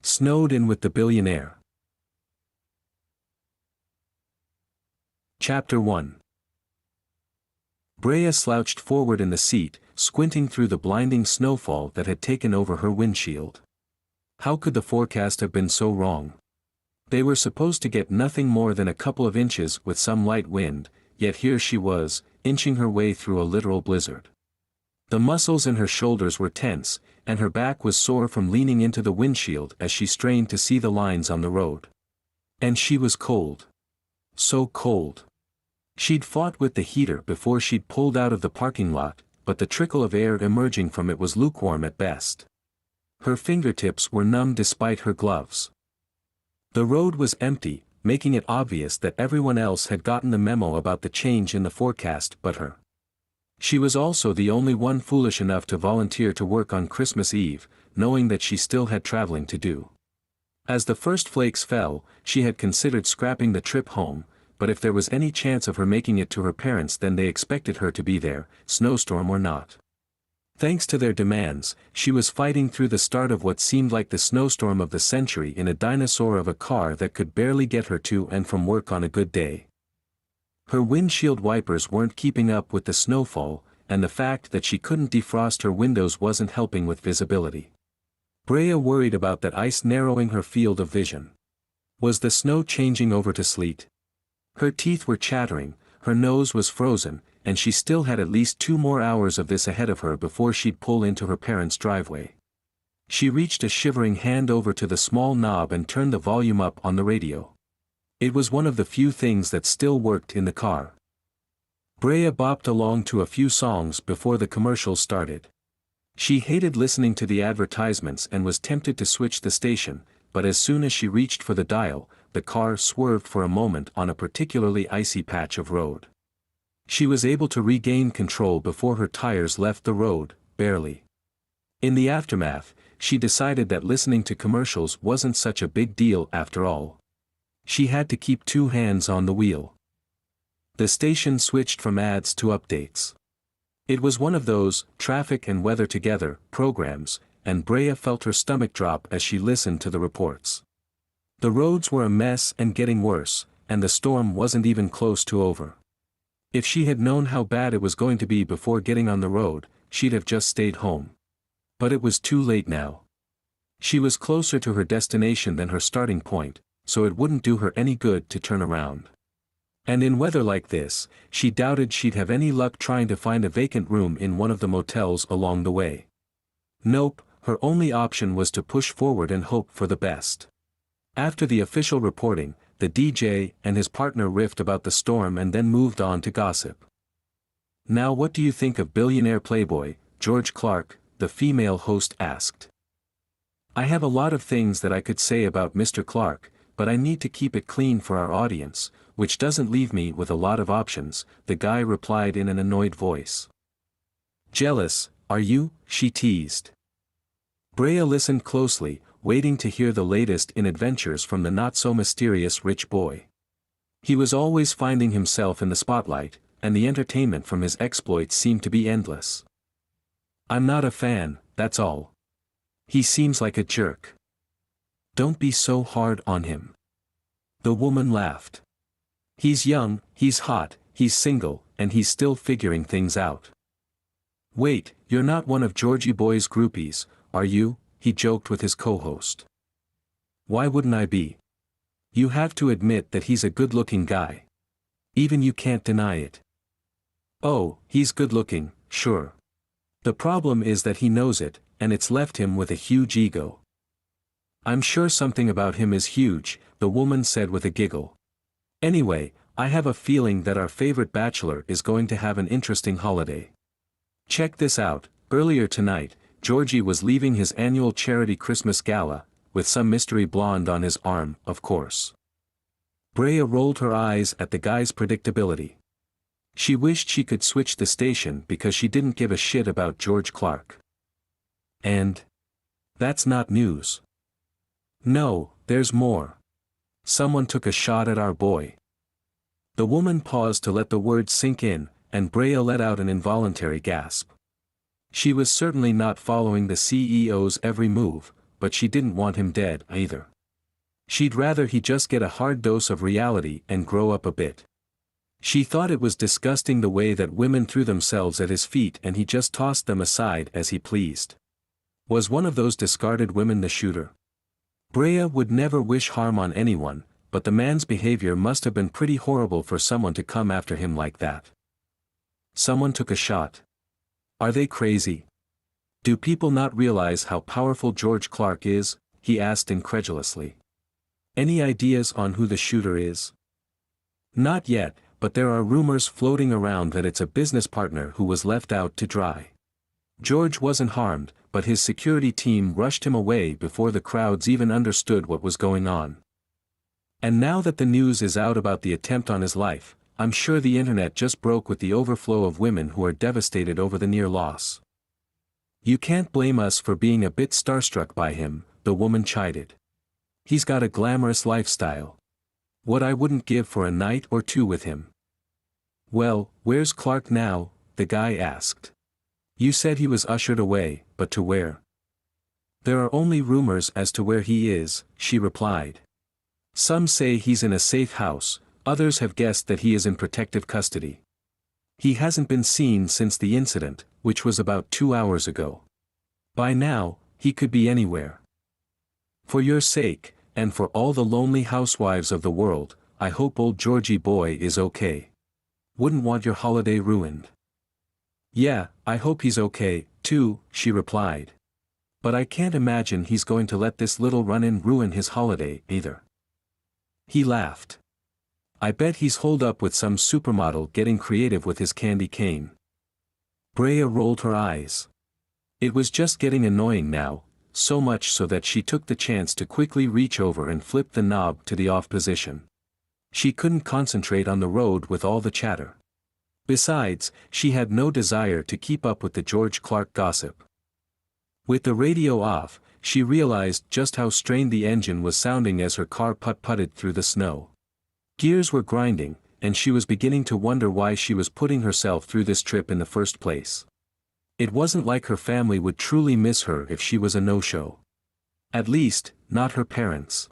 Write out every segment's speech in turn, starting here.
Snowed in with the billionaire. Chapter 1. Brea slouched forward in the seat, squinting through the blinding snowfall that had taken over her windshield. How could the forecast have been so wrong? They were supposed to get nothing more than a couple of inches with some light wind, yet here she was, inching her way through a literal blizzard. The muscles in her shoulders were tense, and her back was sore from leaning into the windshield as she strained to see the lines on the road. And she was cold. So cold. She'd fought with the heater before she'd pulled out of the parking lot, but the trickle of air emerging from it was lukewarm at best. Her fingertips were numb despite her gloves. The road was empty, making it obvious that everyone else had gotten the memo about the change in the forecast but her. She was also the only one foolish enough to volunteer to work on Christmas Eve, knowing that she still had traveling to do. As the first flakes fell, she had considered scrapping the trip home, but if there was any chance of her making it to her parents then they expected her to be there, snowstorm or not. Thanks to their demands, she was fighting through the start of what seemed like the snowstorm of the century in a dinosaur of a car that could barely get her to and from work on a good day. Her windshield wipers weren't keeping up with the snowfall, and the fact that she couldn't defrost her windows wasn't helping with visibility. Brea worried about that ice narrowing her field of vision. Was the snow changing over to sleet? Her teeth were chattering, her nose was frozen, and she still had at least 2 more hours of this ahead of her before she'd pull into her parents' driveway. She reached a shivering hand over to the small knob and turned the volume up on the radio. It was one of the few things that still worked in the car. Brea bopped along to a few songs before the commercials started. She hated listening to the advertisements and was tempted to switch the station, but as soon as she reached for the dial, the car swerved for a moment on a particularly icy patch of road. She was able to regain control before her tires left the road, barely. In the aftermath, she decided that listening to commercials wasn't such a big deal after all. She had to keep 2 hands on the wheel. The station switched from ads to updates. It was one of those, traffic and weather together, programs, and Brea felt her stomach drop as she listened to the reports. The roads were a mess and getting worse, and the storm wasn't even close to over. If she had known how bad it was going to be before getting on the road, she'd have just stayed home. But it was too late now. She was closer to her destination than her starting point, so it wouldn't do her any good to turn around. And in weather like this, she doubted she'd have any luck trying to find a vacant room in one of the motels along the way. Nope, her only option was to push forward and hope for the best. After the official reporting, the DJ and his partner riffed about the storm and then moved on to gossip. "Now what do you think of billionaire playboy, George Clark?" the female host asked. "I have a lot of things that I could say about Mr. Clark, but I need to keep it clean for our audience, which doesn't leave me with a lot of options," the guy replied in an annoyed voice. "Jealous, are you?" she teased. Brea listened closely, waiting to hear the latest in adventures from the not-so-mysterious rich boy. He was always finding himself in the spotlight, and the entertainment from his exploits seemed to be endless. "I'm not a fan, that's all. He seems like a jerk." "Don't be so hard on him." The woman laughed. "He's young, he's hot, he's single, and he's still figuring things out." "Wait, you're not one of Georgie Boy's groupies, are you?" he joked with his co-host. "Why wouldn't I be? You have to admit that he's a good-looking guy. Even you can't deny it." "Oh, he's good-looking, sure. The problem is that he knows it, and it's left him with a huge ego." "I'm sure something about him is huge," the woman said with a giggle. "Anyway, I have a feeling that our favorite bachelor is going to have an interesting holiday. Check this out, earlier tonight, Georgie was leaving his annual charity Christmas gala, with some mystery blonde on his arm, of course." Brea rolled her eyes at the guy's predictability. She wished she could switch the station because she didn't give a shit about George Clark. "And? That's not news." "No, there's more. Someone took a shot at our boy." The woman paused to let the words sink in, and Brea let out an involuntary gasp. She was certainly not following the CEO's every move, but she didn't want him dead, either. She'd rather he just get a hard dose of reality and grow up a bit. She thought it was disgusting the way that women threw themselves at his feet and he just tossed them aside as he pleased. Was one of those discarded women the shooter? Brea would never wish harm on anyone, but the man's behavior must have been pretty horrible for someone to come after him like that. Someone took a shot. Are they crazy? Do people not realize how powerful George Clark is? He asked incredulously. Any ideas on who the shooter is? Not yet, but there are rumors floating around that it's a business partner who was left out to dry. George wasn't harmed, but his security team rushed him away before the crowds even understood what was going on. And now that the news is out about the attempt on his life, I'm sure the internet just broke with the overflow of women who are devastated over the near loss. You can't blame us for being a bit starstruck by him, the woman chided. He's got a glamorous lifestyle. What I wouldn't give for a night or two with him. Well, where's Clark now? The guy asked. You said he was ushered away, but to where? There are only rumors as to where he is, she replied. Some say he's in a safe house, others have guessed that he is in protective custody. He hasn't been seen since the incident, which was about 2 hours ago. By now, he could be anywhere. For your sake, and for all the lonely housewives of the world, I hope old Georgie boy is okay. Wouldn't want your holiday ruined. Yeah, I hope he's okay, too, she replied. But I can't imagine he's going to let this little run-in ruin his holiday, either. He laughed. I bet he's holed up with some supermodel getting creative with his candy cane. Brea rolled her eyes. It was just getting annoying now, so much so that she took the chance to quickly reach over and flip the knob to the off position. She couldn't concentrate on the road with all the chatter. Besides, she had no desire to keep up with the George Clark gossip. With the radio off, she realized just how strained the engine was sounding as her car putt-putted through the snow. Gears were grinding, and she was beginning to wonder why she was putting herself through this trip in the first place. It wasn't like her family would truly miss her if she was a no-show. At least, not her parents.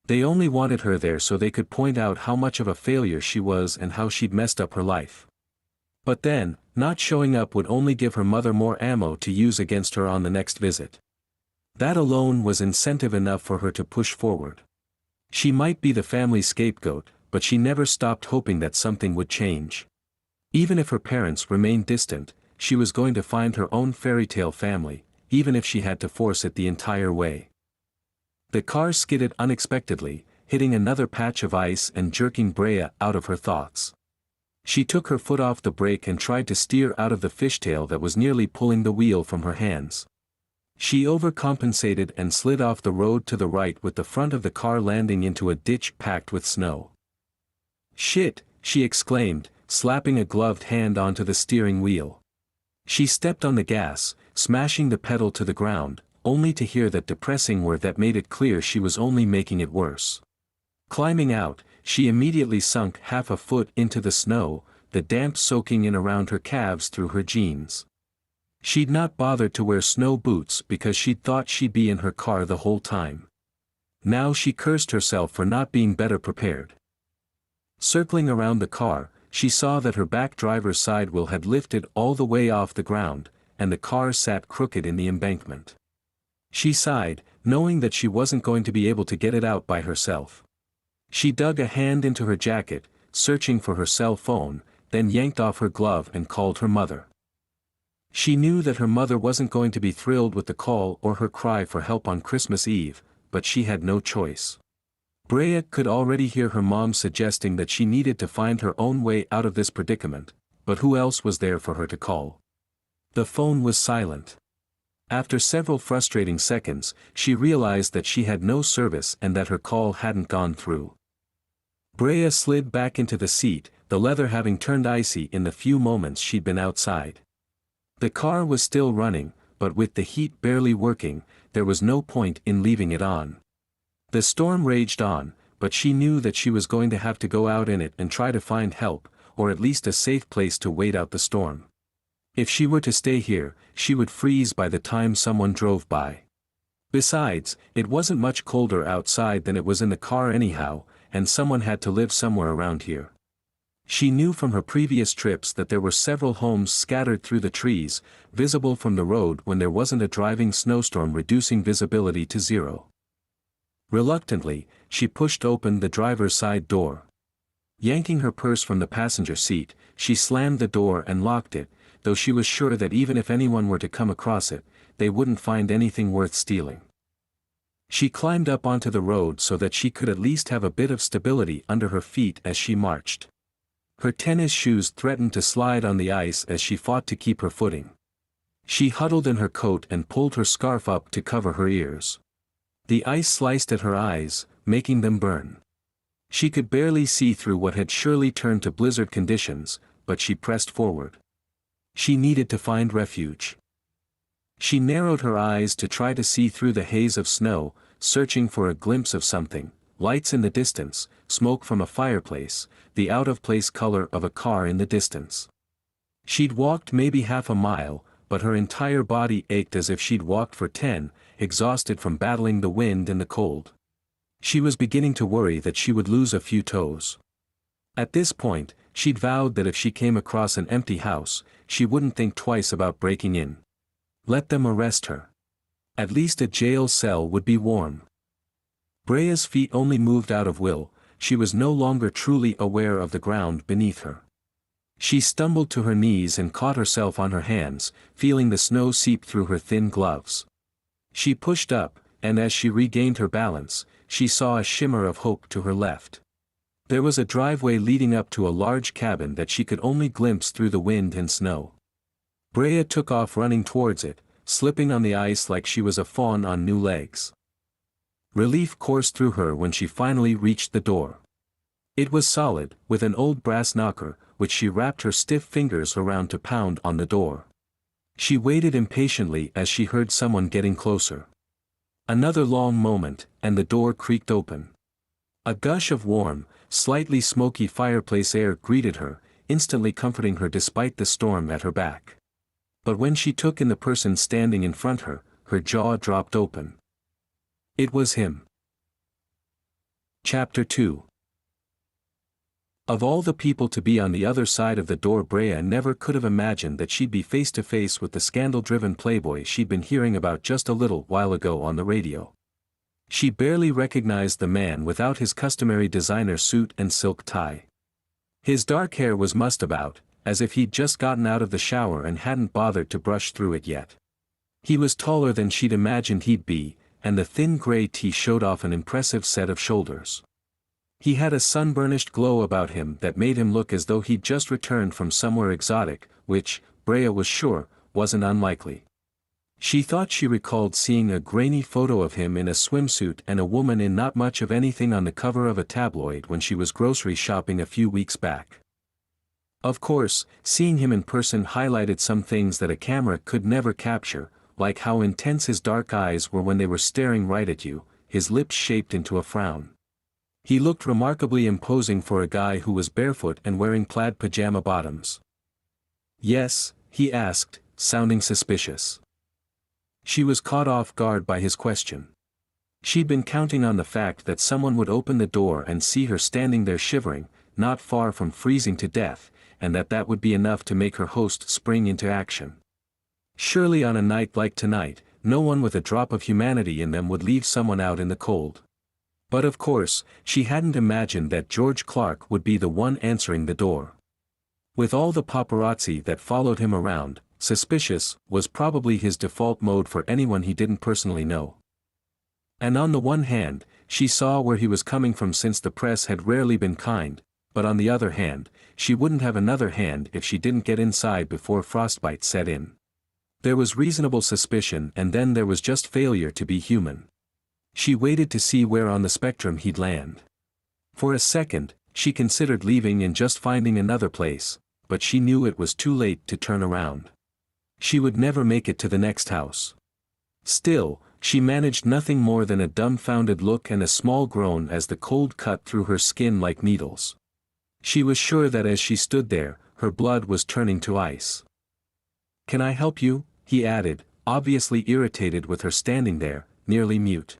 They only wanted her there so they could point out how much of a failure she was and how she'd messed up her life. But then, not showing up would only give her mother more ammo to use against her on the next visit. That alone was incentive enough for her to push forward. She might be the family's scapegoat, but she never stopped hoping that something would change. Even if her parents remained distant, she was going to find her own fairy tale family, even if she had to force it the entire way. The car skidded unexpectedly, hitting another patch of ice and jerking Brea out of her thoughts. She took her foot off the brake and tried to steer out of the fishtail that was nearly pulling the wheel from her hands. She overcompensated and slid off the road to the right with the front of the car landing into a ditch packed with snow. Shit, she exclaimed, slapping a gloved hand onto the steering wheel. She stepped on the gas, smashing the pedal to the ground, only to hear that depressing word that made it clear she was only making it worse. Climbing out, she immediately sunk half a foot into the snow, the damp soaking in around her calves through her jeans. She'd not bothered to wear snow boots because she'd thought she'd be in her car the whole time. Now she cursed herself for not being better prepared. Circling around the car, she saw that her back driver's side wheel had lifted all the way off the ground, and the car sat crooked in the embankment. She sighed, knowing that she wasn't going to be able to get it out by herself. She dug a hand into her jacket, searching for her cell phone, then yanked off her glove and called her mother. She knew that her mother wasn't going to be thrilled with the call or her cry for help on Christmas Eve, but she had no choice. Brea could already hear her mom suggesting that she needed to find her own way out of this predicament, but who else was there for her to call? The phone was silent. After several frustrating seconds, she realized that she had no service and that her call hadn't gone through. Brea slid back into the seat, the leather having turned icy in the few moments she'd been outside. The car was still running, but with the heat barely working, there was no point in leaving it on. The storm raged on, but she knew that she was going to have to go out in it and try to find help, or at least a safe place to wait out the storm. If she were to stay here, she would freeze by the time someone drove by. Besides, it wasn't much colder outside than it was in the car anyhow, and someone had to live somewhere around here. She knew from her previous trips that there were several homes scattered through the trees, visible from the road when there wasn't a driving snowstorm reducing visibility to zero. Reluctantly, she pushed open the driver's side door. Yanking her purse from the passenger seat, she slammed the door and locked it, though she was sure that even if anyone were to come across it, they wouldn't find anything worth stealing. She climbed up onto the road so that she could at least have a bit of stability under her feet as she marched. Her tennis shoes threatened to slide on the ice as she fought to keep her footing. She huddled in her coat and pulled her scarf up to cover her ears. The ice sliced at her eyes, making them burn. She could barely see through what had surely turned to blizzard conditions, but she pressed forward. She needed to find refuge. She narrowed her eyes to try to see through the haze of snow, searching for a glimpse of something, lights in the distance, smoke from a fireplace, the out-of-place color of a car in the distance. She'd walked maybe half a mile, but her entire body ached as if she'd walked for 10, exhausted from battling the wind and the cold. She was beginning to worry that she would lose a few toes. At this point, she'd vowed that if she came across an empty house, she wouldn't think twice about breaking in. Let them arrest her. At least a jail cell would be warm. Brea's feet only moved out of will, she was no longer truly aware of the ground beneath her. She stumbled to her knees and caught herself on her hands, feeling the snow seep through her thin gloves. She pushed up, and as she regained her balance, she saw a shimmer of hope to her left. There was a driveway leading up to a large cabin that she could only glimpse through the wind and snow. Brea took off running towards it, slipping on the ice like she was a fawn on new legs. Relief coursed through her when she finally reached the door. It was solid, with an old brass knocker, which she wrapped her stiff fingers around to pound on the door. She waited impatiently as she heard someone getting closer. Another long moment, and the door creaked open. A gush of warm, slightly smoky fireplace air greeted her, instantly comforting her despite the storm at her back. But when she took in the person standing in front of her, her jaw dropped open. It was him. Chapter 2. Of all the people to be on the other side of the door, Brea never could have imagined that she'd be face to face with the scandal-driven playboy she'd been hearing about just a little while ago on the radio. She barely recognized the man without his customary designer suit and silk tie. His dark hair was mussed about, as if he'd just gotten out of the shower and hadn't bothered to brush through it yet. He was taller than she'd imagined he'd be, and the thin gray tee showed off an impressive set of shoulders. He had a sunburnished glow about him that made him look as though he'd just returned from somewhere exotic, which, Brea was sure, wasn't unlikely. She thought she recalled seeing a grainy photo of him in a swimsuit and a woman in not much of anything on the cover of a tabloid when she was grocery shopping a few weeks back. Of course, seeing him in person highlighted some things that a camera could never capture, like how intense his dark eyes were when they were staring right at you, his lips shaped into a frown. He looked remarkably imposing for a guy who was barefoot and wearing plaid pajama bottoms. "Yes?" he asked, sounding suspicious. She was caught off guard by his question. She'd been counting on the fact that someone would open the door and see her standing there shivering, not far from freezing to death, and that would be enough to make her host spring into action. Surely on a night like tonight, no one with a drop of humanity in them would leave someone out in the cold. But of course, she hadn't imagined that George Clark would be the one answering the door. With all the paparazzi that followed him around, suspicious was probably his default mode for anyone he didn't personally know. And on the one hand, she saw where he was coming from since the press had rarely been kind, but on the other hand, she wouldn't have another hand if she didn't get inside before frostbite set in. There was reasonable suspicion and then there was just failure to be human. She waited to see where on the spectrum he'd land. For a second, she considered leaving and just finding another place, but she knew it was too late to turn around. She would never make it to the next house. Still, she managed nothing more than a dumbfounded look and a small groan as the cold cut through her skin like needles. She was sure that as she stood there, her blood was turning to ice. "Can I help you?" he added, obviously irritated with her standing there, nearly mute.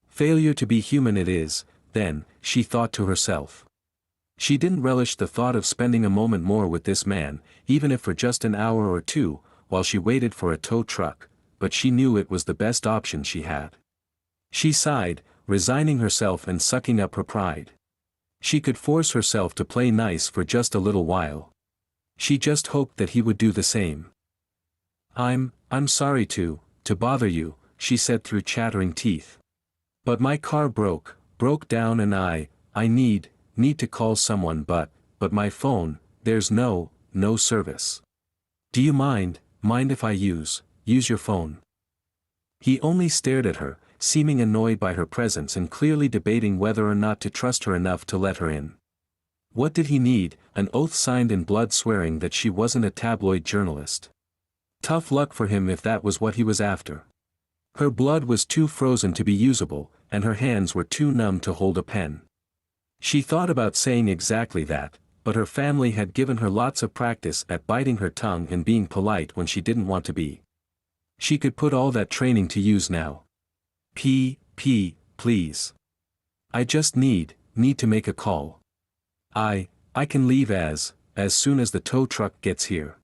Failure to be human it is, then, she thought to herself. She didn't relish the thought of spending a moment more with this man, even if for just an hour or two, while she waited for a tow truck, but she knew it was the best option she had. She sighed, resigning herself and sucking up her pride. She could force herself to play nice for just a little while. She just hoped that he would do the same. I'm sorry to bother you," she said through chattering teeth. "But my car broke down and I need to call someone but my phone, there's no service. Do you mind if I use your phone?" He only stared at her, seeming annoyed by her presence and clearly debating whether or not to trust her enough to let her in. What did he need? An oath signed in blood swearing that she wasn't a tabloid journalist. Tough luck for him if that was what he was after. Her blood was too frozen to be usable, and her hands were too numb to hold a pen. She thought about saying exactly that, but her family had given her lots of practice at biting her tongue and being polite when she didn't want to be. She could put all that training to use now. Please. I just need to make a call. I can leave as soon as the tow truck gets here.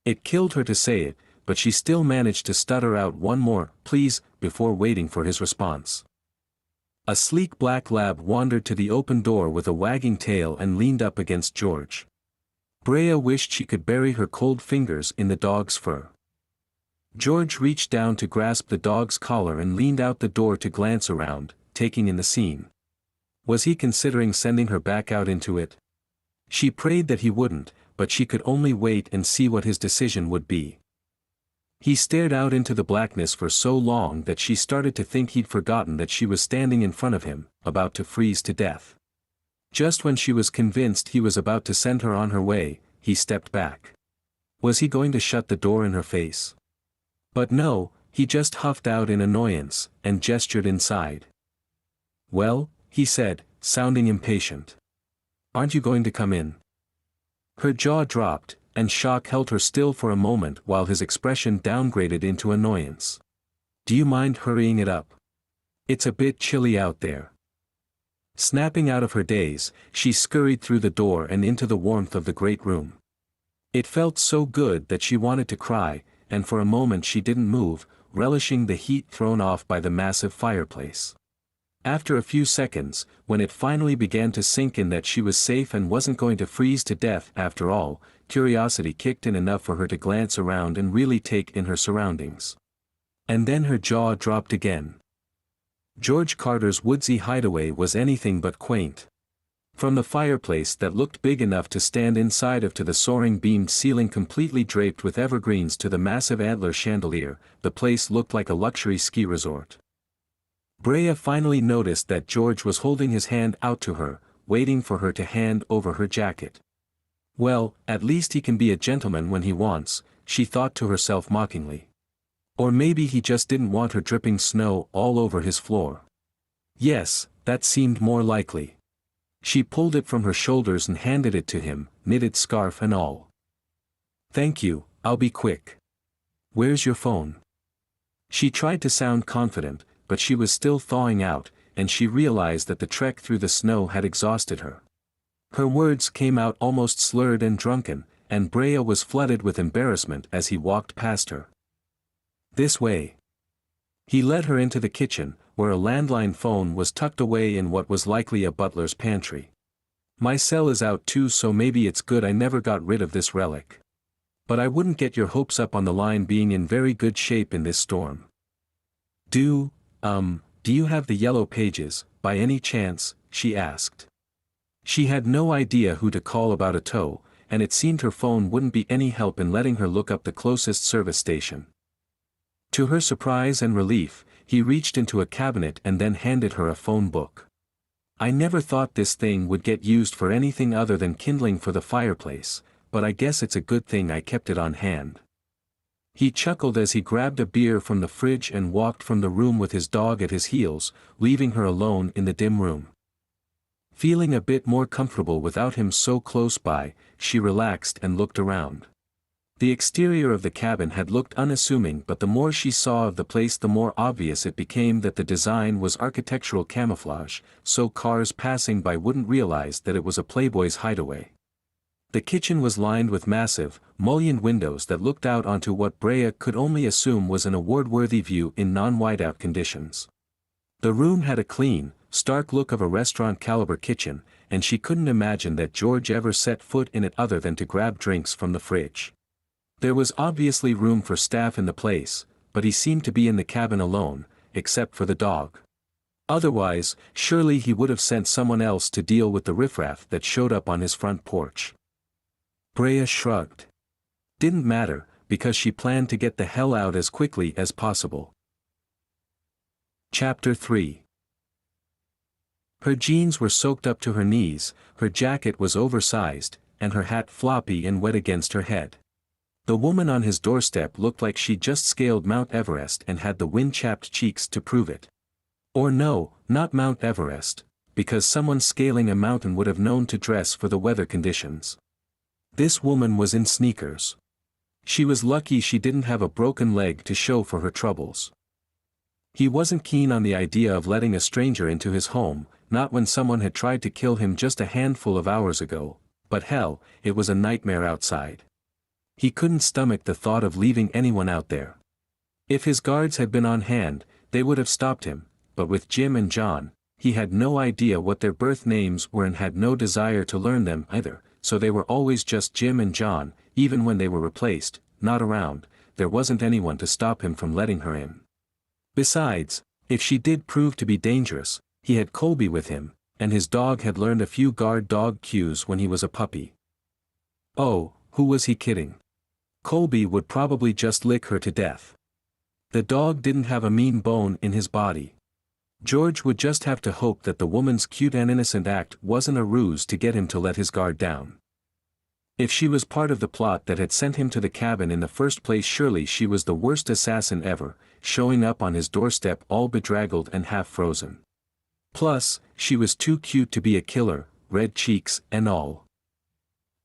It killed her to say it, but she still managed to stutter out one more "please" before waiting for his response. A sleek black lab wandered to the open door with a wagging tail and leaned up against George. Brea wished she could bury her cold fingers in the dog's fur. George reached down to grasp the dog's collar and leaned out the door to glance around, taking in the scene. Was he considering sending her back out into it? She prayed that he wouldn't, but she could only wait and see what his decision would be. He stared out into the blackness for so long that she started to think he'd forgotten that she was standing in front of him, about to freeze to death. Just when she was convinced he was about to send her on her way, he stepped back. Was he going to shut the door in her face? But no, he just huffed out in annoyance, and gestured inside. "Well," he said, sounding impatient. "Aren't you going to come in?" Her jaw dropped, and shock held her still for a moment while his expression downgraded into annoyance. "Do you mind hurrying it up? It's a bit chilly out there." Snapping out of her daze, she scurried through the door and into the warmth of the great room. It felt so good that she wanted to cry, and for a moment she didn't move, relishing the heat thrown off by the massive fireplace. After a few seconds, when it finally began to sink in that she was safe and wasn't going to freeze to death after all, curiosity kicked in enough for her to glance around and really take in her surroundings. And then her jaw dropped again. George Carter's woodsy hideaway was anything but quaint. From the fireplace that looked big enough to stand inside of to the soaring beamed ceiling completely draped with evergreens to the massive antler chandelier, the place looked like a luxury ski resort. Brea finally noticed that George was holding his hand out to her, waiting for her to hand over her jacket. Well, at least he can be a gentleman when he wants, she thought to herself mockingly. Or maybe he just didn't want her dripping snow all over his floor. Yes, that seemed more likely. She pulled it from her shoulders and handed it to him, knitted scarf and all. "Thank you, I'll be quick. Where's your phone?" She tried to sound confident, but she was still thawing out, and she realized that the trek through the snow had exhausted her. Her words came out almost slurred and drunken, and Brea was flooded with embarrassment as he walked past her. "This way." He led her into the kitchen, where a landline phone was tucked away in what was likely a butler's pantry. "My cell is out too, so maybe it's good I never got rid of this relic. But I wouldn't get your hopes up on the line being in very good shape in this storm." Do you have the yellow pages, by any chance?" she asked. She had no idea who to call about a tow, and it seemed her phone wouldn't be any help in letting her look up the closest service station. To her surprise and relief, he reached into a cabinet and then handed her a phone book. "I never thought this thing would get used for anything other than kindling for the fireplace, but I guess it's a good thing I kept it on hand." He chuckled as he grabbed a beer from the fridge and walked from the room with his dog at his heels, leaving her alone in the dim room. Feeling a bit more comfortable without him so close by, she relaxed and looked around. The exterior of the cabin had looked unassuming, but the more she saw of the place the more obvious it became that the design was architectural camouflage, so cars passing by wouldn't realize that it was a playboy's hideaway. The kitchen was lined with massive, mullioned windows that looked out onto what Brea could only assume was an award-worthy view in non-whiteout conditions. The room had a clean, stark look of a restaurant-caliber kitchen, and she couldn't imagine that George ever set foot in it other than to grab drinks from the fridge. There was obviously room for staff in the place, but he seemed to be in the cabin alone, except for the dog. Otherwise, surely he would have sent someone else to deal with the riffraff that showed up on his front porch. Brea shrugged. Didn't matter, because she planned to get the hell out as quickly as possible. Chapter 3. Her jeans were soaked up to her knees, her jacket was oversized, and her hat floppy and wet against her head. The woman on his doorstep looked like she'd just scaled Mount Everest and had the wind-chapped cheeks to prove it. Or no, not Mount Everest, because someone scaling a mountain would have known to dress for the weather conditions. This woman was in sneakers. She was lucky she didn't have a broken leg to show for her troubles. He wasn't keen on the idea of letting a stranger into his home, not when someone had tried to kill him just a handful of hours ago, but hell, it was a nightmare outside. He couldn't stomach the thought of leaving anyone out there. If his guards had been on hand, they would have stopped him, but with Jim and John, he had no idea what their birth names were and had no desire to learn them either, so they were always just Jim and John, even when they were replaced, not around, there wasn't anyone to stop him from letting her in. Besides, if she did prove to be dangerous, he had Colby with him, and his dog had learned a few guard dog cues when he was a puppy. Oh, who was he kidding? Colby would probably just lick her to death. The dog didn't have a mean bone in his body. George would just have to hope that the woman's cute and innocent act wasn't a ruse to get him to let his guard down. If she was part of the plot that had sent him to the cabin in the first place, surely she was the worst assassin ever, showing up on his doorstep all bedraggled and half frozen. Plus, she was too cute to be a killer, red cheeks and all.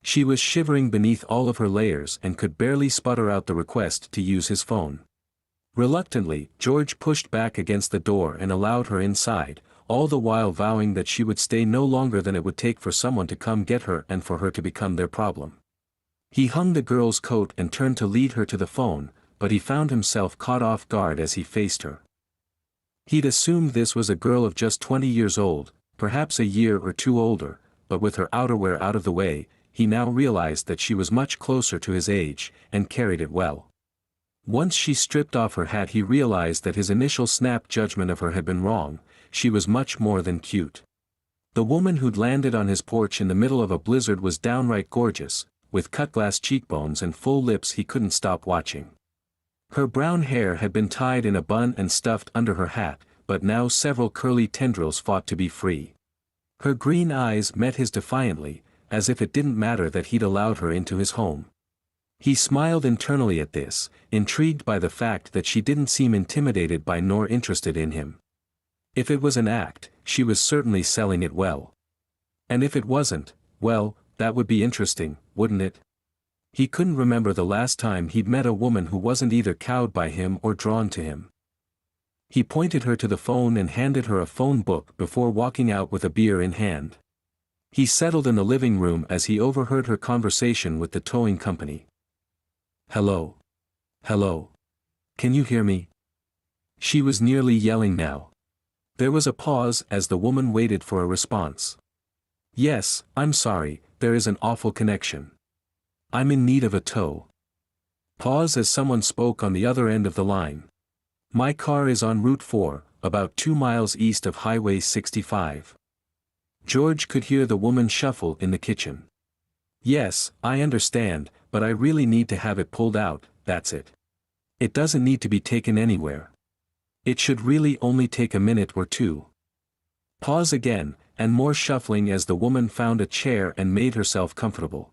She was shivering beneath all of her layers and could barely sputter out the request to use his phone. Reluctantly, George pushed back against the door and allowed her inside, all the while vowing that she would stay no longer than it would take for someone to come get her and for her to become their problem. He hung the girl's coat and turned to lead her to the phone, but he found himself caught off guard as he faced her. He'd assumed this was a girl of just 20 years old, perhaps a year or two older, but with her outerwear out of the way, he now realized that she was much closer to his age, and carried it well. Once she stripped off her hat, he realized that his initial snap judgment of her had been wrong. She was much more than cute. The woman who'd landed on his porch in the middle of a blizzard was downright gorgeous, with cut-glass cheekbones and full lips he couldn't stop watching. Her brown hair had been tied in a bun and stuffed under her hat, but now several curly tendrils fought to be free. Her green eyes met his defiantly, as if it didn't matter that he'd allowed her into his home. He smiled internally at this, intrigued by the fact that she didn't seem intimidated by nor interested in him. If it was an act, she was certainly selling it well. And if it wasn't, well, that would be interesting, wouldn't it? He couldn't remember the last time he'd met a woman who wasn't either cowed by him or drawn to him. He pointed her to the phone and handed her a phone book before walking out with a beer in hand. He settled in the living room as he overheard her conversation with the towing company. "Hello. Hello. Can you hear me?" She was nearly yelling now. There was a pause as the woman waited for a response. "Yes, I'm sorry, there is an awful connection. I'm in need of a tow." Pause as someone spoke on the other end of the line. "My car is on Route 4, about 2 miles east of Highway 65. George could hear the woman shuffle in the kitchen. "Yes, I understand, but I really need to have it pulled out, that's it. It doesn't need to be taken anywhere. It should really only take a minute or two." Pause again, and more shuffling as the woman found a chair and made herself comfortable.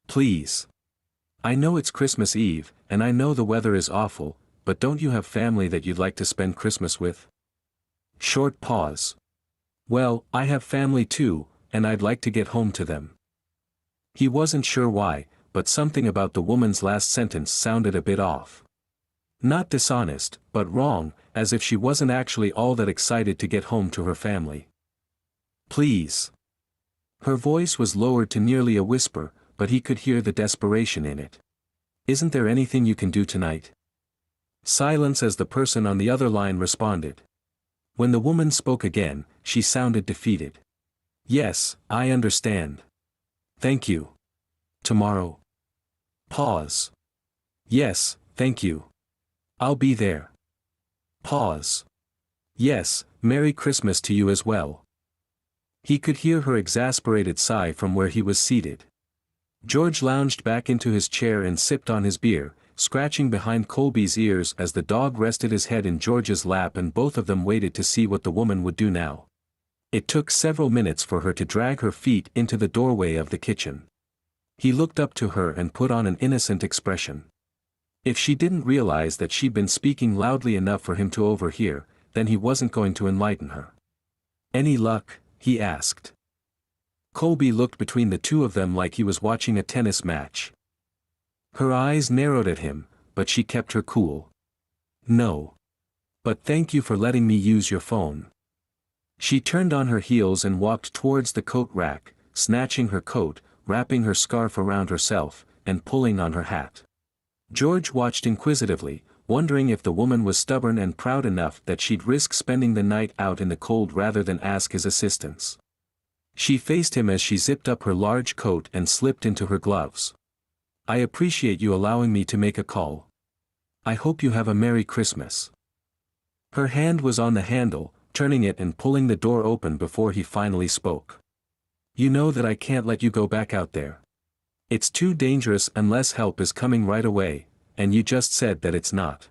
"Please. I know it's Christmas Eve, and I know the weather is awful, but don't you have family that you'd like to spend Christmas with?" Short pause. "Well, I have family too, and I'd like to get home to them." He wasn't sure why, but something about the woman's last sentence sounded a bit off. Not dishonest, but wrong, as if she wasn't actually all that excited to get home to her family. Please. Her voice was lowered to nearly a whisper, but he could hear the desperation in it. Isn't there anything you can do tonight? Silence as the person on the other line responded. When the woman spoke again, she sounded defeated. Yes, I understand. Thank you. Tomorrow. Pause. Yes, thank you. I'll be there. Pause. Yes, Merry Christmas to you as well. He could hear her exasperated sigh from where he was seated. George lounged back into his chair and sipped on his beer, scratching behind Colby's ears as the dog rested his head in George's lap, and both of them waited to see what the woman would do now. It took several minutes for her to drag her feet into the doorway of the kitchen. He looked up to her and put on an innocent expression. If she didn't realize that she'd been speaking loudly enough for him to overhear, then he wasn't going to enlighten her. Any luck? He asked. Colby looked between the two of them like he was watching a tennis match. Her eyes narrowed at him, but she kept her cool. No. But thank you for letting me use your phone. She turned on her heels and walked towards the coat rack, snatching her coat, wrapping her scarf around herself, and pulling on her hat. George watched inquisitively, wondering if the woman was stubborn and proud enough that she'd risk spending the night out in the cold rather than ask his assistance. She faced him as she zipped up her large coat and slipped into her gloves. I appreciate you allowing me to make a call. I hope you have a Merry Christmas. Her hand was on the handle, turning it and pulling the door open before he finally spoke. You know that I can't let you go back out there. It's too dangerous unless help is coming right away, and you just said that it's not.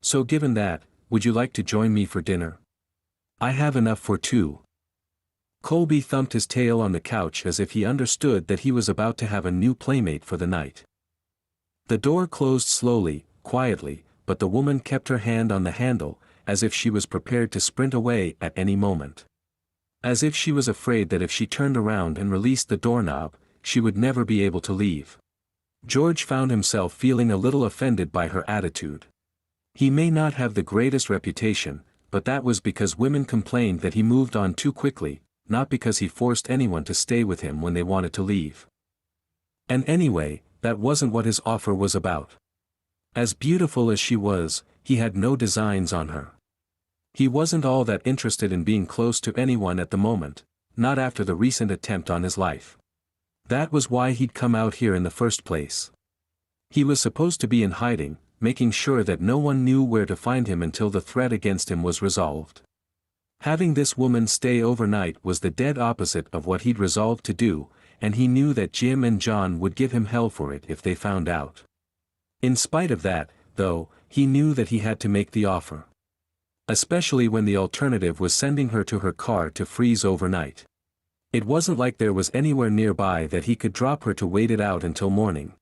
So given that, would you like to join me for dinner? I have enough for two. Colby thumped his tail on the couch as if he understood that he was about to have a new playmate for the night. The door closed slowly, quietly, but the woman kept her hand on the handle, as if she was prepared to sprint away at any moment. As if she was afraid that if she turned around and released the doorknob, she would never be able to leave. George found himself feeling a little offended by her attitude. He may not have the greatest reputation, but that was because women complained that he moved on too quickly, not because he forced anyone to stay with him when they wanted to leave. And anyway, that wasn't what his offer was about. As beautiful as she was, he had no designs on her. He wasn't all that interested in being close to anyone at the moment, not after the recent attempt on his life. That was why he'd come out here in the first place. He was supposed to be in hiding, making sure that no one knew where to find him until the threat against him was resolved. Having this woman stay overnight was the dead opposite of what he'd resolved to do, and he knew that Jim and John would give him hell for it if they found out. In spite of that, though, he knew that he had to make the offer. Especially when the alternative was sending her to her car to freeze overnight. It wasn't like there was anywhere nearby that he could drop her to wait it out until morning.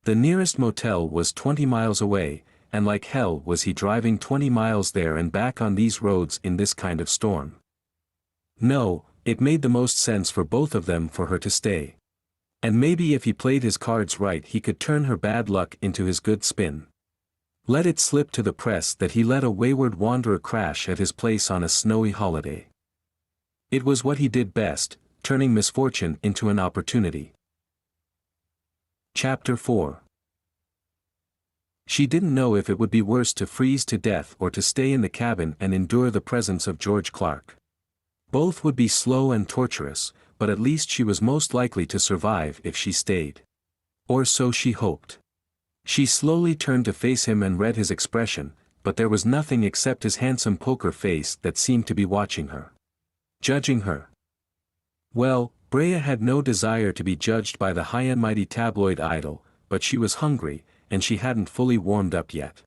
The nearest motel was 20 miles away, and like hell was he driving 20 miles there and back on these roads in this kind of storm. No, it made the most sense for both of them for her to stay. And maybe if he played his cards right he could turn her bad luck into his good spin. Let it slip to the press that he let a wayward wanderer crash at his place on a snowy holiday. It was what he did best, turning misfortune into an opportunity. Chapter 4. She didn't know if it would be worse to freeze to death or to stay in the cabin and endure the presence of George Clark. Both would be slow and torturous, but at least she was most likely to survive if she stayed. Or so she hoped. She slowly turned to face him and read his expression, but there was nothing except his handsome poker face that seemed to be watching her. Judging her. Well, Brea had no desire to be judged by the high and mighty tabloid idol, but she was hungry, and she hadn't fully warmed up yet.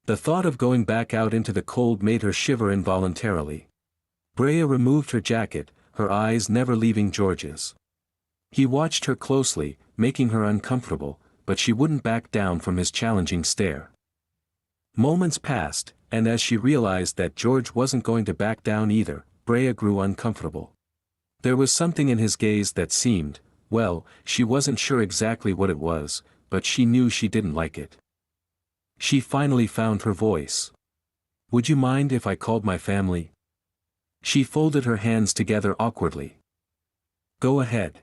The thought of going back out into the cold made her shiver involuntarily. Brea removed her jacket, her eyes never leaving George's. He watched her closely, making her uncomfortable, but she wouldn't back down from his challenging stare. Moments passed, and as she realized that George wasn't going to back down either, Brea grew uncomfortable. There was something in his gaze that seemed, Well, she wasn't sure exactly what it was, but she knew she didn't like it. She finally found her voice. "Would you mind if I called my family?" She folded her hands together awkwardly. "Go ahead.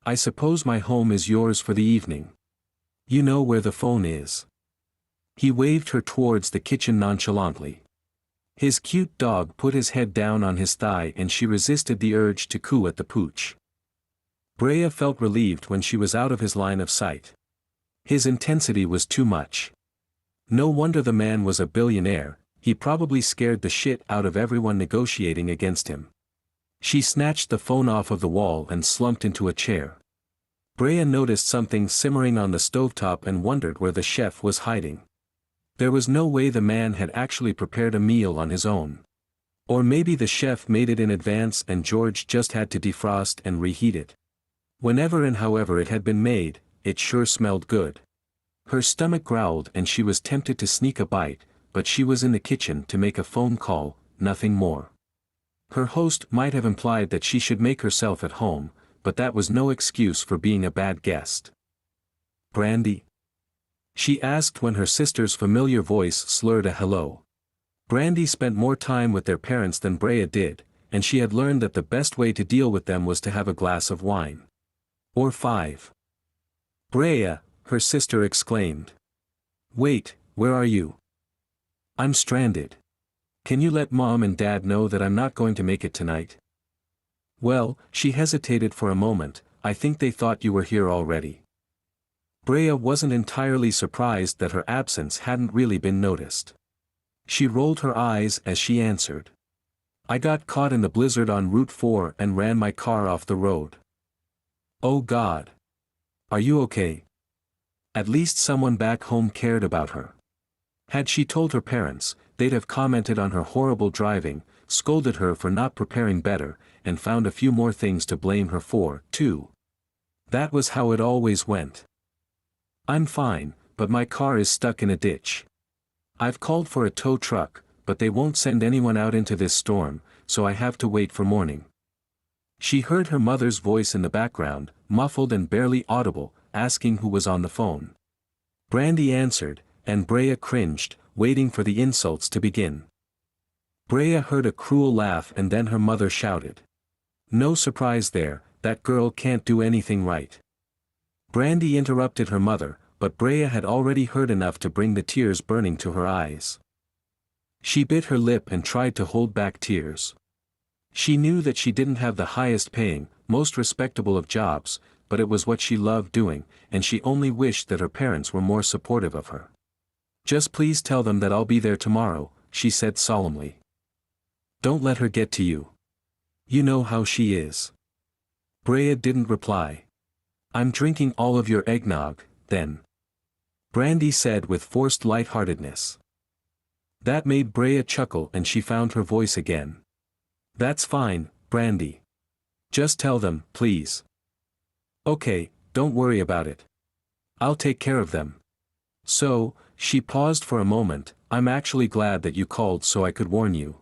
I suppose my home is yours for the evening. You know where the phone is." He waved her towards the kitchen nonchalantly. His cute dog put his head down on his thigh and she resisted the urge to coo at the pooch. Brea felt relieved when she was out of his line of sight. His intensity was too much. No wonder the man was a billionaire, he probably scared the shit out of everyone negotiating against him. She snatched the phone off of the wall and slumped into a chair. Brea noticed something simmering on the stovetop and wondered where the chef was hiding. There was no way the man had actually prepared a meal on his own. Or maybe the chef made it in advance and George just had to defrost and reheat it. Whenever and however it had been made, it sure smelled good. Her stomach growled and she was tempted to sneak a bite, but she was in the kitchen to make a phone call, nothing more. Her host might have implied that she should make herself at home, but that was no excuse for being a bad guest. "Brandy?" she asked when her sister's familiar voice slurred a hello. Brandy spent more time with their parents than Brea did, and she had learned that the best way to deal with them was to have a glass of wine. Or 5. "Brea," her sister exclaimed. "Wait, where are you?" "I'm stranded. Can you let Mom and Dad know that I'm not going to make it tonight?" "Well," she hesitated for a moment, "I think they thought you were here already." Brea wasn't entirely surprised that her absence hadn't really been noticed. She rolled her eyes as she answered. "I got caught in the blizzard on Route 4 and ran my car off the road." "Oh God. Are you okay?" At least someone back home cared about her. Had she told her parents, they'd have commented on her horrible driving, scolded her for not preparing better, and found a few more things to blame her for, too. That was how it always went. "I'm fine, but my car is stuck in a ditch. I've called for a tow truck, but they won't send anyone out into this storm, so I have to wait for morning." She heard her mother's voice in the background, muffled and barely audible, asking who was on the phone. Brandy answered, and Brea cringed, waiting for the insults to begin. Brea heard a cruel laugh and then her mother shouted. "No surprise there, that girl can't do anything right." Brandy interrupted her mother, but Brea had already heard enough to bring the tears burning to her eyes. She bit her lip and tried to hold back tears. She knew that she didn't have the highest paying, most respectable of jobs, but it was what she loved doing, and she only wished that her parents were more supportive of her. "Just please tell them that I'll be there tomorrow," she said solemnly. "Don't let her get to you. You know how she is." Brea didn't reply. "I'm drinking all of your eggnog, then," Brandy said with forced lightheartedness. That made Brea chuckle and she found her voice again. "That's fine, Brandy. Just tell them, please." "Okay, don't worry about it. I'll take care of them. So," she paused for a moment, "I'm actually glad that you called so I could warn you.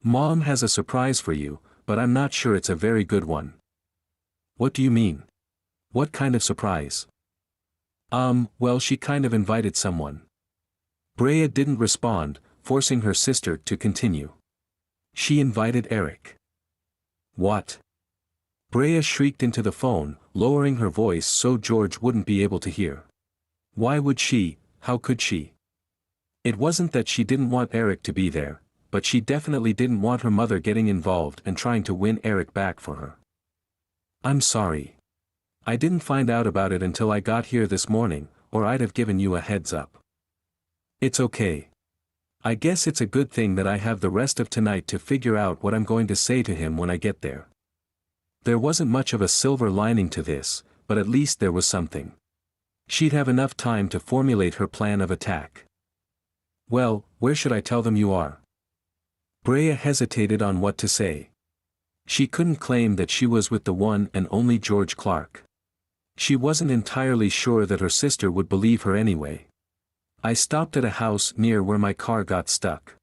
Mom has a surprise for you, but I'm not sure it's a very good one." "What do you mean? What kind of surprise?" Well, she kind of invited someone." Brea didn't respond, forcing her sister to continue. "She invited Eric." "What?" Brea shrieked into the phone, lowering her voice so George wouldn't be able to hear. Why would she, how could she? It wasn't that she didn't want Eric to be there, but she definitely didn't want her mother getting involved and trying to win Eric back for her. "I'm sorry. I didn't find out about it until I got here this morning, or I'd have given you a heads up." "It's okay. I guess it's a good thing that I have the rest of tonight to figure out what I'm going to say to him when I get there." There wasn't much of a silver lining to this, but at least there was something. She'd have enough time to formulate her plan of attack. "Well, where should I tell them you are?" Brea hesitated on what to say. She couldn't claim that she was with the one and only George Clark. She wasn't entirely sure that her sister would believe her anyway. "I stopped at a house near where my car got stuck."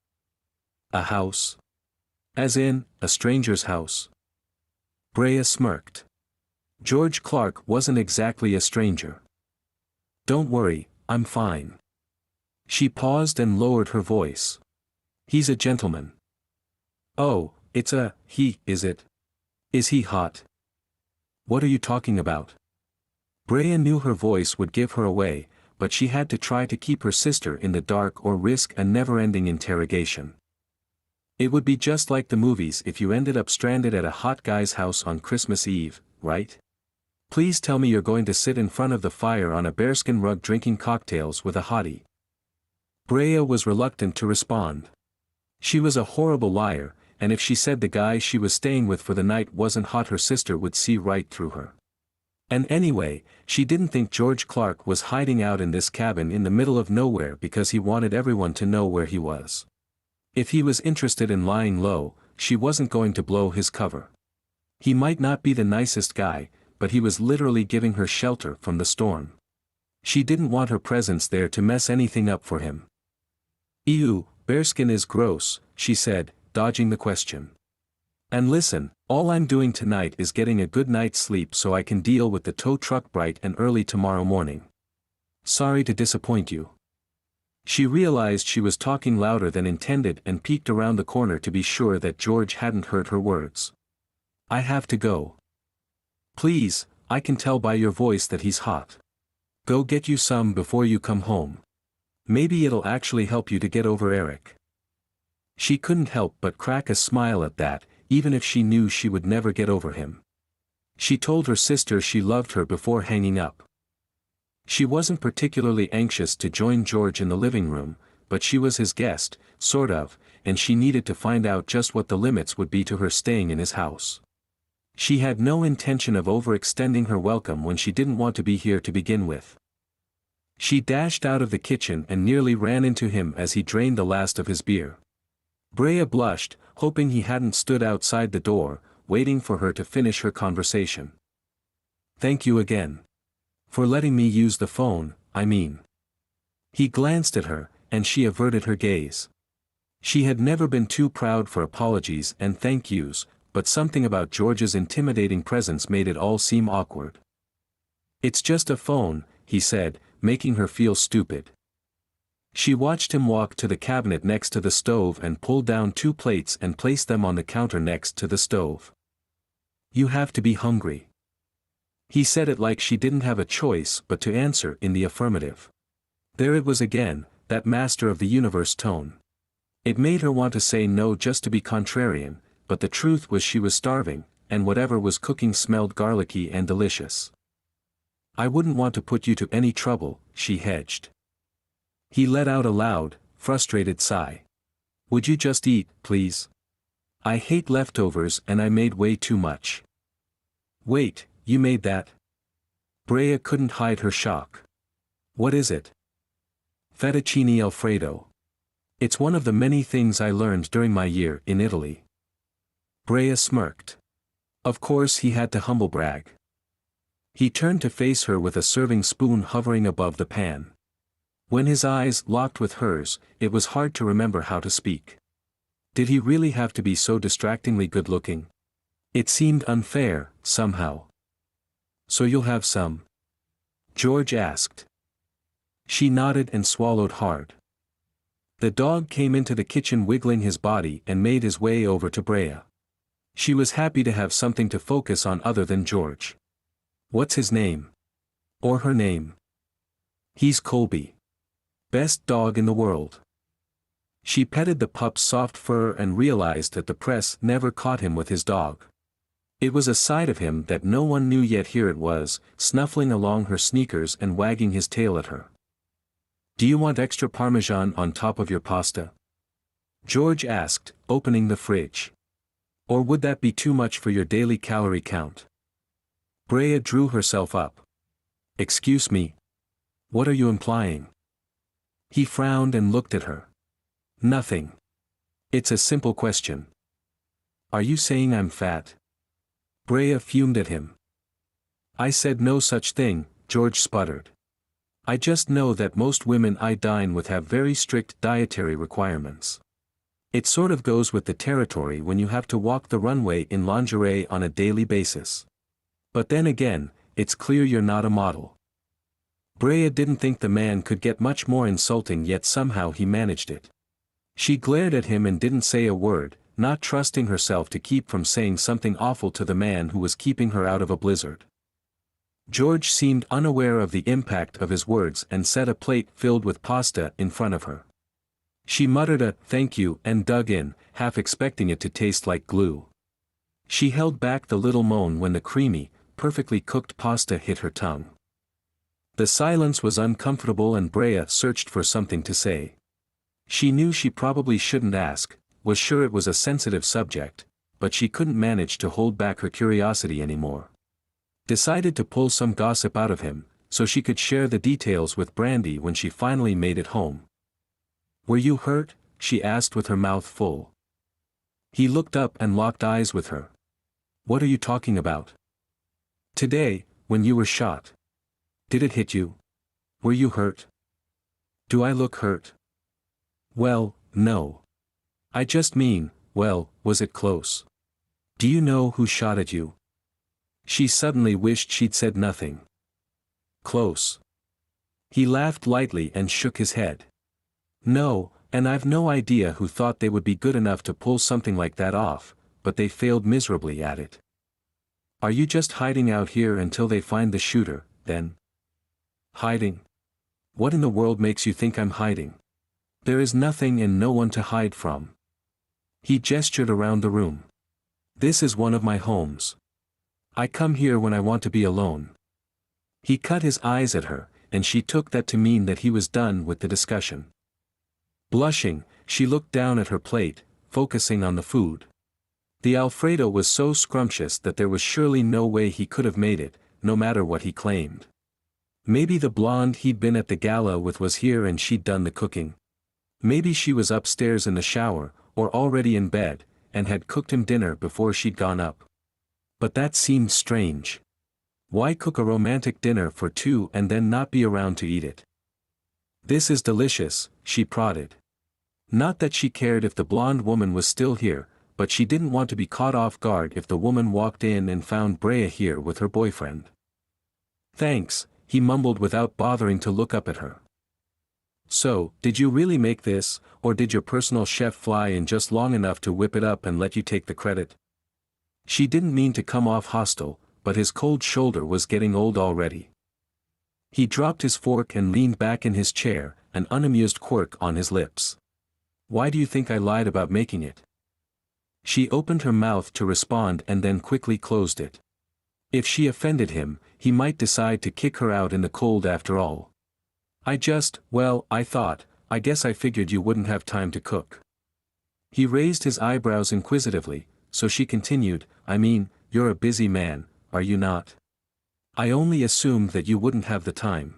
"A house? As in, a stranger's house?" Brea smirked. George Clark wasn't exactly a stranger. Don't worry, I'm fine. She paused and lowered her voice. He's a gentleman. Oh, it's a he, is it? Is he hot? What are you talking about? Brea knew her voice would give her away, but she had to try to keep her sister in the dark or risk a never-ending interrogation. It would be just like the movies if you ended up stranded at a hot guy's house on Christmas Eve, right? Please tell me you're going to sit in front of the fire on a bearskin rug drinking cocktails with a hottie. Brea was reluctant to respond. She was a horrible liar, and if she said the guy she was staying with for the night wasn't hot, her sister would see right through her. And anyway, she didn't think George Clark was hiding out in this cabin in the middle of nowhere because he wanted everyone to know where he was. If he was interested in lying low, she wasn't going to blow his cover. He might not be the nicest guy, but he was literally giving her shelter from the storm. She didn't want her presence there to mess anything up for him. Ew, bearskin is gross, she said, dodging the question. And listen, all I'm doing tonight is getting a good night's sleep so I can deal with the tow truck bright and early tomorrow morning. Sorry to disappoint you. She realized she was talking louder than intended and peeked around the corner to be sure that George hadn't heard her words. I have to go. Please, I can tell by your voice that he's hot. Go get you some before you come home. Maybe it'll actually help you to get over Eric. She couldn't help but crack a smile at that, even if she knew she would never get over him. She told her sister she loved her before hanging up. She wasn't particularly anxious to join George in the living room, but she was his guest, sort of, and she needed to find out just what the limits would be to her staying in his house. She had no intention of overextending her welcome when she didn't want to be here to begin with. She dashed out of the kitchen and nearly ran into him as he drained the last of his beer. Brea blushed, hoping he hadn't stood outside the door, waiting for her to finish her conversation. Thank you again. For letting me use the phone, I mean. He glanced at her, and she averted her gaze. She had never been too proud for apologies and thank yous, but something about George's intimidating presence made it all seem awkward. It's just a phone, he said, making her feel stupid. She watched him walk to the cabinet next to the stove and pull down 2 plates and place them on the counter next to the stove. You have to be hungry. He said it like she didn't have a choice but to answer in the affirmative. There it was again, that master of the universe tone. It made her want to say no just to be contrarian, but the truth was she was starving, and whatever was cooking smelled garlicky and delicious. I wouldn't want to put you to any trouble, she hedged. He let out a loud, frustrated sigh. Would you just eat, please? I hate leftovers and I made way too much. Wait, you made that? Brea couldn't hide her shock. What is it? Fettuccine Alfredo. It's one of the many things I learned during my year in Italy. Brea smirked. Of course he had to humble brag. He turned to face her with a serving spoon hovering above the pan. When his eyes locked with hers, it was hard to remember how to speak. Did he really have to be so distractingly good-looking? It seemed unfair, somehow. So you'll have some? George asked. She nodded and swallowed hard. The dog came into the kitchen wiggling his body and made his way over to Brea. She was happy to have something to focus on other than George. What's his name? Or her name? He's Colby. Best dog in the world. She petted the pup's soft fur and realized that the press never caught him with his dog. It was a side of him that no one knew yet. Here it was, snuffling along her sneakers and wagging his tail at her. Do you want extra Parmesan on top of your pasta? George asked, opening the fridge. Or would that be too much for your daily calorie count? Brea drew herself up. Excuse me. What are you implying? He frowned and looked at her. Nothing. It's a simple question. Are you saying I'm fat? Brea fumed at him. I said no such thing, George sputtered. I just know that most women I dine with have very strict dietary requirements. It sort of goes with the territory when you have to walk the runway in lingerie on a daily basis. But then again, it's clear you're not a model. Brea didn't think the man could get much more insulting, yet somehow he managed it. She glared at him and didn't say a word, not trusting herself to keep from saying something awful to the man who was keeping her out of a blizzard. George seemed unaware of the impact of his words and set a plate filled with pasta in front of her. She muttered a "thank you" and dug in, half expecting it to taste like glue. She held back the little moan when the creamy, perfectly cooked pasta hit her tongue. The silence was uncomfortable and Brea searched for something to say. She knew she probably shouldn't ask, was sure it was a sensitive subject, but she couldn't manage to hold back her curiosity anymore. Decided to pull some gossip out of him, so she could share the details with Brandy when she finally made it home. "Were you hurt?" she asked with her mouth full. He looked up and locked eyes with her. "What are you talking about?" "Today, when you were shot. Did it hit you? Were you hurt?" "Do I look hurt?" "Well, no. I just mean, well, was it close? Do you know who shot at you?" She suddenly wished she'd said nothing. "Close?" He laughed lightly and shook his head. "No, and I've no idea who thought they would be good enough to pull something like that off, but they failed miserably at it." "Are you just hiding out here until they find the shooter, then?" "Hiding? What in the world makes you think I'm hiding? There is nothing and no one to hide from." He gestured around the room. "This is one of my homes. I come here when I want to be alone." He cut his eyes at her, and she took that to mean that he was done with the discussion. Blushing, she looked down at her plate, focusing on the food. The Alfredo was so scrumptious that there was surely no way he could have made it, no matter what he claimed. Maybe the blonde he'd been at the gala with was here and she'd done the cooking. Maybe she was upstairs in the shower, or already in bed, and had cooked him dinner before she'd gone up. But that seemed strange. Why cook a romantic dinner for two and then not be around to eat it? "This is delicious," she prodded. Not that she cared if the blonde woman was still here, but she didn't want to be caught off guard if the woman walked in and found Brea here with her boyfriend. "Thanks," he mumbled without bothering to look up at her. "So, did you really make this, or did your personal chef fly in just long enough to whip it up and let you take the credit?" She didn't mean to come off hostile, but his cold shoulder was getting old already. He dropped his fork and leaned back in his chair, an unamused quirk on his lips. "Why do you think I lied about making it?" She opened her mouth to respond and then quickly closed it. If she offended him, he might decide to kick her out in the cold after all. I guess I figured you wouldn't have time to cook." He raised his eyebrows inquisitively, so she continued, "I mean, you're a busy man, are you not? I only assumed that you wouldn't have the time.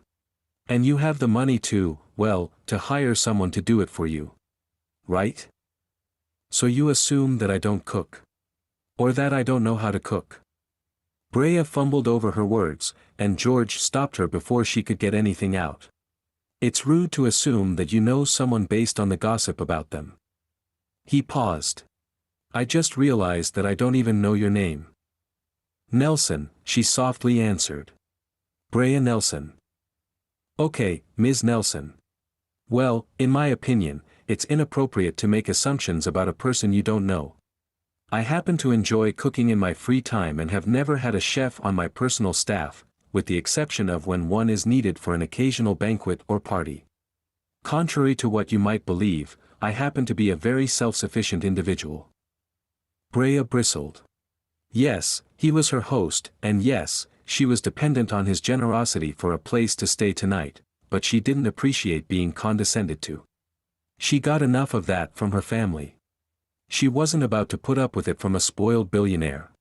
And you have the money to hire someone to do it for you. Right? So you assume that I don't cook. Or that I don't know how to cook." Brea fumbled over her words, and George stopped her before she could get anything out. "It's rude to assume that you know someone based on the gossip about them." He paused. "I just realized that I don't even know your name." "Nelson," she softly answered. "Brea Nelson." "Okay, Ms. Nelson. Well, in my opinion, it's inappropriate to make assumptions about a person you don't know. I happen to enjoy cooking in my free time and have never had a chef on my personal staff, with the exception of when one is needed for an occasional banquet or party. Contrary to what you might believe, I happen to be a very self-sufficient individual." Brea bristled. Yes, he was her host, and yes, she was dependent on his generosity for a place to stay tonight, but she didn't appreciate being condescended to. She got enough of that from her family. She wasn't about to put up with it from a spoiled billionaire.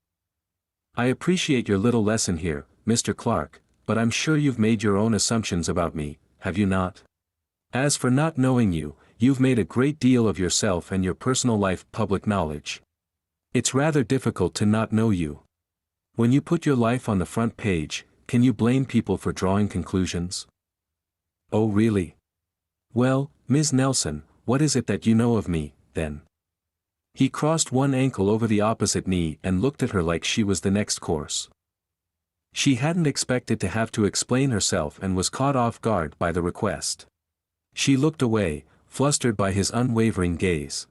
"I appreciate your little lesson here, Mr. Clark, but I'm sure you've made your own assumptions about me, have you not? As for not knowing you, you've made a great deal of yourself and your personal life public knowledge. It's rather difficult to not know you. When you put your life on the front page, can you blame people for drawing conclusions?" "Oh really? Well, Ms. Nelson, what is it that you know of me, then?" He crossed one ankle over the opposite knee and looked at her like she was the next course. She hadn't expected to have to explain herself and was caught off guard by the request. She looked away, flustered by his unwavering gaze.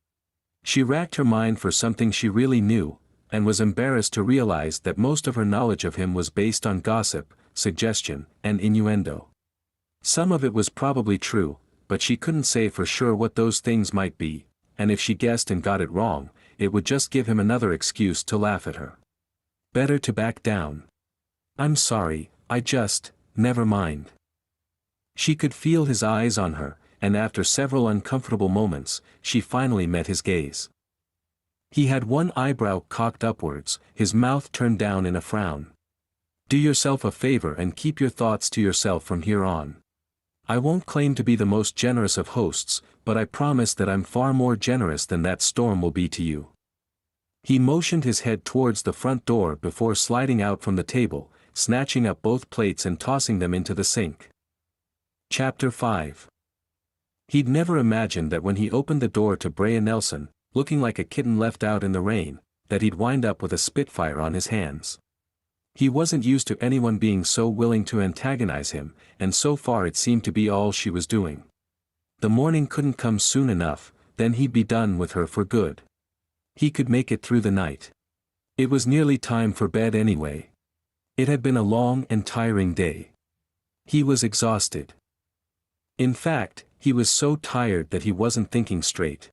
She racked her mind for something she really knew, and was embarrassed to realize that most of her knowledge of him was based on gossip, suggestion, and innuendo. Some of it was probably true, but she couldn't say for sure what those things might be, and if she guessed and got it wrong, it would just give him another excuse to laugh at her. Better to back down. I'm sorry, never mind. She could feel his eyes on her, and after several uncomfortable moments, she finally met his gaze. He had one eyebrow cocked upwards, his mouth turned down in a frown. Do yourself a favor and keep your thoughts to yourself from here on. I won't claim to be the most generous of hosts, but I promise that I'm far more generous than that storm will be to you. He motioned his head towards the front door before sliding out from the table, snatching up both plates and tossing them into the sink. Chapter 5. He'd never imagined that when he opened the door to Brea Nelson, looking like a kitten left out in the rain, that he'd wind up with a Spitfire on his hands. He wasn't used to anyone being so willing to antagonize him, and so far it seemed to be all she was doing. The morning couldn't come soon enough, then he'd be done with her for good. He could make it through the night. It was nearly time for bed anyway. It had been a long and tiring day. He was exhausted. In fact, he was so tired that he wasn't thinking straight.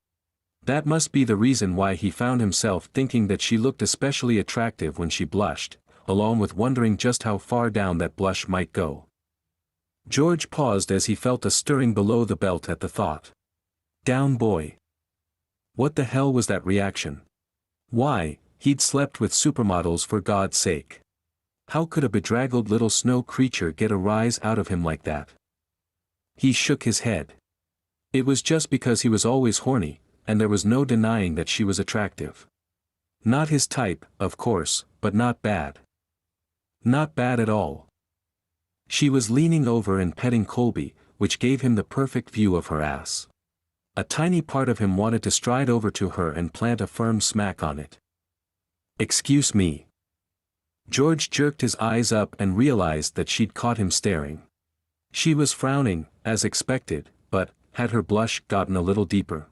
That must be the reason why he found himself thinking that she looked especially attractive when she blushed, along with wondering just how far down that blush might go. George paused as he felt a stirring below the belt at the thought. Down boy. What the hell was that reaction? Why, he'd slept with supermodels for God's sake. How could a bedraggled little snow creature get a rise out of him like that? He shook his head. It was just because he was always horny, and there was no denying that she was attractive. Not his type, of course, but not bad. Not bad at all. She was leaning over and petting Colby, which gave him the perfect view of her ass. A tiny part of him wanted to stride over to her and plant a firm smack on it. Excuse me. George jerked his eyes up and realized that she'd caught him staring. She was frowning, as expected, but had her blush gotten a little deeper?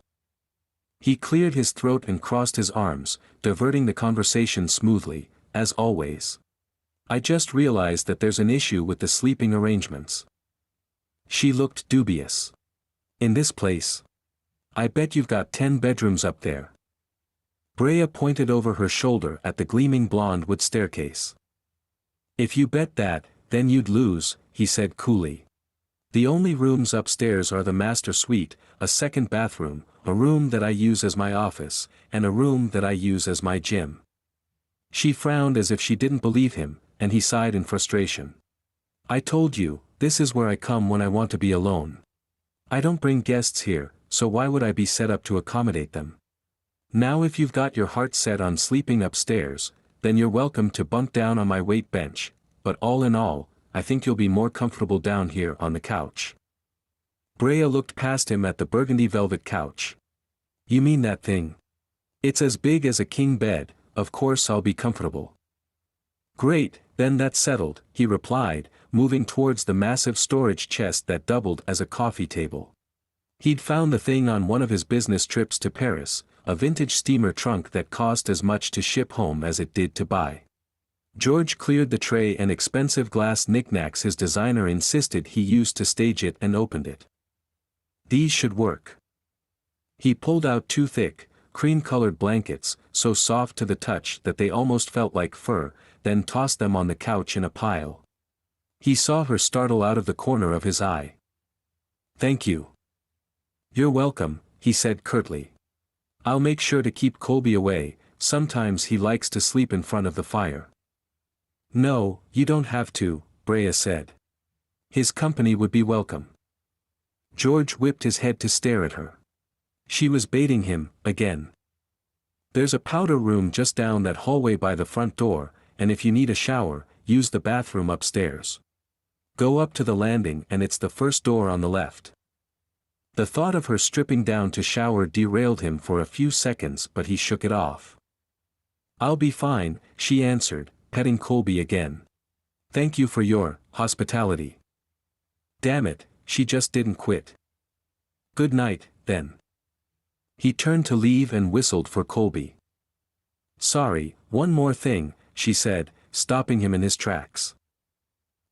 He cleared his throat and crossed his arms, diverting the conversation smoothly, as always. I just realized that there's an issue with the sleeping arrangements. She looked dubious. In this place? I bet you've got 10 bedrooms up there. Brea pointed over her shoulder at the gleaming blonde wood staircase. If you bet that, then you'd lose, he said coolly. The only rooms upstairs are the master suite, a second bathroom, a room that I use as my office, and a room that I use as my gym. She frowned as if she didn't believe him, and he sighed in frustration. I told you, this is where I come when I want to be alone. I don't bring guests here, so why would I be set up to accommodate them? Now if you've got your heart set on sleeping upstairs, then you're welcome to bunk down on my weight bench, but all in all, I think you'll be more comfortable down here on the couch. Brea looked past him at the burgundy velvet couch. You mean that thing? It's as big as a king bed, of course I'll be comfortable. Great, then that's settled, he replied, moving towards the massive storage chest that doubled as a coffee table. He'd found the thing on one of his business trips to Paris, a vintage steamer trunk that cost as much to ship home as it did to buy. George cleared the tray and expensive glass knickknacks his designer insisted he used to stage it and opened it. These should work. He pulled out 2 thick, cream-colored blankets, so soft to the touch that they almost felt like fur, then tossed them on the couch in a pile. He saw her startle out of the corner of his eye. Thank you. You're welcome, he said curtly. I'll make sure to keep Colby away, sometimes he likes to sleep in front of the fire. No, you don't have to, Brea said. His company would be welcome. George whipped his head to stare at her. She was baiting him, again. There's a powder room just down that hallway by the front door, and if you need a shower, use the bathroom upstairs. Go up to the landing and it's the first door on the left. The thought of her stripping down to shower derailed him for a few seconds, but he shook it off. I'll be fine, she answered, petting Colby again. Thank you for your hospitality. Damn it, she just didn't quit. Good night, then. He turned to leave and whistled for Colby. Sorry, one more thing, she said, stopping him in his tracks.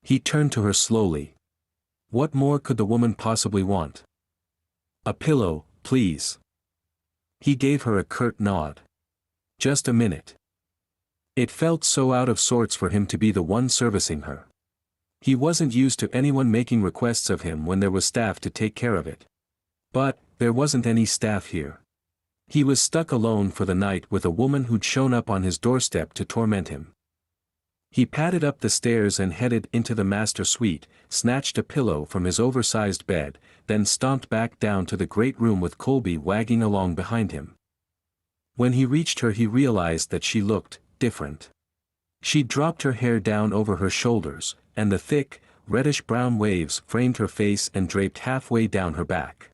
He turned to her slowly. What more could the woman possibly want? A pillow, please. He gave her a curt nod. Just a minute. It felt so out of sorts for him to be the one servicing her. He wasn't used to anyone making requests of him when there was staff to take care of it. But, there wasn't any staff here. He was stuck alone for the night with a woman who'd shown up on his doorstep to torment him. He padded up the stairs and headed into the master suite, snatched a pillow from his oversized bed, then stomped back down to the great room with Colby wagging along behind him. When he reached her, he realized that she looked different. She'd dropped her hair down over her shoulders, and the thick, reddish-brown waves framed her face and draped halfway down her back.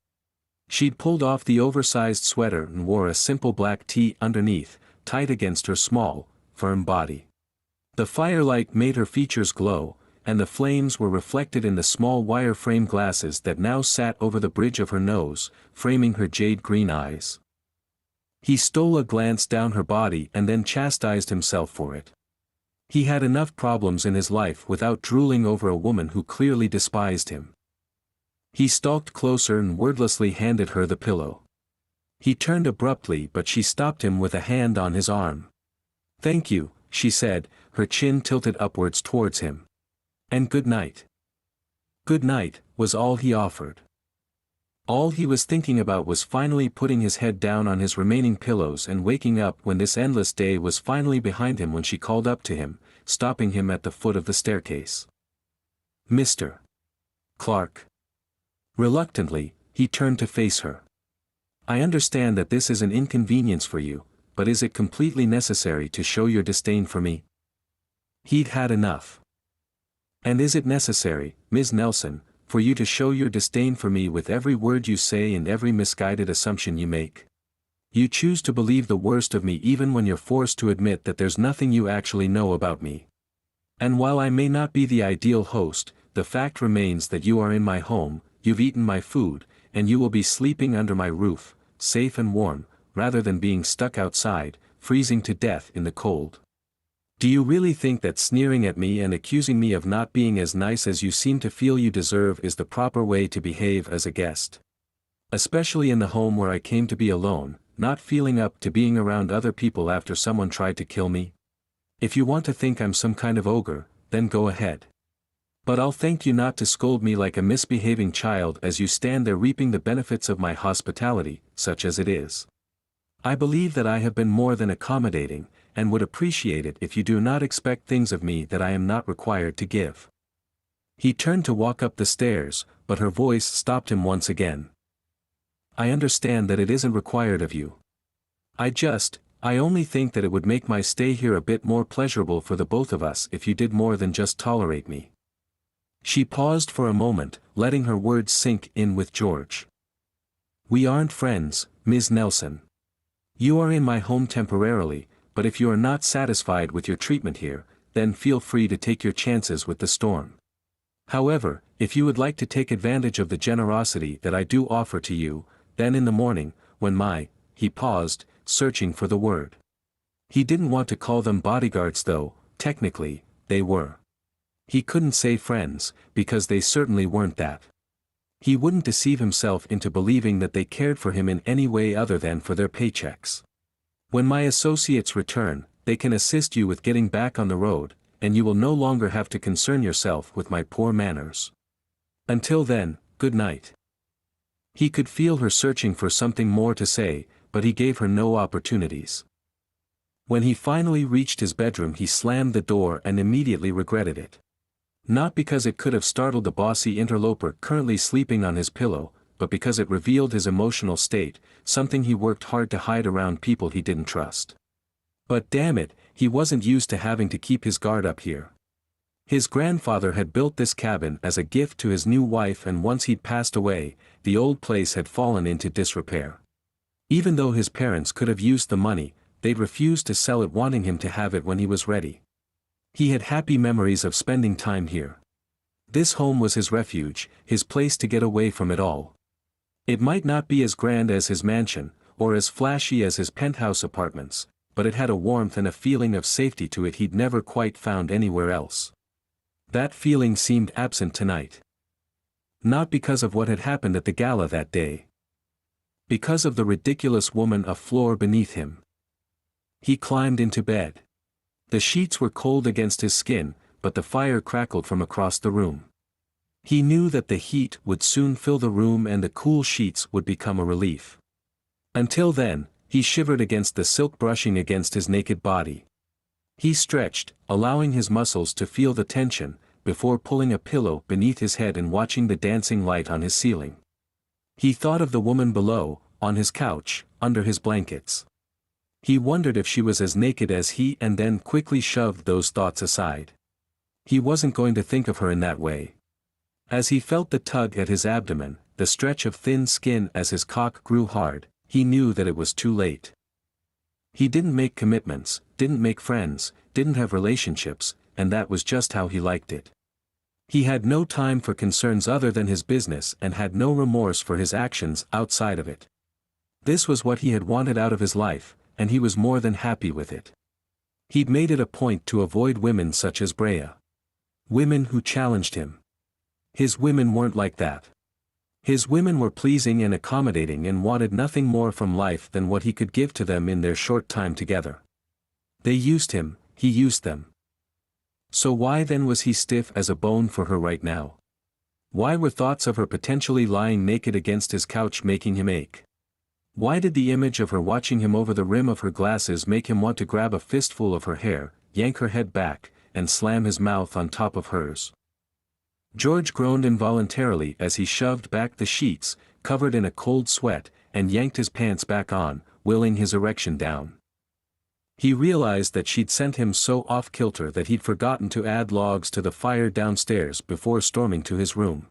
She'd pulled off the oversized sweater and wore a simple black tee underneath, tight against her small, firm body. The firelight made her features glow, and the flames were reflected in the small wire-frame glasses that now sat over the bridge of her nose, framing her jade-green eyes. He stole a glance down her body and then chastised himself for it. He had enough problems in his life without drooling over a woman who clearly despised him. He stalked closer and wordlessly handed her the pillow. He turned abruptly, but she stopped him with a hand on his arm. "Thank you," she said, her chin tilted upwards towards him. "And good night." "Good night," was all he offered. All he was thinking about was finally putting his head down on his remaining pillows and waking up when this endless day was finally behind him when she called up to him, stopping him at the foot of the staircase. "Mr. Clark." Reluctantly, he turned to face her. "I understand that this is an inconvenience for you, but is it completely necessary to show your disdain for me?" He'd had enough. "And is it necessary, Ms. Nelson, for you to show your disdain for me with every word you say and every misguided assumption you make? You choose to believe the worst of me even when you're forced to admit that there's nothing you actually know about me. And while I may not be the ideal host, the fact remains that you are in my home, you've eaten my food, and you will be sleeping under my roof, safe and warm, rather than being stuck outside, freezing to death in the cold. Do you really think that sneering at me and accusing me of not being as nice as you seem to feel you deserve is the proper way to behave as a guest? Especially in the home where I came to be alone, not feeling up to being around other people after someone tried to kill me? If you want to think I'm some kind of ogre, then go ahead. But I'll thank you not to scold me like a misbehaving child as you stand there reaping the benefits of my hospitality, such as it is. I believe that I have been more than accommodating, and would appreciate it if you do not expect things of me that I am not required to give." He turned to walk up the stairs, but her voice stopped him once again. "I understand that it isn't required of you. I only think that it would make my stay here a bit more pleasurable for the both of us if you did more than just tolerate me." She paused for a moment, letting her words sink in with George. "We aren't friends, Ms. Nelson. You are in my home temporarily, but if you are not satisfied with your treatment here, then feel free to take your chances with the storm. However, if you would like to take advantage of the generosity that I do offer to you, then in the morning, when he paused, searching for the word. He didn't want to call them bodyguards though, technically, they were. He couldn't say friends, because they certainly weren't that. He wouldn't deceive himself into believing that they cared for him in any way other than for their paychecks. When my associates return, they can assist you with getting back on the road, and you will no longer have to concern yourself with my poor manners. Until then, good night." He could feel her searching for something more to say, but he gave her no opportunities. When he finally reached his bedroom, he slammed the door and immediately regretted it. Not because it could have startled the bossy interloper currently sleeping on his pillow, but because it revealed his emotional state, something he worked hard to hide around people he didn't trust. But damn it, he wasn't used to having to keep his guard up here. His grandfather had built this cabin as a gift to his new wife, and once he'd passed away, the old place had fallen into disrepair. Even though his parents could have used the money, they'd refused to sell it, wanting him to have it when he was ready. He had happy memories of spending time here. This home was his refuge, his place to get away from it all. It might not be as grand as his mansion, or as flashy as his penthouse apartments, but it had a warmth and a feeling of safety to it he'd never quite found anywhere else. That feeling seemed absent tonight. Not because of what had happened at the gala that day. Because of the ridiculous woman afloor beneath him. He climbed into bed. The sheets were cold against his skin, but the fire crackled from across the room. He knew that the heat would soon fill the room and the cool sheets would become a relief. Until then, he shivered against the silk brushing against his naked body. He stretched, allowing his muscles to feel the tension, before pulling a pillow beneath his head and watching the dancing light on his ceiling. He thought of the woman below, on his couch, under his blankets. He wondered if she was as naked as he and then quickly shoved those thoughts aside. He wasn't going to think of her in that way. As he felt the tug at his abdomen, the stretch of thin skin as his cock grew hard, he knew that it was too late. He didn't make commitments, didn't make friends, didn't have relationships, and that was just how he liked it. He had no time for concerns other than his business and had no remorse for his actions outside of it. This was what he had wanted out of his life, and he was more than happy with it. He'd made it a point to avoid women such as Brea. Women who challenged him. His women weren't like that. His women were pleasing and accommodating and wanted nothing more from life than what he could give to them in their short time together. They used him, he used them. So why then was he stiff as a bone for her right now? Why were thoughts of her potentially lying naked against his couch making him ache? Why did the image of her watching him over the rim of her glasses make him want to grab a fistful of her hair, yank her head back, and slam his mouth on top of hers? George groaned involuntarily as he shoved back the sheets, covered in a cold sweat, and yanked his pants back on, willing his erection down. He realized that she'd sent him so off-kilter that he'd forgotten to add logs to the fire downstairs before storming to his room.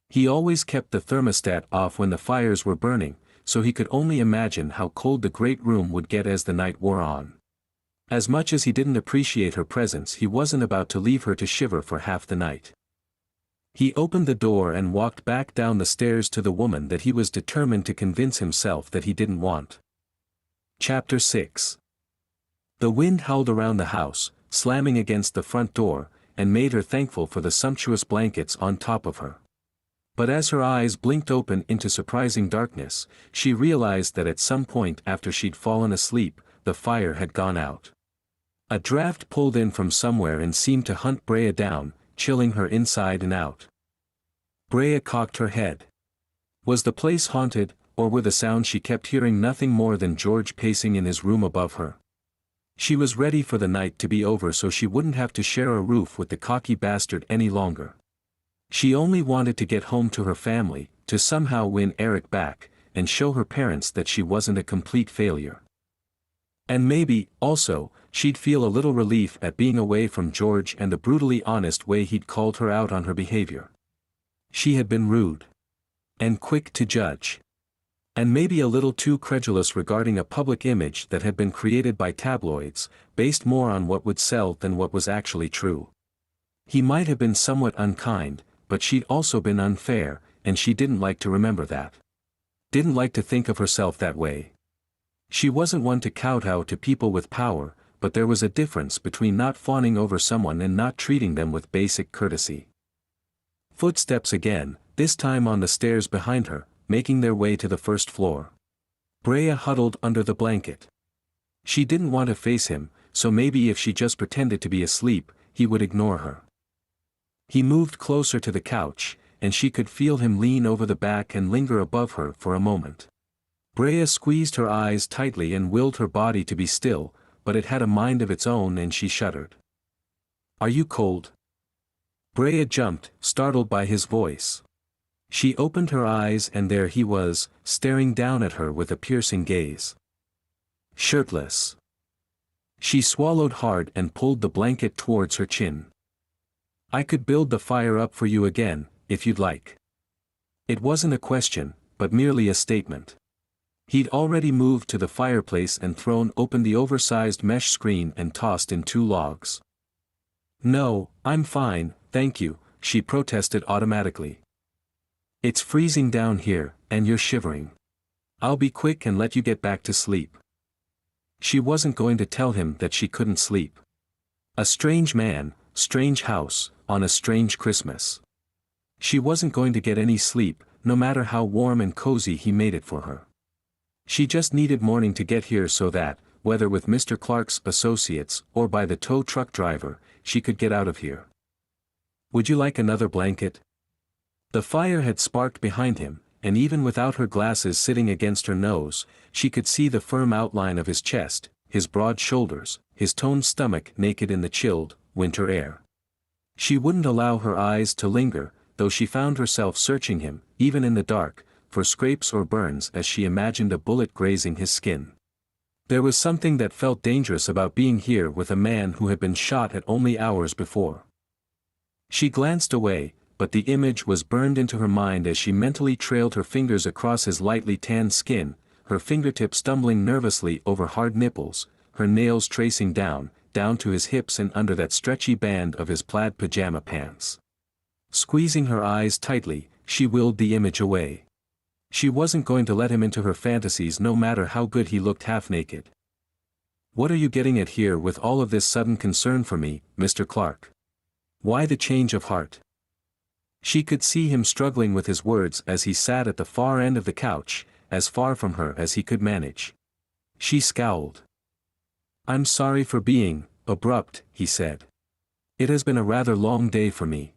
He always kept the thermostat off when the fires were burning, so he could only imagine how cold the great room would get as the night wore on. As much as he didn't appreciate her presence, he wasn't about to leave her to shiver for half the night. He opened the door and walked back down the stairs to the woman that he was determined to convince himself that he didn't want. Chapter 6. The wind howled around the house, slamming against the front door, and made her thankful for the sumptuous blankets on top of her. But as her eyes blinked open into surprising darkness, she realized that at some point after she'd fallen asleep, the fire had gone out. A draft pulled in from somewhere and seemed to hunt Brea down, chilling her inside and out. Brea cocked her head. Was the place haunted, or were the sounds she kept hearing nothing more than George pacing in his room above her? She was ready for the night to be over so she wouldn't have to share a roof with the cocky bastard any longer. She only wanted to get home to her family, to somehow win Eric back, and show her parents that she wasn't a complete failure. And maybe, also, she'd feel a little relief at being away from George and the brutally honest way he'd called her out on her behavior. She had been rude. And quick to judge. And maybe a little too credulous regarding a public image that had been created by tabloids, based more on what would sell than what was actually true. He might have been somewhat unkind, but she'd also been unfair, and she didn't like to remember that. Didn't like to think of herself that way. She wasn't one to kowtow to people with power, but there was a difference between not fawning over someone and not treating them with basic courtesy. Footsteps again, this time on the stairs behind her, making their way to the first floor. Brea huddled under the blanket. She didn't want to face him, so maybe if she just pretended to be asleep, he would ignore her. He moved closer to the couch, and she could feel him lean over the back and linger above her for a moment. Brea squeezed her eyes tightly and willed her body to be still, but it had a mind of its own and she shuddered. "Are you cold?" Brea jumped, startled by his voice. She opened her eyes and there he was, staring down at her with a piercing gaze. Shirtless. She swallowed hard and pulled the blanket towards her chin. "I could build the fire up for you again, if you'd like." It wasn't a question, but merely a statement. He'd already moved to the fireplace and thrown open the oversized mesh screen and tossed in 2 logs. No, I'm fine, thank you, she protested automatically. It's freezing down here, and you're shivering. I'll be quick and let you get back to sleep. She wasn't going to tell him that she couldn't sleep. A strange man, strange house, on a strange Christmas. She wasn't going to get any sleep, no matter how warm and cozy he made it for her. She just needed morning to get here so that, whether with Mr. Clark's associates or by the tow truck driver, she could get out of here. Would you like another blanket? The fire had sparked behind him, and even without her glasses sitting against her nose, she could see the firm outline of his chest, his broad shoulders, his toned stomach naked in the chilled, winter air. She wouldn't allow her eyes to linger, though she found herself searching him, even in the dark, for scrapes or burns as she imagined a bullet grazing his skin. There was something that felt dangerous about being here with a man who had been shot at only hours before. She glanced away, but the image was burned into her mind as she mentally trailed her fingers across his lightly tanned skin, her fingertips stumbling nervously over hard nipples, her nails tracing down to his hips and under that stretchy band of his plaid pajama pants. Squeezing her eyes tightly, she willed the image away. She wasn't going to let him into her fantasies no matter how good he looked half naked. What are you getting at here with all of this sudden concern for me, Mr. Clark? Why the change of heart? She could see him struggling with his words as he sat at the far end of the couch, as far from her as he could manage. She scowled. I'm sorry for being abrupt, he said. It has been a rather long day for me.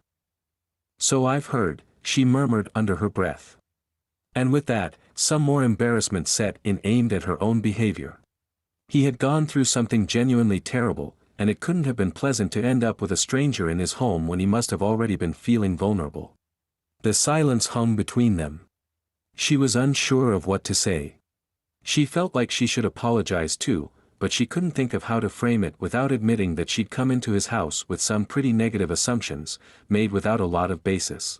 So I've heard, she murmured under her breath. And with that, some more embarrassment set in aimed at her own behavior. He had gone through something genuinely terrible, and it couldn't have been pleasant to end up with a stranger in his home when he must have already been feeling vulnerable. The silence hung between them. She was unsure of what to say. She felt like she should apologize too, but she couldn't think of how to frame it without admitting that she'd come into his house with some pretty negative assumptions, made without a lot of basis.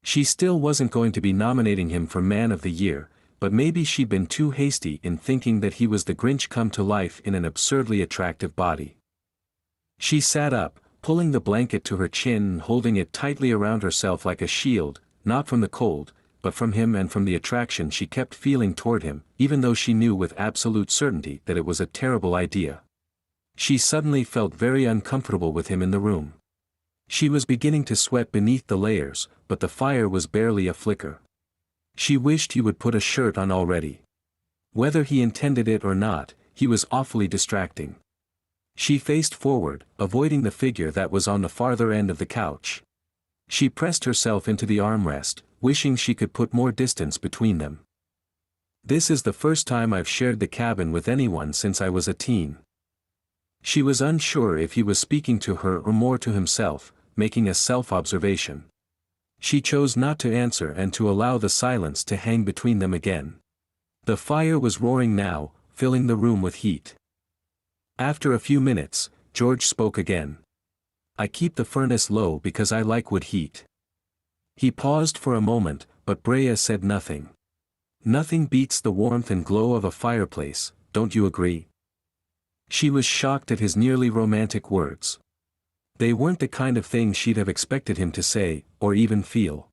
She still wasn't going to be nominating him for Man of the Year, but maybe she'd been too hasty in thinking that he was the Grinch come to life in an absurdly attractive body. She sat up, pulling the blanket to her chin and holding it tightly around herself like a shield, not from the cold, but from him and from the attraction she kept feeling toward him, even though she knew with absolute certainty that it was a terrible idea. She suddenly felt very uncomfortable with him in the room. She was beginning to sweat beneath the layers, but the fire was barely a flicker. She wished he would put a shirt on already. Whether he intended it or not, he was awfully distracting. She faced forward, avoiding the figure that was on the farther end of the couch. She pressed herself into the armrest, wishing she could put more distance between them. This is the first time I've shared the cabin with anyone since I was a teen. She was unsure if he was speaking to her or more to himself, making a self-observation. She chose not to answer and to allow the silence to hang between them again. The fire was roaring now, filling the room with heat. After a few minutes, George spoke again. I keep the furnace low because I like wood heat. He paused for a moment, but Brea said nothing. Nothing beats the warmth and glow of a fireplace, don't you agree? She was shocked at his nearly romantic words. They weren't the kind of thing she'd have expected him to say, or even feel.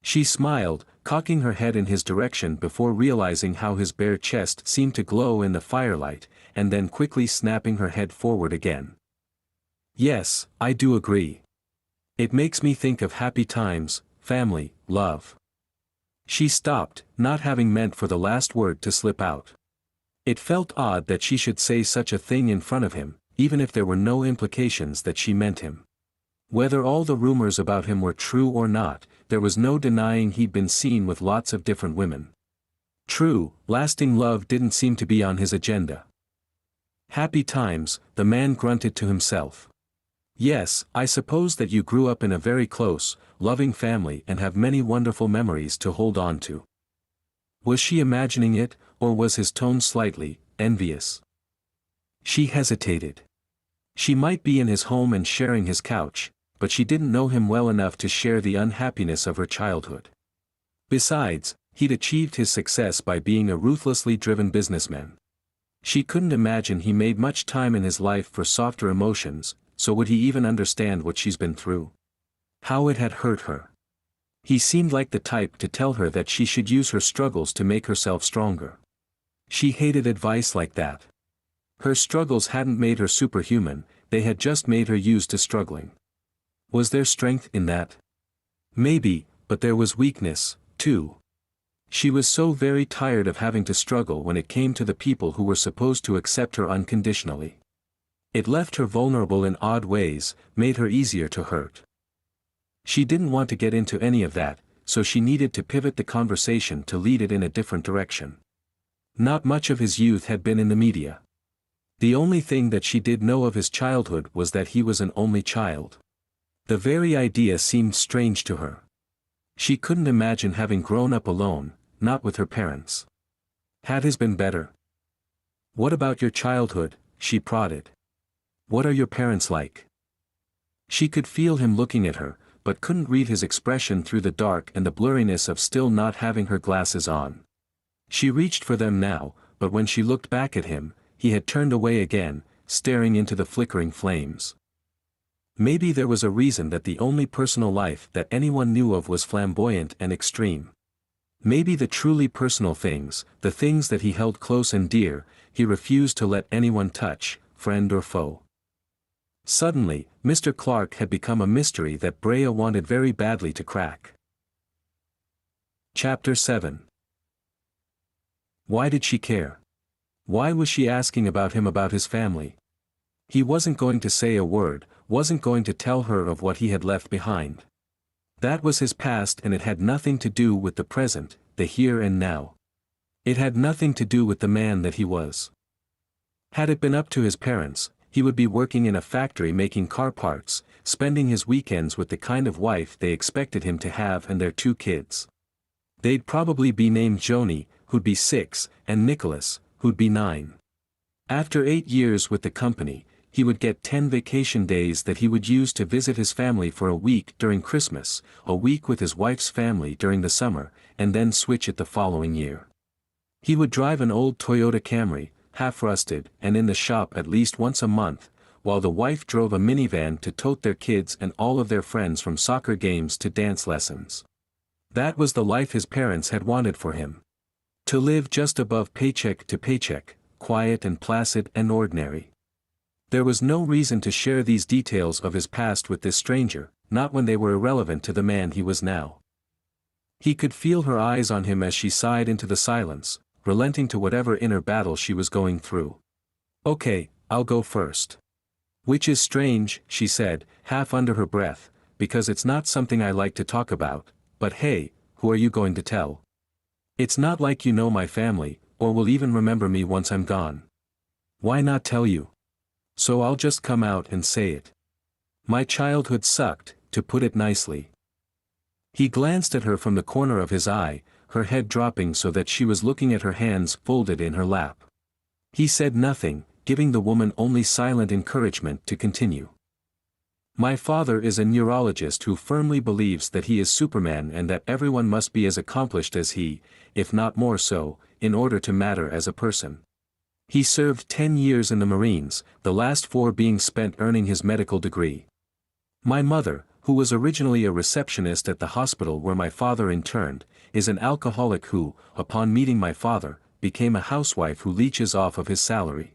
She smiled, cocking her head in his direction before realizing how his bare chest seemed to glow in the firelight, and then quickly snapping her head forward again. Yes, I do agree. It makes me think of happy times, family, love. She stopped, not having meant for the last word to slip out. It felt odd that she should say such a thing in front of him, even if there were no implications that she meant him. Whether all the rumors about him were true or not, there was no denying he'd been seen with lots of different women. True, lasting love didn't seem to be on his agenda. Happy times, the man grunted to himself. Yes, I suppose that you grew up in a very close, loving family and have many wonderful memories to hold on to. Was she imagining it, or was his tone slightly envious? She hesitated. She might be in his home and sharing his couch, but she didn't know him well enough to share the unhappiness of her childhood. Besides, he'd achieved his success by being a ruthlessly driven businessman. She couldn't imagine he made much time in his life for softer emotions, so would he even understand what she's been through? How it had hurt her. He seemed like the type to tell her that she should use her struggles to make herself stronger. She hated advice like that. Her struggles hadn't made her superhuman, they had just made her used to struggling. Was there strength in that? Maybe, but there was weakness, too. She was so very tired of having to struggle when it came to the people who were supposed to accept her unconditionally. It left her vulnerable in odd ways, made her easier to hurt. She didn't want to get into any of that, so she needed to pivot the conversation to lead it in a different direction. Not much of his youth had been in the media. The only thing that she did know of his childhood was that he was an only child. The very idea seemed strange to her. She couldn't imagine having grown up alone, not with her parents. Had his been better? What about your childhood? She prodded. What are your parents like? She could feel him looking at her, but couldn't read his expression through the dark and the blurriness of still not having her glasses on. She reached for them now, but when she looked back at him, he had turned away again, staring into the flickering flames. Maybe there was a reason that the only personal life that anyone knew of was flamboyant and extreme. Maybe the truly personal things, the things that he held close and dear, he refused to let anyone touch, friend or foe. Suddenly, Mr. Clark had become a mystery that Brea wanted very badly to crack. Chapter 7. Why did she care? Why was she asking about him, about his family? He wasn't going to say a word, wasn't going to tell her of what he had left behind. That was his past and it had nothing to do with the present, the here and now. It had nothing to do with the man that he was. Had it been up to his parents, he would be working in a factory making car parts, spending his weekends with the kind of wife they expected him to have and their 2 kids. They'd probably be named Joni, who'd be 6, and Nicholas, who'd be 9. After 8 years with the company, he would get 10 vacation days that he would use to visit his family for a week during Christmas, a week with his wife's family during the summer, and then switch it the following year. He would drive an old Toyota Camry, half-rusted and in the shop at least once a month, while the wife drove a minivan to tote their kids and all of their friends from soccer games to dance lessons. That was the life his parents had wanted for him. To live just above paycheck to paycheck, quiet and placid and ordinary. There was no reason to share these details of his past with this stranger, not when they were irrelevant to the man he was now. He could feel her eyes on him as she sighed into the silence, relenting to whatever inner battle she was going through. Okay, I'll go first. Which is strange, she said, half under her breath, because it's not something I like to talk about, but hey, who are you going to tell? It's not like you know my family, or will even remember me once I'm gone. Why not tell you? So I'll just come out and say it. My childhood sucked, to put it nicely. He glanced at her from the corner of his eye, her head dropping so that she was looking at her hands folded in her lap. He said nothing, giving the woman only silent encouragement to continue. My father is a neurologist who firmly believes that he is Superman and that everyone must be as accomplished as he, if not more so, in order to matter as a person. He served 10 years in the Marines, the last 4 being spent earning his medical degree. My mother, who was originally a receptionist at the hospital where my father interned, is an alcoholic who, upon meeting my father, became a housewife who leeches off of his salary.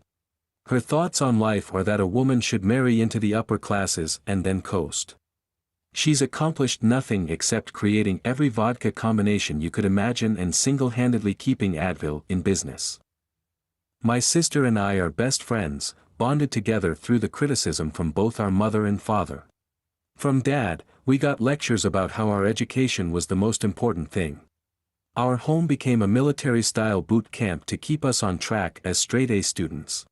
Her thoughts on life are that a woman should marry into the upper classes and then coast. She's accomplished nothing except creating every vodka combination you could imagine and single-handedly keeping Advil in business. My sister and I are best friends, bonded together through the criticism from both our mother and father. From Dad, we got lectures about how our education was the most important thing. Our home became a military-style boot camp to keep us on track as straight-A students.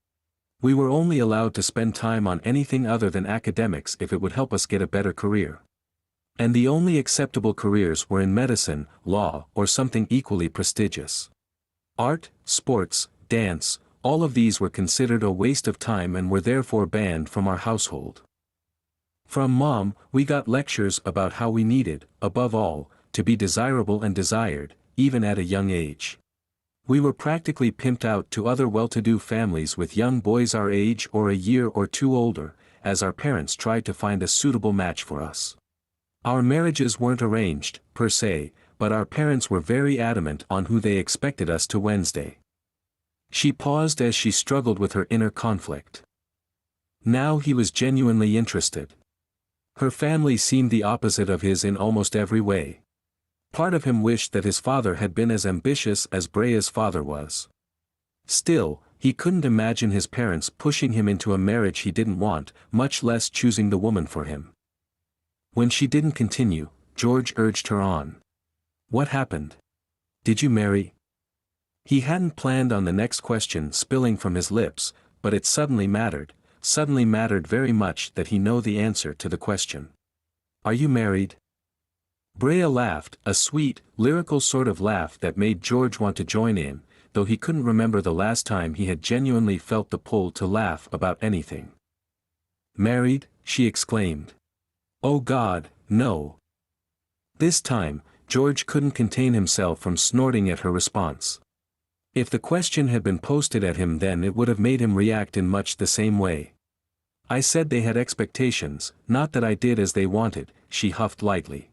We were only allowed to spend time on anything other than academics if it would help us get a better career. And the only acceptable careers were in medicine, law, or something equally prestigious. Art, sports, dance, all of these were considered a waste of time and were therefore banned from our household. From Mom, we got lectures about how we needed, above all, to be desirable and desired, even at a young age. We were practically pimped out to other well-to-do families with young boys our age or a year or 2 older, as our parents tried to find a suitable match for us. Our marriages weren't arranged, per se, but our parents were very adamant on who they expected us to Wednesday. She paused as she struggled with her inner conflict. Now he was genuinely interested. Her family seemed the opposite of his in almost every way. Part of him wished that his father had been as ambitious as Brea's father was. Still, he couldn't imagine his parents pushing him into a marriage he didn't want, much less choosing the woman for him. When she didn't continue, George urged her on. What happened? Did you marry? He hadn't planned on the next question spilling from his lips, but it suddenly mattered very much that he know the answer to the question. Are you married? Brea laughed, a sweet, lyrical sort of laugh that made George want to join in, though he couldn't remember the last time he had genuinely felt the pull to laugh about anything. Married? She exclaimed. Oh God, no. This time, George couldn't contain himself from snorting at her response. If the question had been posted at him then it would have made him react in much the same way. I said they had expectations, not that I did as they wanted, she huffed lightly.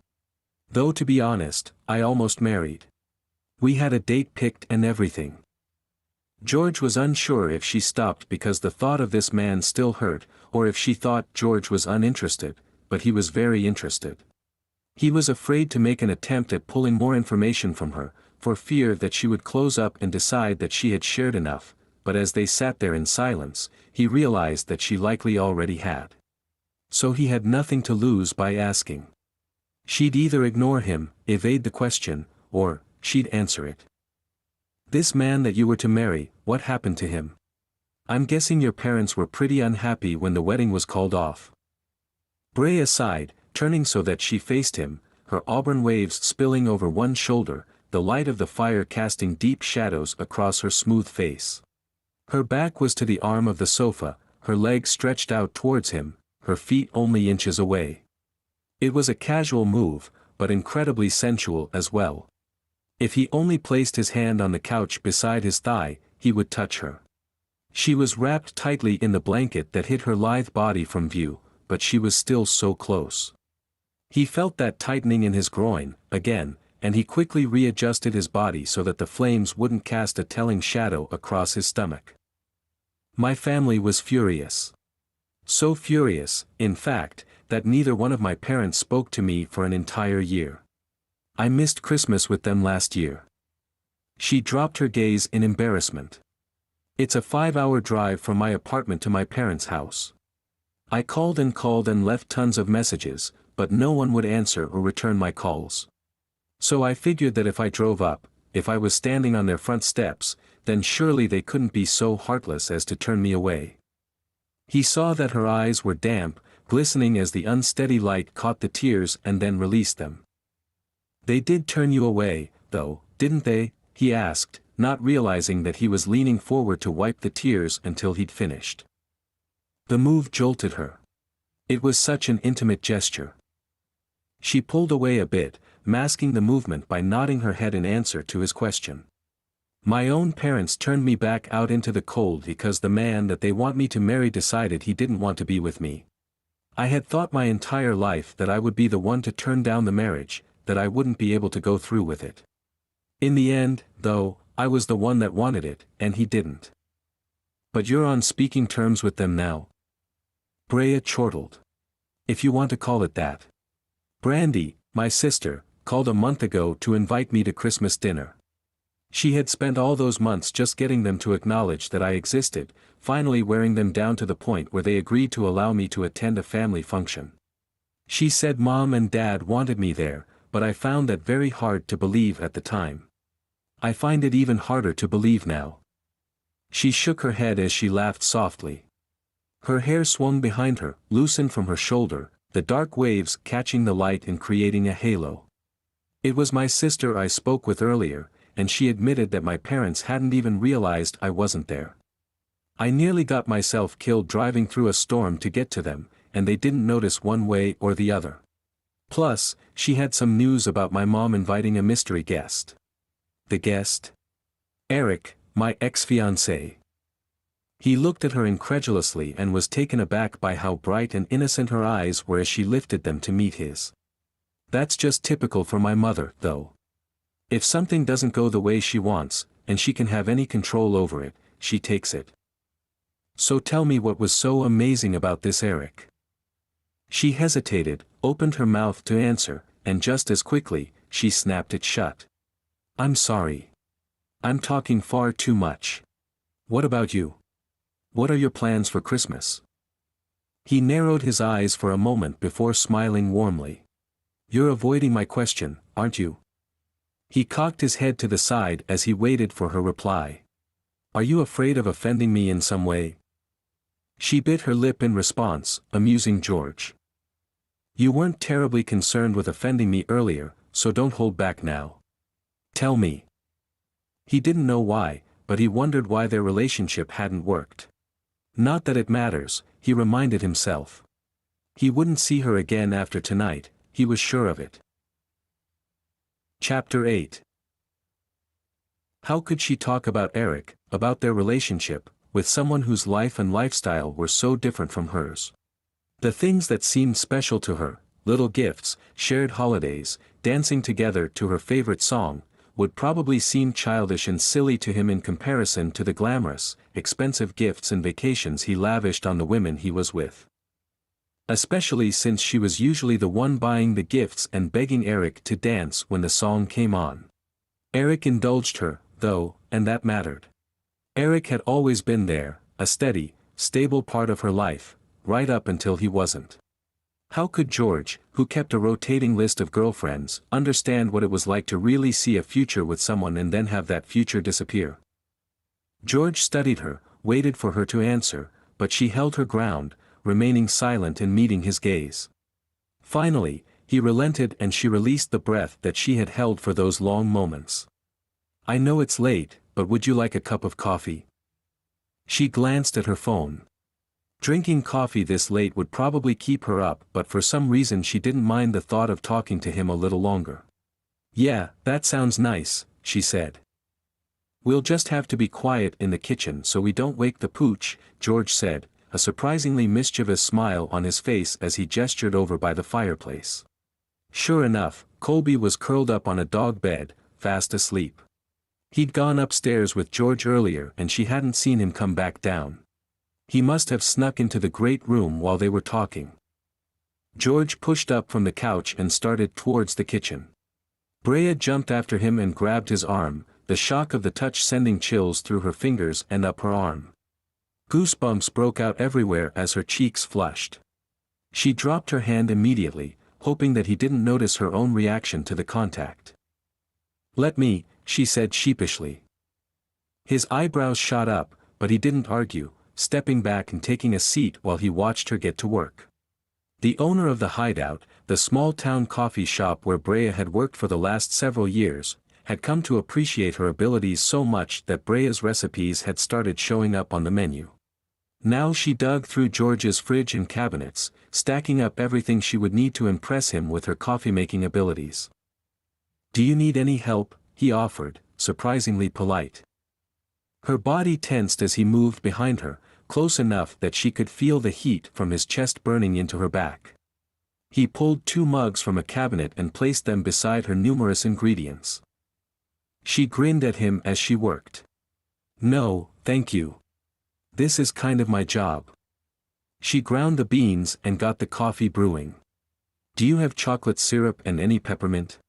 Though to be honest, I almost married. We had a date picked and everything. George was unsure if she stopped because the thought of this man still hurt, or if she thought George was uninterested, but he was very interested. He was afraid to make an attempt at pulling more information from her, for fear that she would close up and decide that she had shared enough, but as they sat there in silence, he realized that she likely already had. So he had nothing to lose by asking. She'd either ignore him, evade the question, or she'd answer it. This man that you were to marry, what happened to him? I'm guessing your parents were pretty unhappy when the wedding was called off. Brea sighed, turning so that she faced him, her auburn waves spilling over one shoulder, the light of the fire casting deep shadows across her smooth face. Her back was to the arm of the sofa, her legs stretched out towards him, her feet only inches away. It was a casual move, but incredibly sensual as well. If he only placed his hand on the couch beside his thigh, he would touch her. She was wrapped tightly in the blanket that hid her lithe body from view, but she was still so close. He felt that tightening in his groin, again, and he quickly readjusted his body so that the flames wouldn't cast a telling shadow across his stomach. My family was furious. So furious, in fact, that neither one of my parents spoke to me for an entire year. I missed Christmas with them last year. She dropped her gaze in embarrassment. It's a 5-hour drive from my apartment to my parents' house. I called and left tons of messages, but no one would answer or return my calls. So I figured that if I drove up, if I was standing on their front steps, then surely they couldn't be so heartless as to turn me away. He saw that her eyes were damp, glistening as the unsteady light caught the tears and then released them. They did turn you away, though, didn't they? He asked, not realizing that he was leaning forward to wipe the tears until he'd finished. The move jolted her. It was such an intimate gesture. She pulled away a bit, masking the movement by nodding her head in answer to his question. My own parents turned me back out into the cold because the man that they want me to marry decided he didn't want to be with me. I had thought my entire life that I would be the one to turn down the marriage, that I wouldn't be able to go through with it. In the end, though, I was the one that wanted it, and he didn't. But you're on speaking terms with them now? Brea chortled. If you want to call it that. Brandy, my sister, called a month ago to invite me to Christmas dinner. She had spent all those months just getting them to acknowledge that I existed, finally wearing them down to the point where they agreed to allow me to attend a family function. She said Mom and Dad wanted me there, but I found that very hard to believe at the time. I find it even harder to believe now. She shook her head as she laughed softly. Her hair swung behind her, loosened from her shoulder, the dark waves catching the light and creating a halo. It was my sister I spoke with earlier, and she admitted that my parents hadn't even realized I wasn't there. I nearly got myself killed driving through a storm to get to them, and they didn't notice one way or the other. Plus, she had some news about my mom inviting a mystery guest. The guest? Eric, my ex-fiancé. He looked at her incredulously and was taken aback by how bright and innocent her eyes were as she lifted them to meet his. That's just typical for my mother, though. If something doesn't go the way she wants, and she can have any control over it, she takes it. So tell me what was so amazing about this Eric. She hesitated, opened her mouth to answer, and just as quickly, she snapped it shut. I'm sorry. I'm talking far too much. What about you? What are your plans for Christmas? He narrowed his eyes for a moment before smiling warmly. You're avoiding my question, aren't you? He cocked his head to the side as he waited for her reply. Are you afraid of offending me in some way? She bit her lip in response, amusing George. You weren't terribly concerned with offending me earlier, so don't hold back now. Tell me. He didn't know why, but he wondered why their relationship hadn't worked. Not that it matters, he reminded himself. He wouldn't see her again after tonight, he was sure of it. Chapter 8. How could she talk about Eric, about their relationship, with someone whose life and lifestyle were so different from hers? The things that seemed special to her, little gifts, shared holidays, dancing together to her favorite song, would probably seem childish and silly to him in comparison to the glamorous, expensive gifts and vacations he lavished on the women he was with. Especially since she was usually the one buying the gifts and begging Eric to dance when the song came on. Eric indulged her, though, and that mattered. Eric had always been there, a steady, stable part of her life, right up until he wasn't. How could George, who kept a rotating list of girlfriends, understand what it was like to really see a future with someone and then have that future disappear? George studied her, waited for her to answer, but she held her ground, remaining silent and meeting his gaze. Finally, he relented and she released the breath that she had held for those long moments. I know it's late, but would you like a cup of coffee? She glanced at her phone. Drinking coffee this late would probably keep her up, but for some reason she didn't mind the thought of talking to him a little longer. Yeah, that sounds nice, she said. We'll just have to be quiet in the kitchen so we don't wake the pooch, George said, a surprisingly mischievous smile on his face as he gestured over by the fireplace. Sure enough, Colby was curled up on a dog bed, fast asleep. He'd gone upstairs with George earlier and she hadn't seen him come back down. He must have snuck into the great room while they were talking. George pushed up from the couch and started towards the kitchen. Brea jumped after him and grabbed his arm, the shock of the touch sending chills through her fingers and up her arm. Goosebumps broke out everywhere as her cheeks flushed. She dropped her hand immediately, hoping that he didn't notice her own reaction to the contact. Let me, she said sheepishly. His eyebrows shot up, but he didn't argue, stepping back and taking a seat while he watched her get to work. The owner of the hideout, the small-town coffee shop where Brea had worked for the last several years, had come to appreciate her abilities so much that Brea's recipes had started showing up on the menu. Now she dug through George's fridge and cabinets, stacking up everything she would need to impress him with her coffee-making abilities. Do you need any help? He offered, surprisingly polite. Her body tensed as he moved behind her, close enough that she could feel the heat from his chest burning into her back. He pulled 2 mugs from a cabinet and placed them beside her numerous ingredients. She grinned at him as she worked. No, thank you. This is kind of my job. She ground the beans and got the coffee brewing. Do you have chocolate syrup and any peppermint?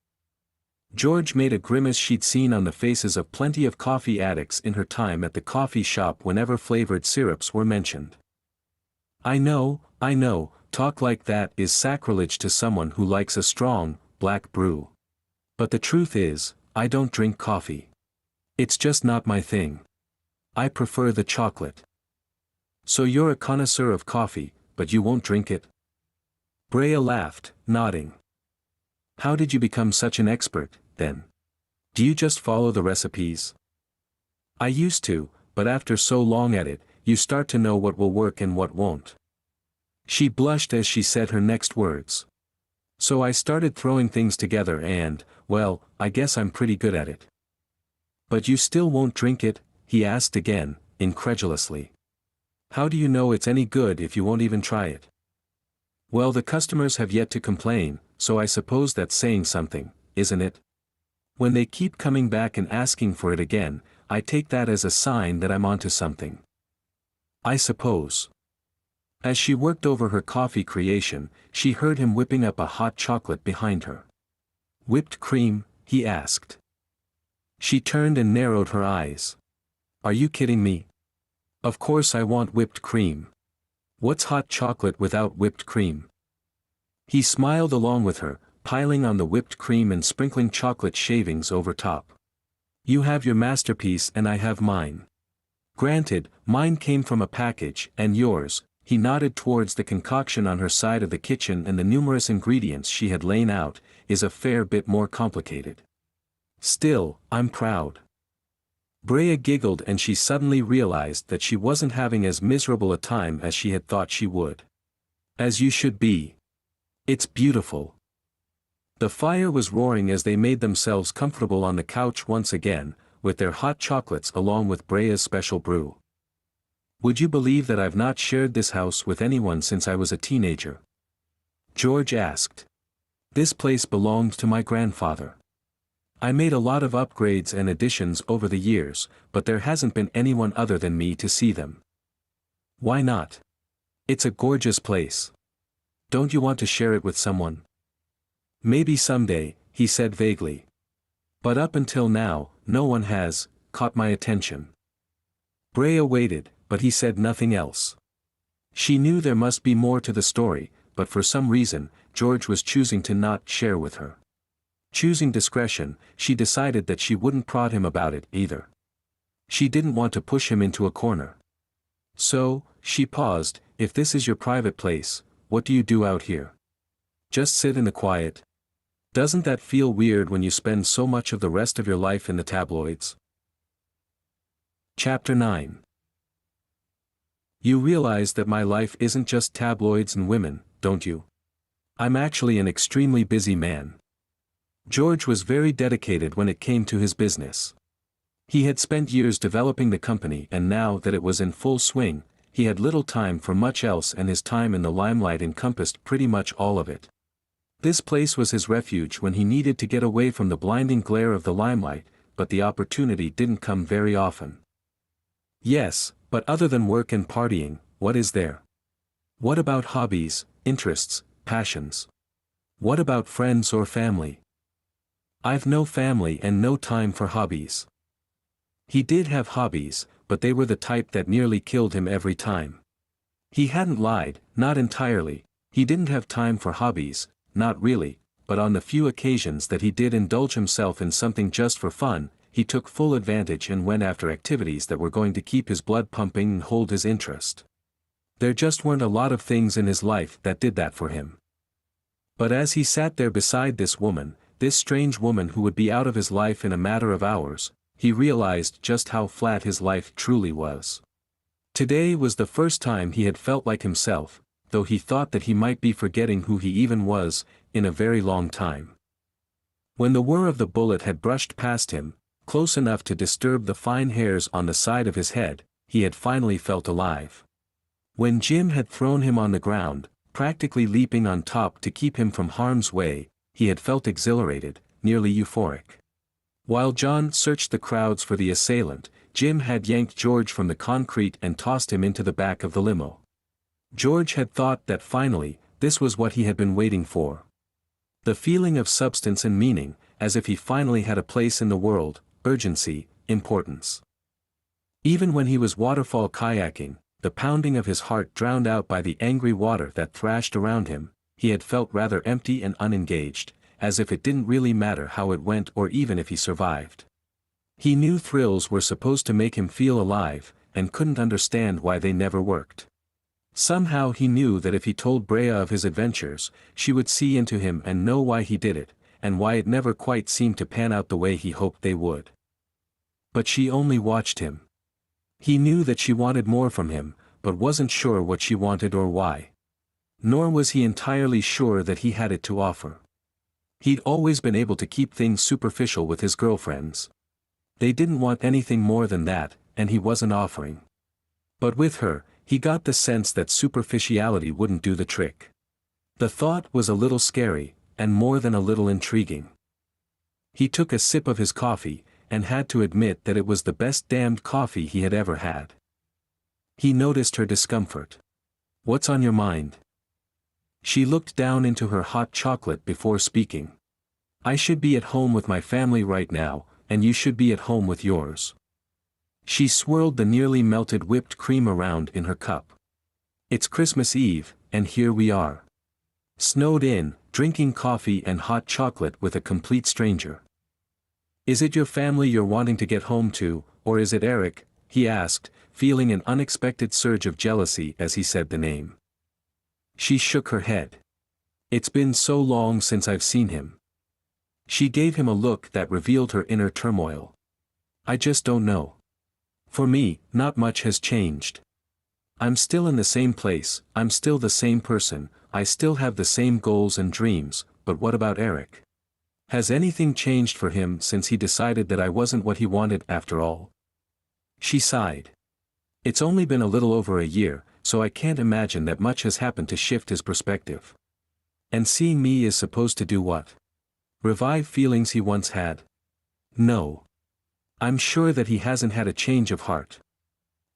George made a grimace she'd seen on the faces of plenty of coffee addicts in her time at the coffee shop whenever flavored syrups were mentioned. I know, talk like that is sacrilege to someone who likes a strong, black brew. But the truth is, I don't drink coffee. It's just not my thing. I prefer the chocolate. So you're a connoisseur of coffee, but you won't drink it? Brea laughed, nodding. How did you become such an expert, then? Do you just follow the recipes? I used to, but after so long at it, you start to know what will work and what won't. She blushed as she said her next words. So I started throwing things together and, well, I guess I'm pretty good at it. But you still won't drink it? He asked again, incredulously. How do you know it's any good if you won't even try it? Well, the customers have yet to complain, so I suppose that's saying something, isn't it? When they keep coming back and asking for it again, I take that as a sign that I'm onto something. I suppose. As she worked over her coffee creation, she heard him whipping up a hot chocolate behind her. Whipped cream? He asked. She turned and narrowed her eyes. Are you kidding me? Of course I want whipped cream. What's hot chocolate without whipped cream? He smiled along with her, piling on the whipped cream and sprinkling chocolate shavings over top. You have your masterpiece and I have mine. Granted, mine came from a package, and yours, he nodded towards the concoction on her side of the kitchen and the numerous ingredients she had lain out, is a fair bit more complicated. Still, I'm proud. Brea giggled and she suddenly realized that she wasn't having as miserable a time as she had thought she would. As you should be. It's beautiful. The fire was roaring as they made themselves comfortable on the couch once again, with their hot chocolates along with Brea's special brew. Would you believe that I've not shared this house with anyone since I was a teenager? George asked. This place belonged to my grandfather. I made a lot of upgrades and additions over the years, but there hasn't been anyone other than me to see them. Why not? It's a gorgeous place. Don't you want to share it with someone? Maybe someday, he said vaguely. But up until now, no one has caught my attention. Brea waited, but he said nothing else. She knew there must be more to the story, but for some reason, George was choosing to not share with her. Choosing discretion, she decided that she wouldn't prod him about it either. She didn't want to push him into a corner. So, she paused, if this is your private place, what do you do out here? Just sit in the quiet? Doesn't that feel weird when you spend so much of the rest of your life in the tabloids? Chapter 9. You realize that my life isn't just tabloids and women, don't you? I'm actually an extremely busy man. George was very dedicated when it came to his business. He had spent years developing the company and now that it was in full swing, he had little time for much else and his time in the limelight encompassed pretty much all of it. This place was his refuge when he needed to get away from the blinding glare of the limelight, but the opportunity didn't come very often. Yes, but other than work and partying, what is there? What about hobbies, interests, passions? What about friends or family? I've no family and no time for hobbies. He did have hobbies, but they were the type that nearly killed him every time. He hadn't lied, not entirely, he didn't have time for hobbies, not really, but on the few occasions that he did indulge himself in something just for fun, he took full advantage and went after activities that were going to keep his blood pumping and hold his interest. There just weren't a lot of things in his life that did that for him. But as he sat there beside this woman, this strange woman who would be out of his life in a matter of hours, he realized just how flat his life truly was. Today was the first time he had felt like himself, though he thought that he might be forgetting who he even was, in a very long time. When the whir of the bullet had brushed past him, close enough to disturb the fine hairs on the side of his head, he had finally felt alive. When Jim had thrown him on the ground, practically leaping on top to keep him from harm's way, he had felt exhilarated, nearly euphoric. While John searched the crowds for the assailant, Jim had yanked George from the concrete and tossed him into the back of the limo. George had thought that finally, this was what he had been waiting for. The feeling of substance and meaning, as if he finally had a place in the world, urgency, importance. Even when he was waterfall kayaking, the pounding of his heart drowned out by the angry water that thrashed around him, he had felt rather empty and unengaged, as if it didn't really matter how it went or even if he survived. He knew thrills were supposed to make him feel alive, and couldn't understand why they never worked. Somehow he knew that if he told Brea of his adventures, she would see into him and know why he did it, and why it never quite seemed to pan out the way he hoped they would. But she only watched him. He knew that she wanted more from him, but wasn't sure what she wanted or why. Nor was he entirely sure that he had it to offer. He'd always been able to keep things superficial with his girlfriends. They didn't want anything more than that, and he wasn't offering. But with her, He got the sense that superficiality wouldn't do the trick. The thought was a little scary, and more than a little intriguing. He took a sip of his coffee, and had to admit that it was the best damned coffee he had ever had. He noticed her discomfort. "What's on your mind?" She looked down into her hot chocolate before speaking. "I should be at home with my family right now, and you should be at home with yours." She swirled the nearly melted whipped cream around in her cup. "It's Christmas Eve, and here we are. Snowed in, drinking coffee and hot chocolate with a complete stranger. Is it your family you're wanting to get home to, or is it Eric?" he asked, feeling an unexpected surge of jealousy as he said the name. She shook her head. "It's been so long since I've seen him." She gave him a look that revealed her inner turmoil. "I just don't know. For me, not much has changed. I'm still in the same place, I'm still the same person, I still have the same goals and dreams, but what about Eric? Has anything changed for him since he decided that I wasn't what he wanted after all?" She sighed. "It's only been a little over a year, so I can't imagine that much has happened to shift his perspective. And seeing me is supposed to do what? Revive feelings he once had? No. I'm sure that he hasn't had a change of heart.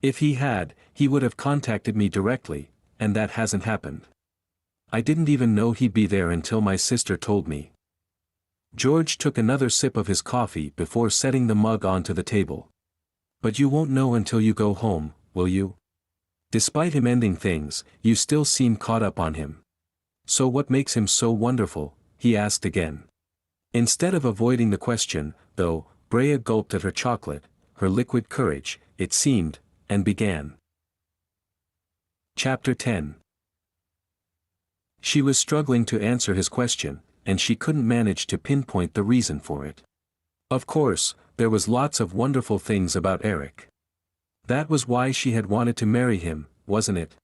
If he had, he would have contacted me directly, and that hasn't happened. I didn't even know he'd be there until my sister told me." George took another sip of his coffee before setting the mug onto the table. "But you won't know until you go home, will you? Despite him ending things, you still seem caught up on him. So what makes him so wonderful?" he asked again. Instead of avoiding the question, though, Brea gulped at her chocolate, her liquid courage, it seemed, and began. Chapter 10. She was struggling to answer his question, and she couldn't manage to pinpoint the reason for it. Of course, there was lots of wonderful things about Eric. That was why she had wanted to marry him, wasn't it?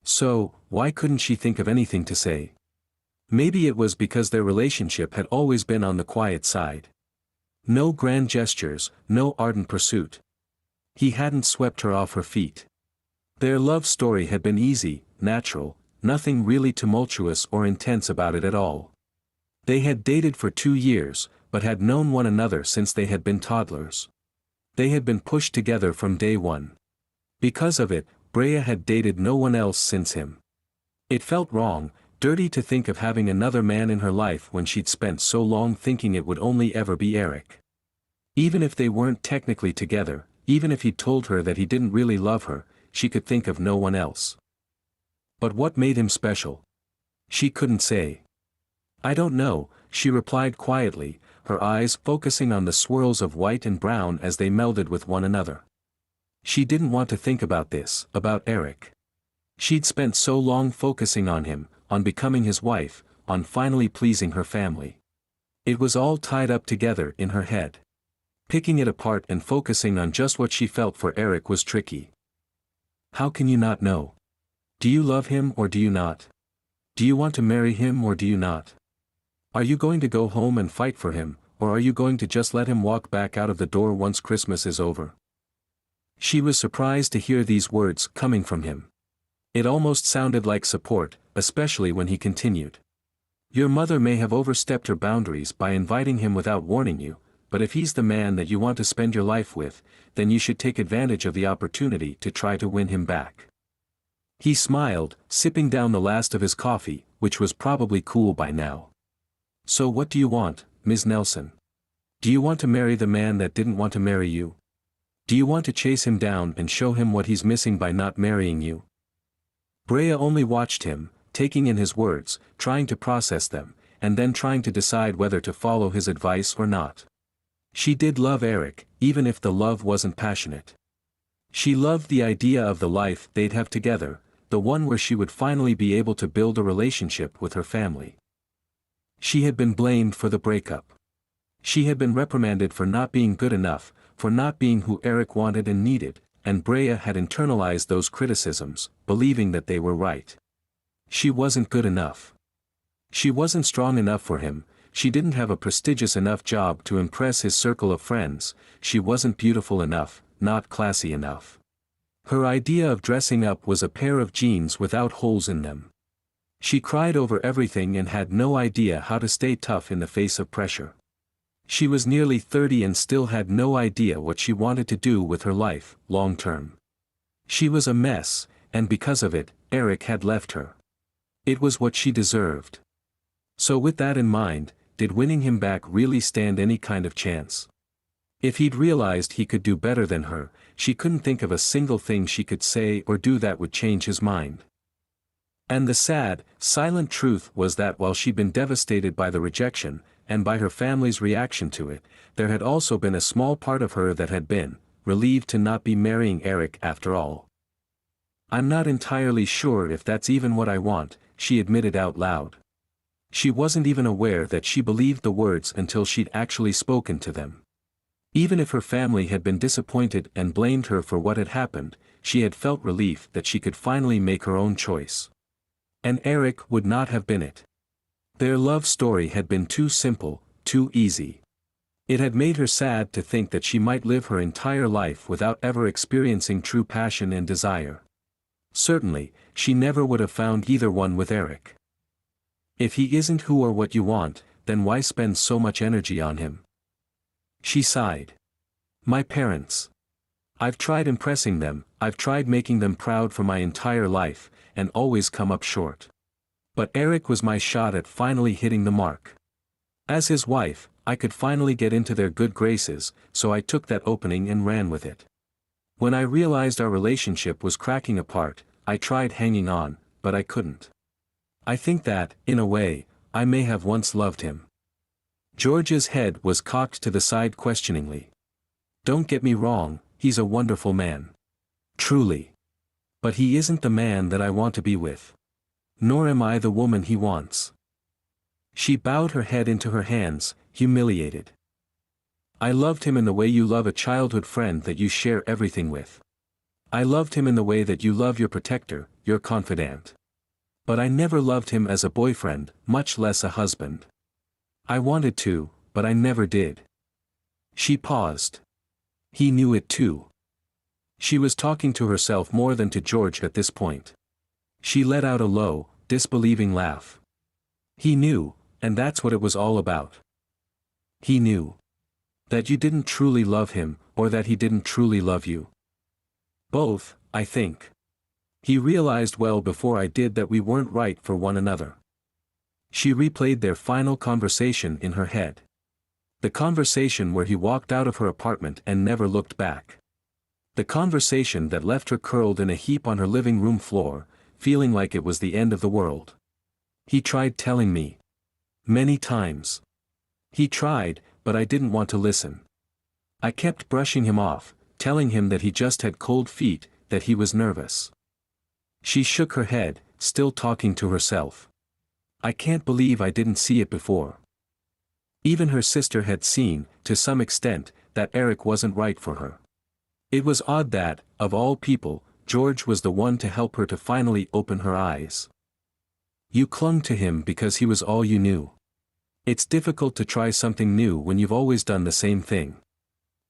So, why couldn't she think of anything to say? Maybe it was because their relationship had always been on the quiet side. No grand gestures, no ardent pursuit. He hadn't swept her off her feet. Their love story had been easy, natural, nothing really tumultuous or intense about it at all. They had dated for 2 years, but had known one another since they had been toddlers. They had been pushed together from day one. Because of it, Brea had dated no one else since him. It felt wrong, dirty to think of having another man in her life when she'd spent so long thinking it would only ever be Eric. Even if they weren't technically together, even if he'd told her that he didn't really love her, she could think of no one else. But what made him special? She couldn't say. "I don't know," she replied quietly, her eyes focusing on the swirls of white and brown as they melded with one another. She didn't want to think about this, about Eric. She'd spent so long focusing on him, on becoming his wife, on finally pleasing her family. It was all tied up together in her head. Picking it apart and focusing on just what she felt for Eric was tricky. How can you not know? Do you love him or do you not? Do you want to marry him or do you not? Are you going to go home and fight for him, or are you going to just let him walk back out of the door once Christmas is over? She was surprised to hear these words coming from him. It almost sounded like support, especially when he continued. "Your mother may have overstepped her boundaries by inviting him without warning you, but if he's the man that you want to spend your life with, then you should take advantage of the opportunity to try to win him back." He smiled, sipping down the last of his coffee, which was probably cool by now. "So what do you want, Ms. Nelson? Do you want to marry the man that didn't want to marry you? Do you want to chase him down and show him what he's missing by not marrying you?" Brea only watched him, taking in his words, trying to process them, and then trying to decide whether to follow his advice or not. She did love Eric, even if the love wasn't passionate. She loved the idea of the life they'd have together, the one where she would finally be able to build a relationship with her family. She had been blamed for the breakup. She had been reprimanded for not being good enough, for not being who Eric wanted and needed, and Brea had internalized those criticisms, believing that they were right. She wasn't good enough. She wasn't strong enough for him, she didn't have a prestigious enough job to impress his circle of friends, she wasn't beautiful enough, not classy enough. Her idea of dressing up was a pair of jeans without holes in them. She cried over everything and had no idea how to stay tough in the face of pressure. She was nearly 30 and still had no idea what she wanted to do with her life, long term. She was a mess, and because of it, Eric had left her. It was what she deserved. So with that in mind, did winning him back really stand any kind of chance? If he'd realized he could do better than her, she couldn't think of a single thing she could say or do that would change his mind. And the sad, silent truth was that while she'd been devastated by the rejection, and by her family's reaction to it, there had also been a small part of her that had been relieved to not be marrying Eric after all. "I'm not entirely sure if that's even what I want," she admitted out loud. She wasn't even aware that she believed the words until she'd actually spoken to them. Even if her family had been disappointed and blamed her for what had happened, she had felt relief that she could finally make her own choice. And Eric would not have been it. Their love story had been too simple, too easy. It had made her sad to think that she might live her entire life without ever experiencing true passion and desire. Certainly, she never would have found either one with Eric. If he isn't who or what you want, then why spend so much energy on him? She sighed. My parents. I've tried impressing them, I've tried making them proud for my entire life, and always come up short. But Eric was my shot at finally hitting the mark. As his wife, I could finally get into their good graces, so I took that opening and ran with it. When I realized our relationship was cracking apart, I tried hanging on, but I couldn't. I think that, in a way, I may have once loved him. George's head was cocked to the side questioningly. Don't get me wrong, he's a wonderful man. Truly. But he isn't the man that I want to be with. Nor am I the woman he wants. She bowed her head into her hands, humiliated. I loved him in the way you love a childhood friend that you share everything with. I loved him in the way that you love your protector, your confidant. But I never loved him as a boyfriend, much less a husband. I wanted to, but I never did. She paused. He knew it too. She was talking to herself more than to George at this point. She let out a low, disbelieving laugh. He knew, and that's what it was all about. He knew. That you didn't truly love him, or that he didn't truly love you. Both, I think. He realized well before I did that we weren't right for one another. She replayed their final conversation in her head. The conversation where he walked out of her apartment and never looked back. The conversation that left her curled in a heap on her living room floor, feeling like it was the end of the world. He tried telling me. Many times. He tried, but I didn't want to listen. I kept brushing him off, telling him that he just had cold feet, that he was nervous. She shook her head, still talking to herself. I can't believe I didn't see it before. Even her sister had seen, to some extent, that Eric wasn't right for her. It was odd that, of all people, George was the one to help her to finally open her eyes. You clung to him because he was all you knew. It's difficult to try something new when you've always done the same thing.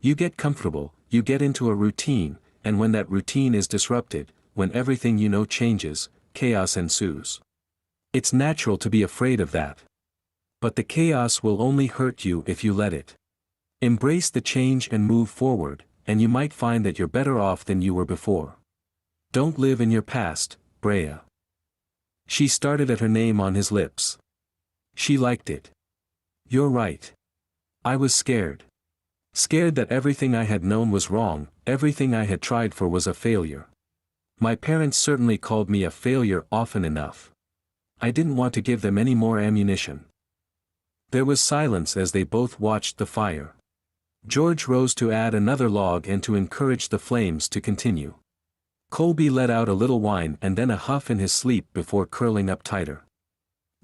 You get comfortable, you get into a routine, and when that routine is disrupted, when everything you know changes, chaos ensues. It's natural to be afraid of that. But the chaos will only hurt you if you let it. Embrace the change and move forward, and you might find that you're better off than you were before. Don't live in your past, Brea. She started at her name on his lips. She liked it. You're right. I was scared. Scared that everything I had known was wrong, everything I had tried for was a failure. My parents certainly called me a failure often enough. I didn't want to give them any more ammunition. There was silence as they both watched the fire. George rose to add another log and to encourage the flames to continue. Colby let out a little whine and then a huff in his sleep before curling up tighter.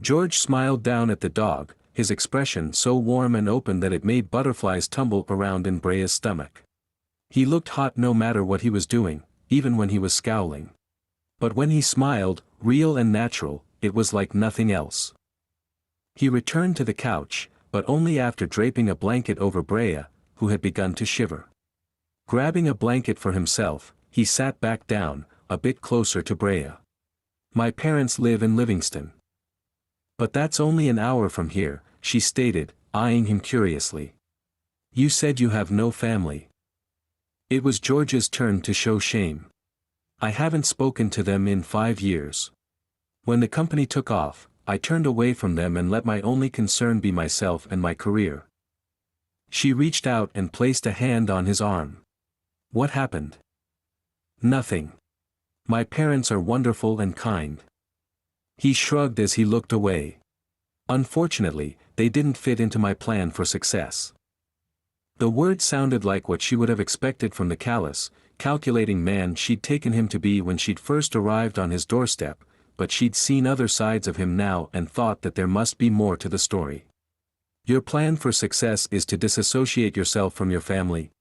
George smiled down at the dog, his expression so warm and open that it made butterflies tumble around in Brea's stomach. He looked hot no matter what he was doing, even when he was scowling. But when he smiled, real and natural, it was like nothing else. He returned to the couch, but only after draping a blanket over Brea, who had begun to shiver. Grabbing a blanket for himself, he sat back down, a bit closer to Brea. My parents live in Livingston. But that's only an hour from here, she stated, eyeing him curiously. You said you have no family. It was George's turn to show shame. I haven't spoken to them in 5 years. When the company took off, I turned away from them and let my only concern be myself and my career. She reached out and placed a hand on his arm. What happened? Nothing. My parents are wonderful and kind. He shrugged as he looked away. Unfortunately, they didn't fit into my plan for success. The words sounded like what she would have expected from the callous, calculating man she'd taken him to be when she'd first arrived on his doorstep, but she'd seen other sides of him now and thought that there must be more to the story. Your plan for success is to disassociate yourself from your family?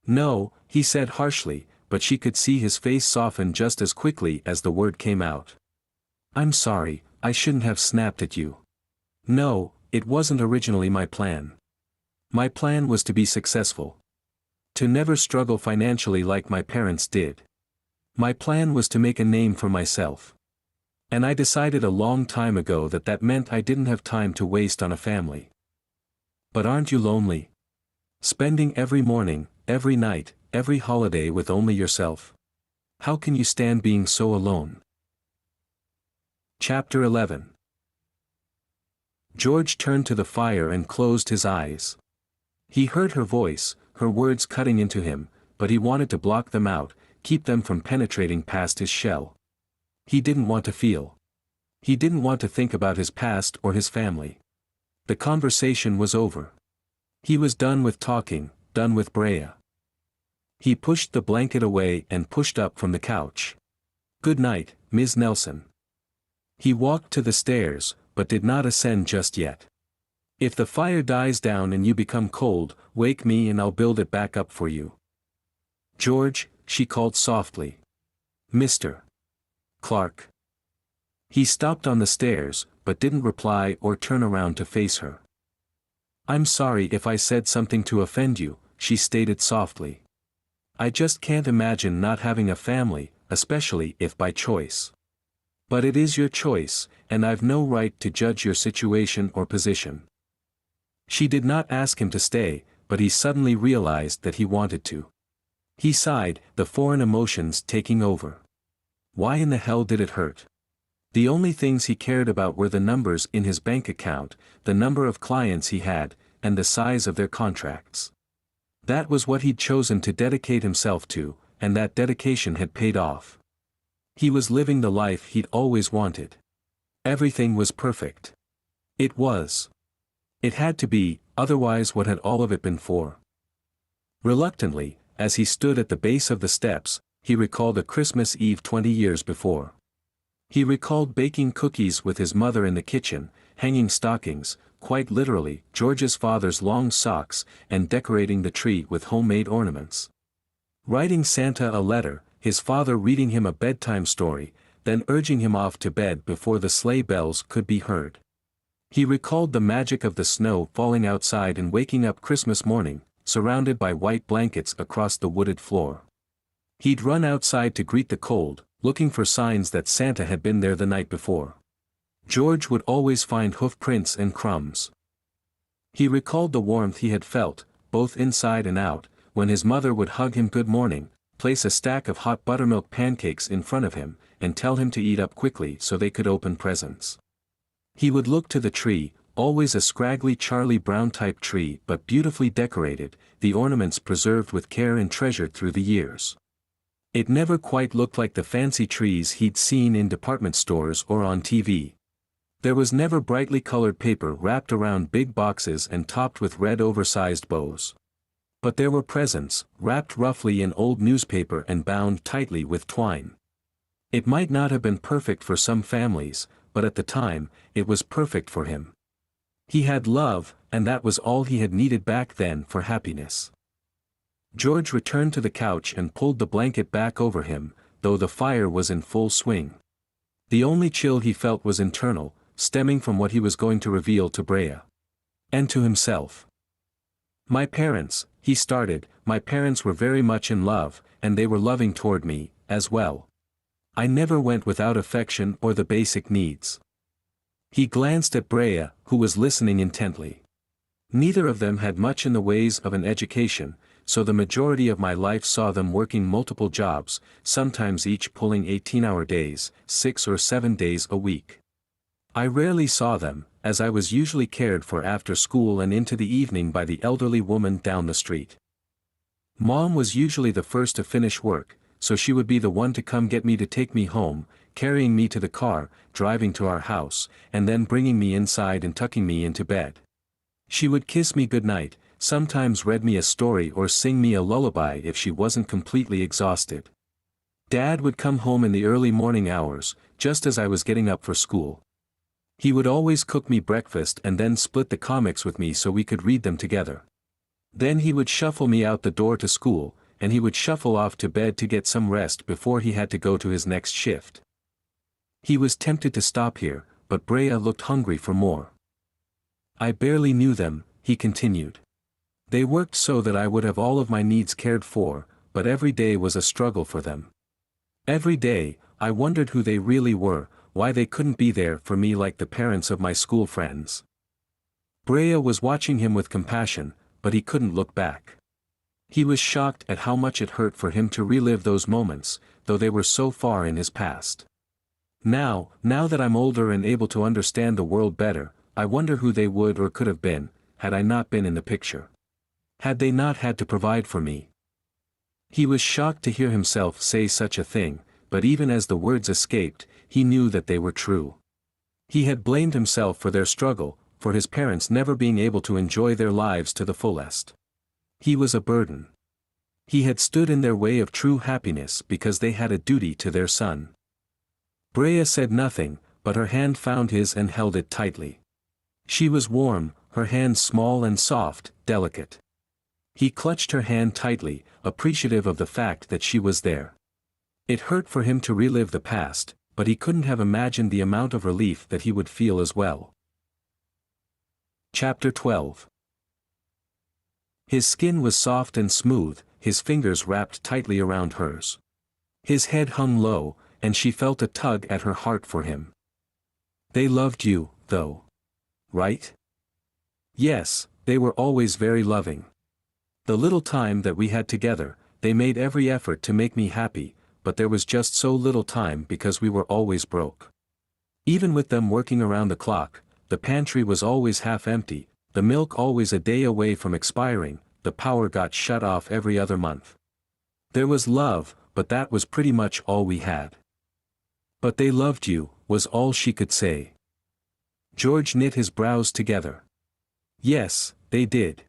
No, he said harshly, but she could see his face soften just as quickly as the word came out. I'm sorry, I shouldn't have snapped at you. No, it wasn't originally my plan. My plan was to be successful. To never struggle financially like my parents did. My plan was to make a name for myself. And I decided a long time ago that that meant I didn't have time to waste on a family. But aren't you lonely? Spending every morning, every night, every holiday with only yourself? How can you stand being so alone? Chapter 11. George turned to the fire and closed his eyes. He heard her voice, her words cutting into him, but he wanted to block them out, keep them from penetrating past his shell. He didn't want to feel. He didn't want to think about his past or his family. The conversation was over. He was done with talking, done with Brea. He pushed the blanket away and pushed up from the couch. Good night, Ms. Nelson. He walked to the stairs, but did not ascend just yet. If the fire dies down and you become cold, wake me and I'll build it back up for you. George, she called softly. Mr. Clark. He stopped on the stairs, but didn't reply or turn around to face her. I'm sorry if I said something to offend you, she stated softly. I just can't imagine not having a family, especially if by choice. But it is your choice, and I've no right to judge your situation or position. She did not ask him to stay, but he suddenly realized that he wanted to. He sighed, the foreign emotions taking over. Why in the hell did it hurt? The only things he cared about were the numbers in his bank account, the number of clients he had, and the size of their contracts. That was what he'd chosen to dedicate himself to, and that dedication had paid off. He was living the life he'd always wanted. Everything was perfect. It was. It had to be, otherwise what had all of it been for? Reluctantly, as he stood at the base of the steps, he recalled a Christmas Eve 20 years before. He recalled baking cookies with his mother in the kitchen, hanging stockings, quite literally, George's father's long socks, and decorating the tree with homemade ornaments. Writing Santa a letter, his father reading him a bedtime story, then urging him off to bed before the sleigh bells could be heard. He recalled the magic of the snow falling outside and waking up Christmas morning, surrounded by white blankets across the wooded floor. He'd run outside to greet the cold, looking for signs that Santa had been there the night before. George would always find hoof prints and crumbs. He recalled the warmth he had felt, both inside and out, when his mother would hug him good morning, place a stack of hot buttermilk pancakes in front of him, and tell him to eat up quickly so they could open presents. He would look to the tree, always a scraggly Charlie Brown type tree but beautifully decorated, the ornaments preserved with care and treasured through the years. It never quite looked like the fancy trees he'd seen in department stores or on TV. There was never brightly colored paper wrapped around big boxes and topped with red oversized bows. But there were presents, wrapped roughly in old newspaper and bound tightly with twine. It might not have been perfect for some families, but at the time, it was perfect for him. He had love, and that was all he had needed back then for happiness. George returned to the couch and pulled the blanket back over him, though the fire was in full swing. The only chill he felt was internal, stemming from what he was going to reveal to Brea. And to himself. My parents, he started, my parents were very much in love, and they were loving toward me, as well. I never went without affection or the basic needs. He glanced at Brea, who was listening intently. Neither of them had much in the ways of an education, so the majority of my life saw them working multiple jobs, sometimes each pulling 18-hour days, 6 or 7 days a week. I rarely saw them, as I was usually cared for after school and into the evening by the elderly woman down the street. Mom was usually the first to finish work, so she would be the one to come get me to take me home, carrying me to the car, driving to our house, and then bringing me inside and tucking me into bed. She would kiss me goodnight, sometimes read me a story or sing me a lullaby if she wasn't completely exhausted. Dad would come home in the early morning hours, just as I was getting up for school. He would always cook me breakfast and then split the comics with me so we could read them together. Then he would shuffle me out the door to school, and he would shuffle off to bed to get some rest before he had to go to his next shift. He was tempted to stop here, but Brea looked hungry for more. I barely knew them, he continued. They worked so that I would have all of my needs cared for, but every day was a struggle for them. Every day, I wondered who they really were, why they couldn't be there for me like the parents of my school friends. Brea was watching him with compassion, but he couldn't look back. He was shocked at how much it hurt for him to relive those moments, though they were so far in his past. Now that I'm older and able to understand the world better, I wonder who they would or could have been, had I not been in the picture. Had they not had to provide for me? He was shocked to hear himself say such a thing, but even as the words escaped, he knew that they were true. He had blamed himself for their struggle, for his parents never being able to enjoy their lives to the fullest. He was a burden. He had stood in their way of true happiness because they had a duty to their son. Brea said nothing, but her hand found his and held it tightly. She was warm, her hand small and soft, delicate. He clutched her hand tightly, appreciative of the fact that she was there. It hurt for him to relive the past, but he couldn't have imagined the amount of relief that he would feel as well. Chapter 12. His skin was soft and smooth, his fingers wrapped tightly around hers. His head hung low, and she felt a tug at her heart for him. They loved you, though. Right? Yes, they were always very loving. The little time that we had together, they made every effort to make me happy, but there was just so little time because we were always broke. Even with them working around the clock, the pantry was always half empty, the milk always a day away from expiring, the power got shut off every other month. There was love, but that was pretty much all we had. But they loved you, was all she could say. George knit his brows together. Yes, they did.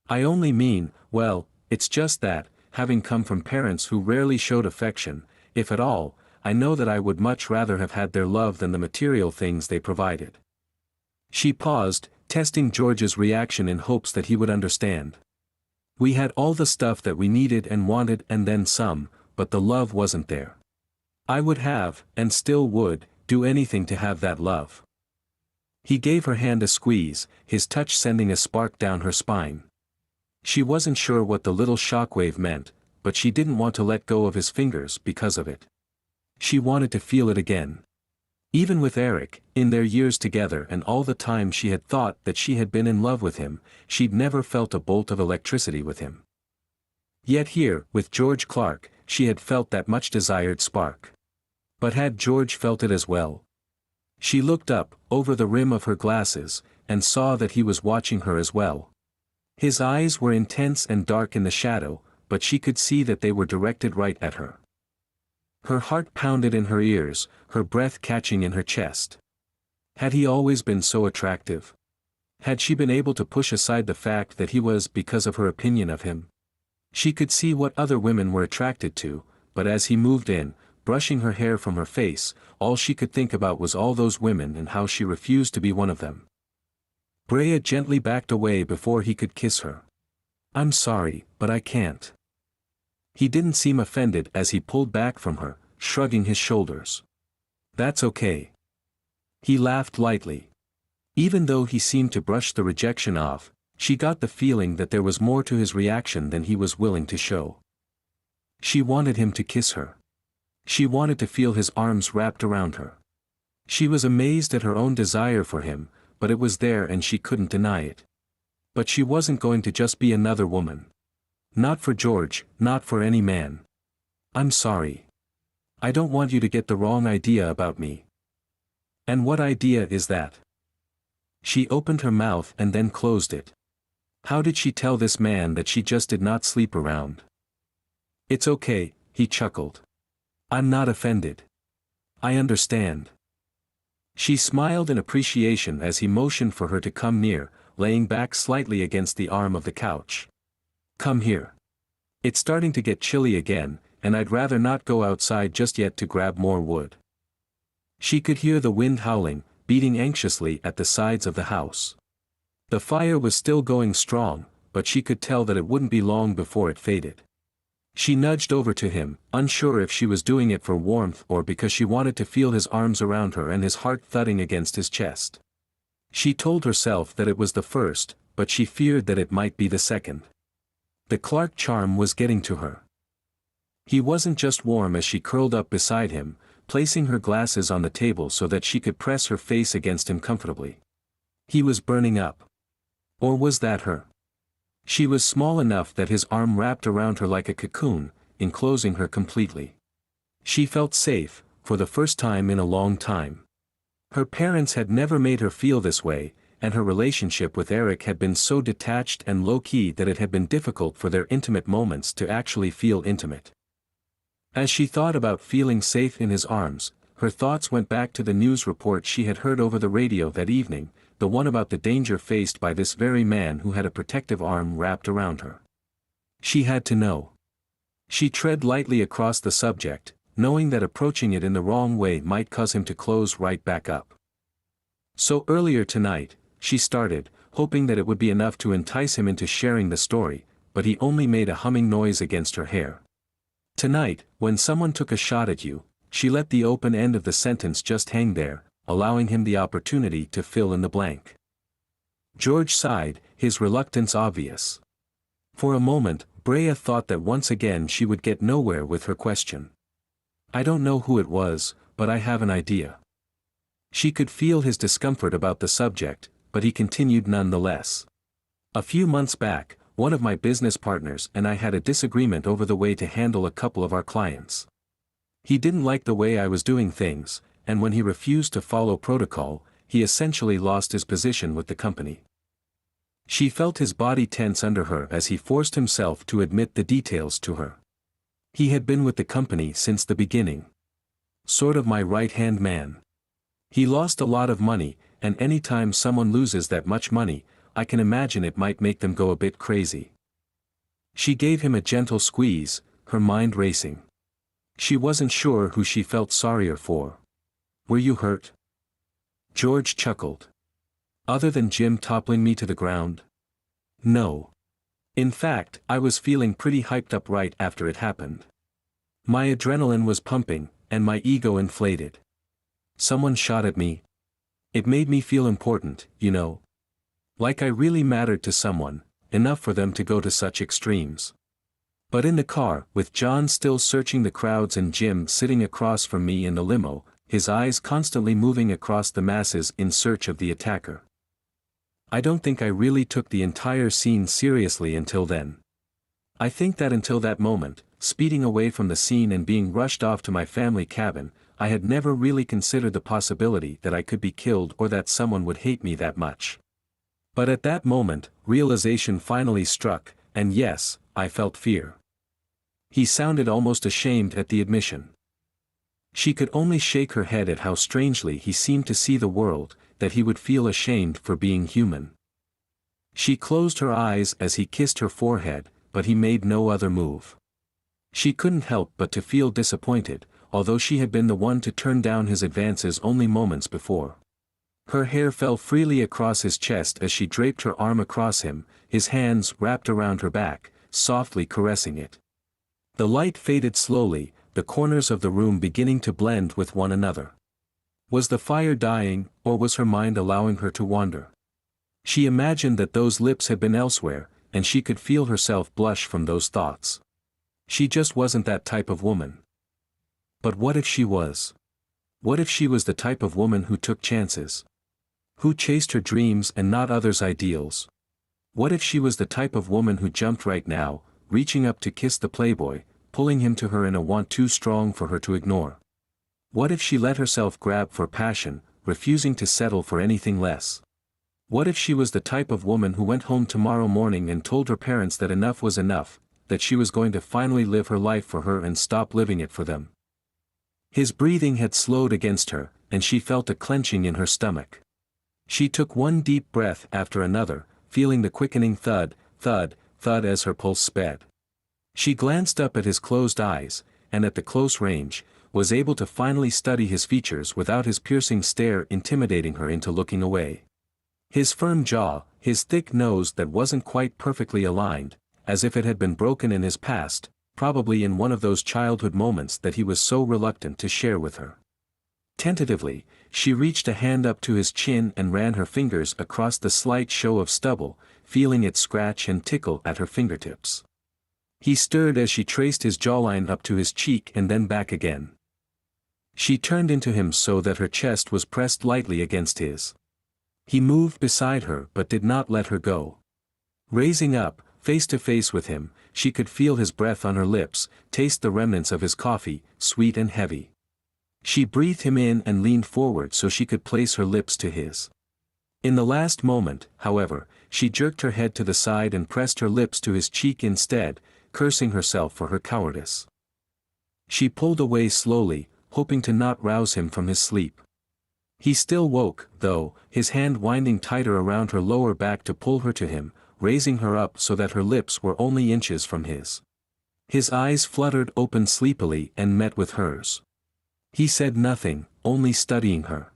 I only mean, well, it's just that, having come from parents who rarely showed affection, if at all, I know that I would much rather have had their love than the material things they provided. She paused, testing George's reaction in hopes that he would understand. We had all the stuff that we needed and wanted and then some, but the love wasn't there. I would have, and still would, do anything to have that love. He gave her hand a squeeze, his touch sending a spark down her spine. She wasn't sure what the little shockwave meant, but she didn't want to let go of his fingers because of it. She wanted to feel it again. Even with Eric, in their years together and all the time she had thought that she had been in love with him, she'd never felt a bolt of electricity with him. Yet here, with George Clark, she had felt that much desired spark. But had George felt it as well? She looked up, over the rim of her glasses, and saw that he was watching her as well. His eyes were intense and dark in the shadow, but she could see that they were directed right at her. Her heart pounded in her ears, her breath catching in her chest. Had he always been so attractive? Had she been able to push aside the fact that he was because of her opinion of him? She could see what other women were attracted to, but as he moved in, brushing her hair from her face, all she could think about was all those women and how she refused to be one of them. Brea gently backed away before he could kiss her. "I'm sorry, but I can't." He didn't seem offended as he pulled back from her, shrugging his shoulders. "That's okay." He laughed lightly. Even though he seemed to brush the rejection off, she got the feeling that there was more to his reaction than he was willing to show. She wanted him to kiss her. She wanted to feel his arms wrapped around her. She was amazed at her own desire for him, but it was there and she couldn't deny it. But she wasn't going to just be another woman. Not for George, not for any man. I'm sorry. I don't want you to get the wrong idea about me. And what idea is that? She opened her mouth and then closed it. How did she tell this man that she just did not sleep around? It's okay, he chuckled. I'm not offended. I understand. She smiled in appreciation as he motioned for her to come near, laying back slightly against the arm of the couch. Come here. It's starting to get chilly again, and I'd rather not go outside just yet to grab more wood. She could hear the wind howling, beating anxiously at the sides of the house. The fire was still going strong, but she could tell that it wouldn't be long before it faded. She nudged over to him, unsure if she was doing it for warmth or because she wanted to feel his arms around her and his heart thudding against his chest. She told herself that it was the first, but she feared that it might be the second. The Clark charm was getting to her. He wasn't just warm as she curled up beside him, placing her glasses on the table so that she could press her face against him comfortably. He was burning up. Or was that her? She was small enough that his arm wrapped around her like a cocoon, enclosing her completely. She felt safe, for the first time in a long time. Her parents had never made her feel this way, and her relationship with Eric had been so detached and low-key that it had been difficult for their intimate moments to actually feel intimate. As she thought about feeling safe in his arms, her thoughts went back to the news report she had heard over the radio that evening, the one about the danger faced by this very man who had a protective arm wrapped around her. She had to know. She tread lightly across the subject, knowing that approaching it in the wrong way might cause him to close right back up. So earlier tonight, she started, hoping that it would be enough to entice him into sharing the story, but he only made a humming noise against her hair. Tonight, when someone took a shot at you, she let the open end of the sentence just hang there, allowing him the opportunity to fill in the blank. George sighed, his reluctance obvious. For a moment, Brea thought that once again she would get nowhere with her question. I don't know who it was, but I have an idea. She could feel his discomfort about the subject, but he continued nonetheless. A few months back, one of my business partners and I had a disagreement over the way to handle a couple of our clients. He didn't like the way I was doing things, and when he refused to follow protocol, he essentially lost his position with the company. She felt his body tense under her as he forced himself to admit the details to her. He had been with the company since the beginning. Sort of my right-hand man. He lost a lot of money, and anytime someone loses that much money, I can imagine it might make them go a bit crazy. She gave him a gentle squeeze, her mind racing. She wasn't sure who she felt sorrier for. Were you hurt? George chuckled. Other than Jim toppling me to the ground? No. In fact, I was feeling pretty hyped up right after it happened. My adrenaline was pumping, and my ego inflated. Someone shot at me. It made me feel important, you know. Like I really mattered to someone, enough for them to go to such extremes. But in the car, with John still searching the crowds and Jim sitting across from me in the limo, his eyes constantly moving across the masses in search of the attacker. I don't think I really took the entire scene seriously until then. I think that until that moment, speeding away from the scene and being rushed off to my family cabin, I had never really considered the possibility that I could be killed or that someone would hate me that much. But at that moment, realization finally struck, and yes, I felt fear. He sounded almost ashamed at the admission. She could only shake her head at how strangely he seemed to see the world, that he would feel ashamed for being human. She closed her eyes as he kissed her forehead, but he made no other move. She couldn't help but to feel disappointed, although she had been the one to turn down his advances only moments before. Her hair fell freely across his chest as she draped her arm across him, his hands wrapped around her back, softly caressing it. The light faded slowly, the corners of the room beginning to blend with one another. Was the fire dying, or was her mind allowing her to wander? She imagined that those lips had been elsewhere, and she could feel herself blush from those thoughts. She just wasn't that type of woman. But what if she was? What if she was the type of woman who took chances? Who chased her dreams and not others' ideals? What if she was the type of woman who jumped right now, reaching up to kiss the playboy, pulling him to her in a want too strong for her to ignore? What if she let herself grab for passion, refusing to settle for anything less? What if she was the type of woman who went home tomorrow morning and told her parents that enough was enough, that she was going to finally live her life for her and stop living it for them? His breathing had slowed against her, and she felt a clenching in her stomach. She took one deep breath after another, feeling the quickening thud, thud, thud as her pulse sped. She glanced up at his closed eyes, and at the close range, was able to finally study his features without his piercing stare intimidating her into looking away. His firm jaw, his thick nose that wasn't quite perfectly aligned, as if it had been broken in his past, probably in one of those childhood moments that he was so reluctant to share with her. Tentatively, she reached a hand up to his chin and ran her fingers across the slight show of stubble, feeling it scratch and tickle at her fingertips. He stirred as she traced his jawline up to his cheek and then back again. She turned into him so that her chest was pressed lightly against his. He moved beside her but did not let her go. Raising up, face to face with him, she could feel his breath on her lips, taste the remnants of his coffee, sweet and heavy. She breathed him in and leaned forward so she could place her lips to his. In the last moment, however, she jerked her head to the side and pressed her lips to his cheek instead, cursing herself for her cowardice. She pulled away slowly, hoping to not rouse him from his sleep. He still woke, though, his hand winding tighter around her lower back to pull her to him, raising her up so that her lips were only inches from his. His eyes fluttered open sleepily and met with hers. He said nothing, only studying her.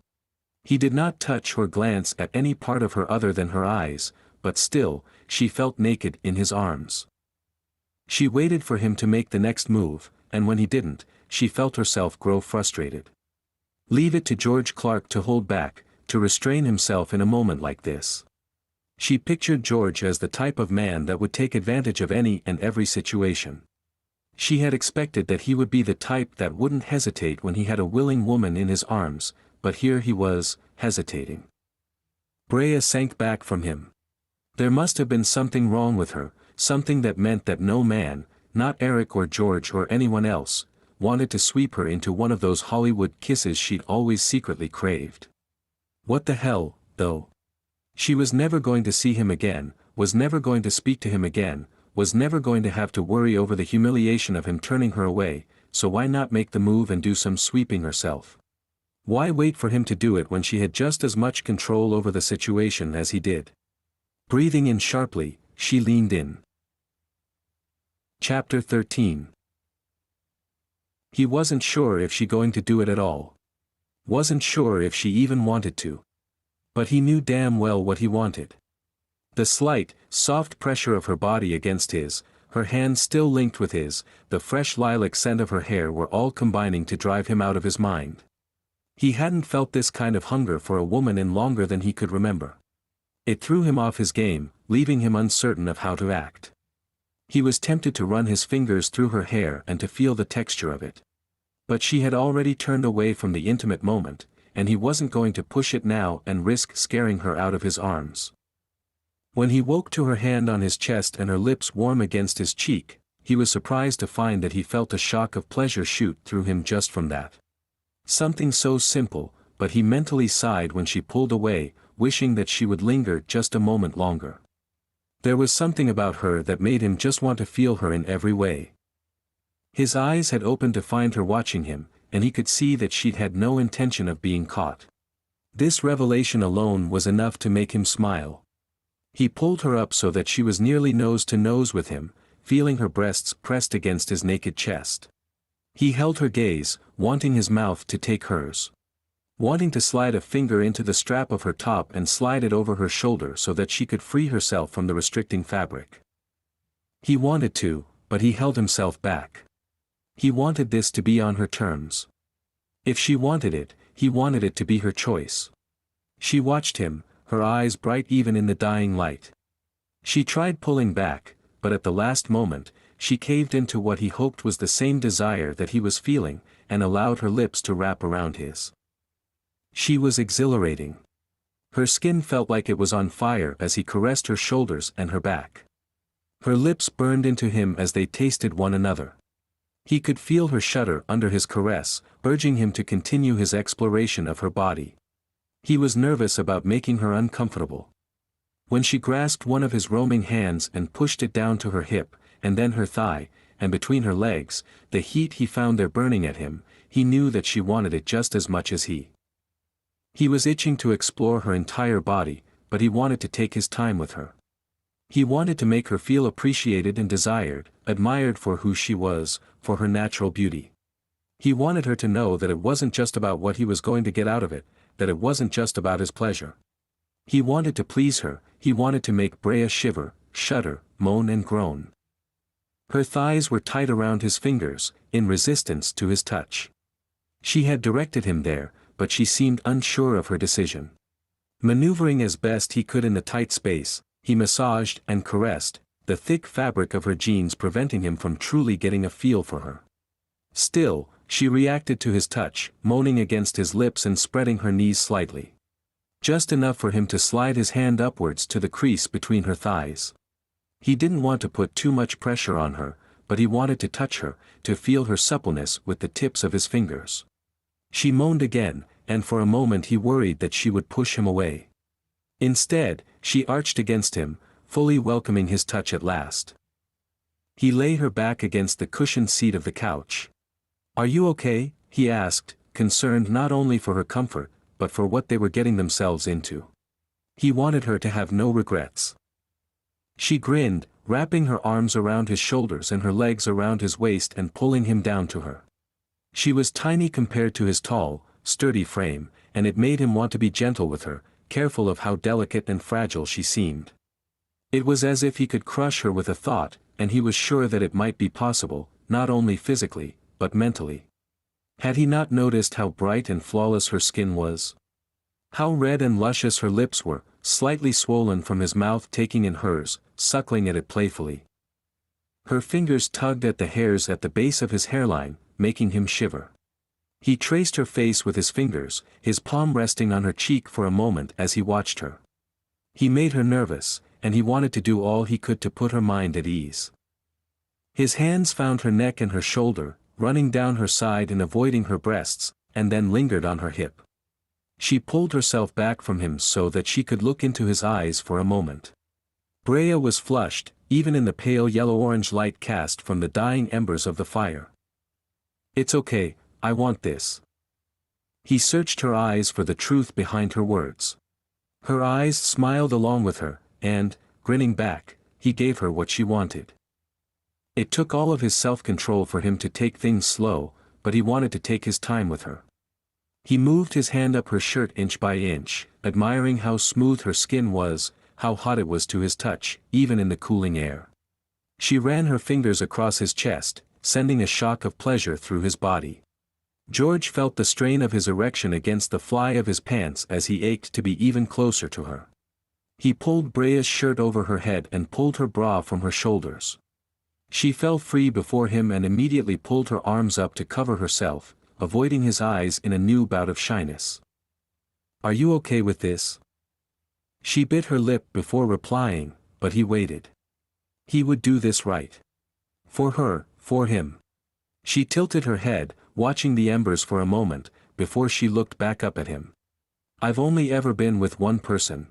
He did not touch or glance at any part of her other than her eyes, but still, she felt naked in his arms. She waited for him to make the next move, and when he didn't, she felt herself grow frustrated. Leave it to George Clark to hold back, to restrain himself in a moment like this. She pictured George as the type of man that would take advantage of any and every situation. She had expected that he would be the type that wouldn't hesitate when he had a willing woman in his arms, but here he was, hesitating. Brea sank back from him. There must have been something wrong with her, something that meant that no man, not Eric or George or anyone else, wanted to sweep her into one of those Hollywood kisses she'd always secretly craved. What the hell, though? She was never going to see him again, was never going to speak to him again, was never going to have to worry over the humiliation of him turning her away, so why not make the move and do some sweeping herself? Why wait for him to do it when she had just as much control over the situation as he did? Breathing in sharply, she leaned in. Chapter 13. He wasn't sure if she going to do it at all. Wasn't sure if she even wanted to. But he knew damn well what he wanted. The slight, soft pressure of her body against his, her hands still linked with his, the fresh lilac scent of her hair were all combining to drive him out of his mind. He hadn't felt this kind of hunger for a woman in longer than he could remember. It threw him off his game, leaving him uncertain of how to act. He was tempted to run his fingers through her hair and to feel the texture of it. But she had already turned away from the intimate moment, and he wasn't going to push it now and risk scaring her out of his arms. When he woke to her hand on his chest and her lips warm against his cheek, he was surprised to find that he felt a shock of pleasure shoot through him just from that. Something so simple, but he mentally sighed when she pulled away, wishing that she would linger just a moment longer. There was something about her that made him just want to feel her in every way. His eyes had opened to find her watching him, and he could see that she'd had no intention of being caught. This revelation alone was enough to make him smile. He pulled her up so that she was nearly nose to nose with him, feeling her breasts pressed against his naked chest. He held her gaze, wanting his mouth to take hers. Wanting to slide a finger into the strap of her top and slide it over her shoulder so that she could free herself from the restricting fabric. He wanted to, but he held himself back. He wanted this to be on her terms. If she wanted it, he wanted it to be her choice. She watched him, her eyes bright even in the dying light. She tried pulling back, but at the last moment, she caved into what he hoped was the same desire that he was feeling, and allowed her lips to wrap around his. She was exhilarating. Her skin felt like it was on fire as he caressed her shoulders and her back. Her lips burned into him as they tasted one another. He could feel her shudder under his caress, urging him to continue his exploration of her body. He was nervous about making her uncomfortable. When she grasped one of his roaming hands and pushed it down to her hip, and then her thigh, and between her legs, the heat he found there burning at him, he knew that she wanted it just as much as he. He was itching to explore her entire body, but he wanted to take his time with her. He wanted to make her feel appreciated and desired, admired for who she was, for her natural beauty. He wanted her to know that it wasn't just about what he was going to get out of it, that it wasn't just about his pleasure. He wanted to please her, he wanted to make Brea shiver, shudder, moan and groan. Her thighs were tight around his fingers, in resistance to his touch. She had directed him there, but she seemed unsure of her decision. Maneuvering as best he could in the tight space, he massaged and caressed, the thick fabric of her jeans preventing him from truly getting a feel for her. Still, she reacted to his touch, moaning against his lips and spreading her knees slightly. Just enough for him to slide his hand upwards to the crease between her thighs. He didn't want to put too much pressure on her, but he wanted to touch her, to feel her suppleness with the tips of his fingers. She moaned again, and for a moment he worried that she would push him away. Instead, she arched against him, fully welcoming his touch at last. He lay her back against the cushioned seat of the couch. "Are you okay?" he asked, concerned not only for her comfort, but for what they were getting themselves into. He wanted her to have no regrets. She grinned, wrapping her arms around his shoulders and her legs around his waist and pulling him down to her. She was tiny compared to his tall, sturdy frame, and it made him want to be gentle with her, careful of how delicate and fragile she seemed. It was as if he could crush her with a thought, and he was sure that it might be possible, not only physically, but mentally. Had he not noticed how bright and flawless her skin was? How red and luscious her lips were, slightly swollen from his mouth taking in hers, suckling at it playfully. Her fingers tugged at the hairs at the base of his hairline, making him shiver. He traced her face with his fingers, his palm resting on her cheek for a moment as he watched her. He made her nervous, and he wanted to do all he could to put her mind at ease. His hands found her neck and her shoulder, running down her side and avoiding her breasts, and then lingered on her hip. She pulled herself back from him so that she could look into his eyes for a moment. Brea was flushed, even in the pale yellow-orange light cast from the dying embers of the fire. "It's okay, I want this." He searched her eyes for the truth behind her words. Her eyes smiled along with her, and, grinning back, he gave her what she wanted. It took all of his self-control for him to take things slow, but he wanted to take his time with her. He moved his hand up her shirt inch by inch, admiring how smooth her skin was, how hot it was to his touch, even in the cooling air. She ran her fingers across his chest, sending a shock of pleasure through his body. George felt the strain of his erection against the fly of his pants as he ached to be even closer to her. He pulled Brea's shirt over her head and pulled her bra from her shoulders. She fell free before him and immediately pulled her arms up to cover herself, avoiding his eyes in a new bout of shyness. "Are you okay with this?" She bit her lip before replying, but he waited. He would do this right. For her, for him. She tilted her head, watching the embers for a moment, before she looked back up at him. "I've only ever been with one person."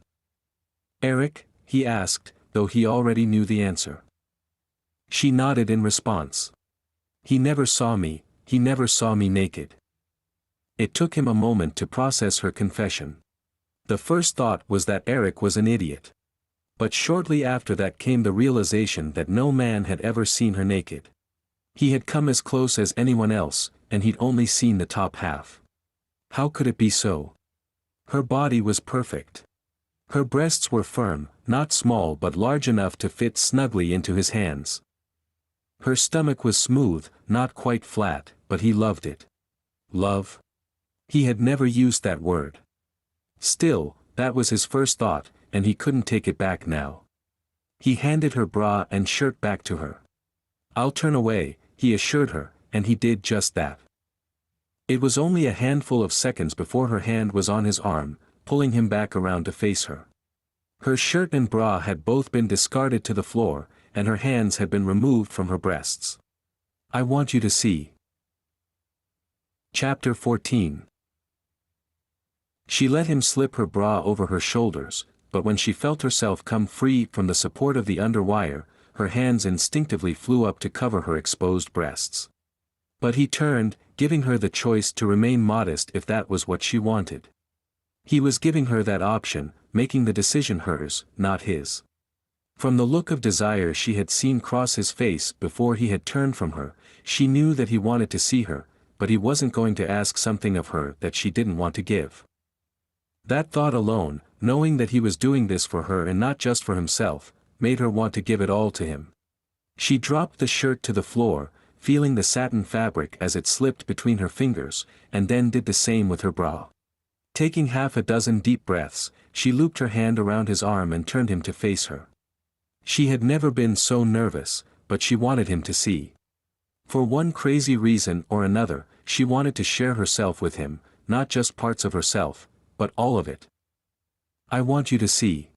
"Eric?" he asked, though he already knew the answer. She nodded in response. He never saw me naked." It took him a moment to process her confession. The first thought was that Eric was an idiot. But shortly after that came the realization that no man had ever seen her naked. He had come as close as anyone else, and he'd only seen the top half. How could it be so? Her body was perfect. Her breasts were firm, not small but large enough to fit snugly into his hands. Her stomach was smooth, not quite flat, but he loved it. Love? He had never used that word. Still, that was his first thought, and he couldn't take it back now. He handed her bra and shirt back to her. "I'll turn away," he assured her, and he did just that. It was only a handful of seconds before her hand was on his arm, pulling him back around to face her. Her shirt and bra had both been discarded to the floor, and her hands had been removed from her breasts. "I want you to see." Chapter 14. She let him slip her bra over her shoulders, but when she felt herself come free from the support of the underwire, her hands instinctively flew up to cover her exposed breasts. But he turned, giving her the choice to remain modest if that was what she wanted. He was giving her that option, making the decision hers, not his. From the look of desire she had seen cross his face before he had turned from her, she knew that he wanted to see her, but he wasn't going to ask something of her that she didn't want to give. That thought alone, knowing that he was doing this for her and not just for himself, made her want to give it all to him. She dropped the shirt to the floor, feeling the satin fabric as it slipped between her fingers, and then did the same with her bra. Taking half a dozen deep breaths, she looped her hand around his arm and turned him to face her. She had never been so nervous, but she wanted him to see. For one crazy reason or another, she wanted to share herself with him, not just parts of herself, but all of it. "I want you to see."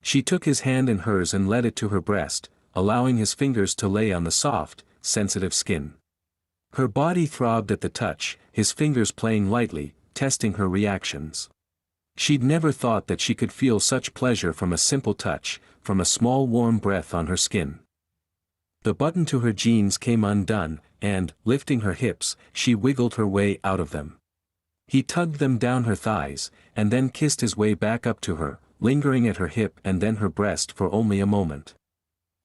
She took his hand in hers and led it to her breast, allowing his fingers to lay on the soft, sensitive skin. Her body throbbed at the touch, his fingers playing lightly, testing her reactions. She'd never thought that she could feel such pleasure from a simple touch, from a small warm breath on her skin. The button to her jeans came undone, and, lifting her hips, she wiggled her way out of them. He tugged them down her thighs, and then kissed his way back up to her, lingering at her hip and then her breast for only a moment.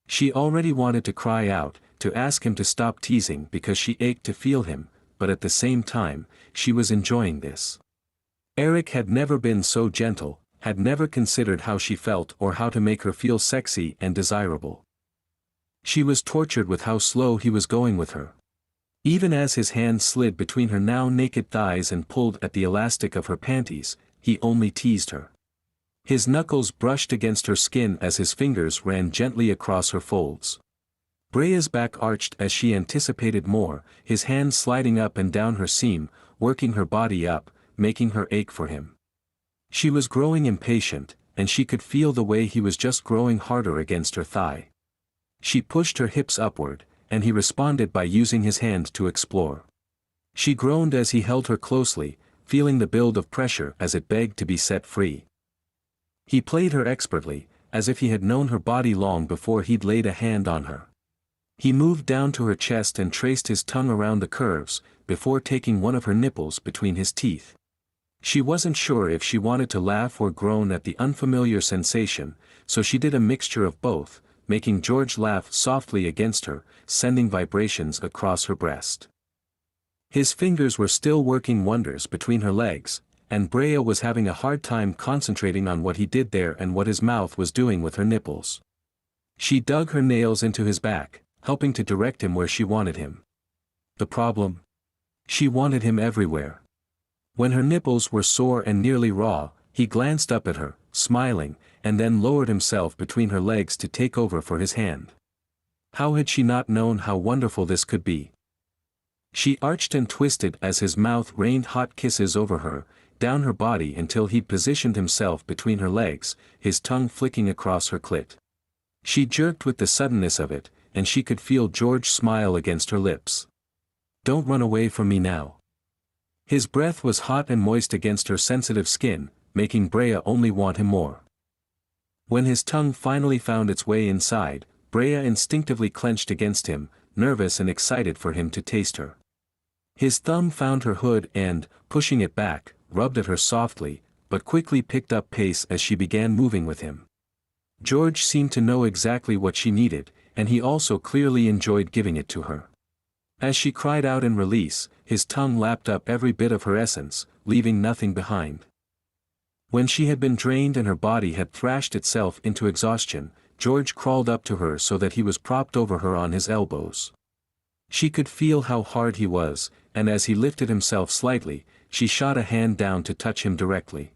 She already wanted to cry out, to ask him to stop teasing because she ached to feel him, but at the same time, she was enjoying this. Eric had never been so gentle, had never considered how she felt or how to make her feel sexy and desirable. She was tortured with how slow he was going with her. Even as his hand slid between her now naked thighs and pulled at the elastic of her panties, he only teased her. His knuckles brushed against her skin as his fingers ran gently across her folds. Brea's back arched as she anticipated more, his hands sliding up and down her seam, working her body up, making her ache for him. She was growing impatient, and she could feel the way he was just growing harder against her thigh. She pushed her hips upward, and he responded by using his hand to explore. She groaned as he held her closely, feeling the build of pressure as it begged to be set free. He played her expertly, as if he had known her body long before he'd laid a hand on her. He moved down to her chest and traced his tongue around the curves, before taking one of her nipples between his teeth. She wasn't sure if she wanted to laugh or groan at the unfamiliar sensation, so she did a mixture of both, making George laugh softly against her, sending vibrations across her breast. His fingers were still working wonders between her legs, and Brea was having a hard time concentrating on what he did there and what his mouth was doing with her nipples. She dug her nails into his back, helping to direct him where she wanted him. The problem? She wanted him everywhere. When her nipples were sore and nearly raw, he glanced up at her, smiling, and then lowered himself between her legs to take over for his hand. How had she not known how wonderful this could be? She arched and twisted as his mouth rained hot kisses over her, down her body until he'd positioned himself between her legs, his tongue flicking across her clit. She jerked with the suddenness of it, and she could feel George smile against her lips. "Don't run away from me now." His breath was hot and moist against her sensitive skin, making Brea only want him more. When his tongue finally found its way inside, Brea instinctively clenched against him, nervous and excited for him to taste her. His thumb found her hood and, pushing it back, rubbed at her softly, but quickly picked up pace as she began moving with him. George seemed to know exactly what she needed, and he also clearly enjoyed giving it to her. As she cried out in release, his tongue lapped up every bit of her essence, leaving nothing behind. When she had been drained and her body had thrashed itself into exhaustion, George crawled up to her so that he was propped over her on his elbows. She could feel how hard he was, and as he lifted himself slightly, she shot a hand down to touch him directly.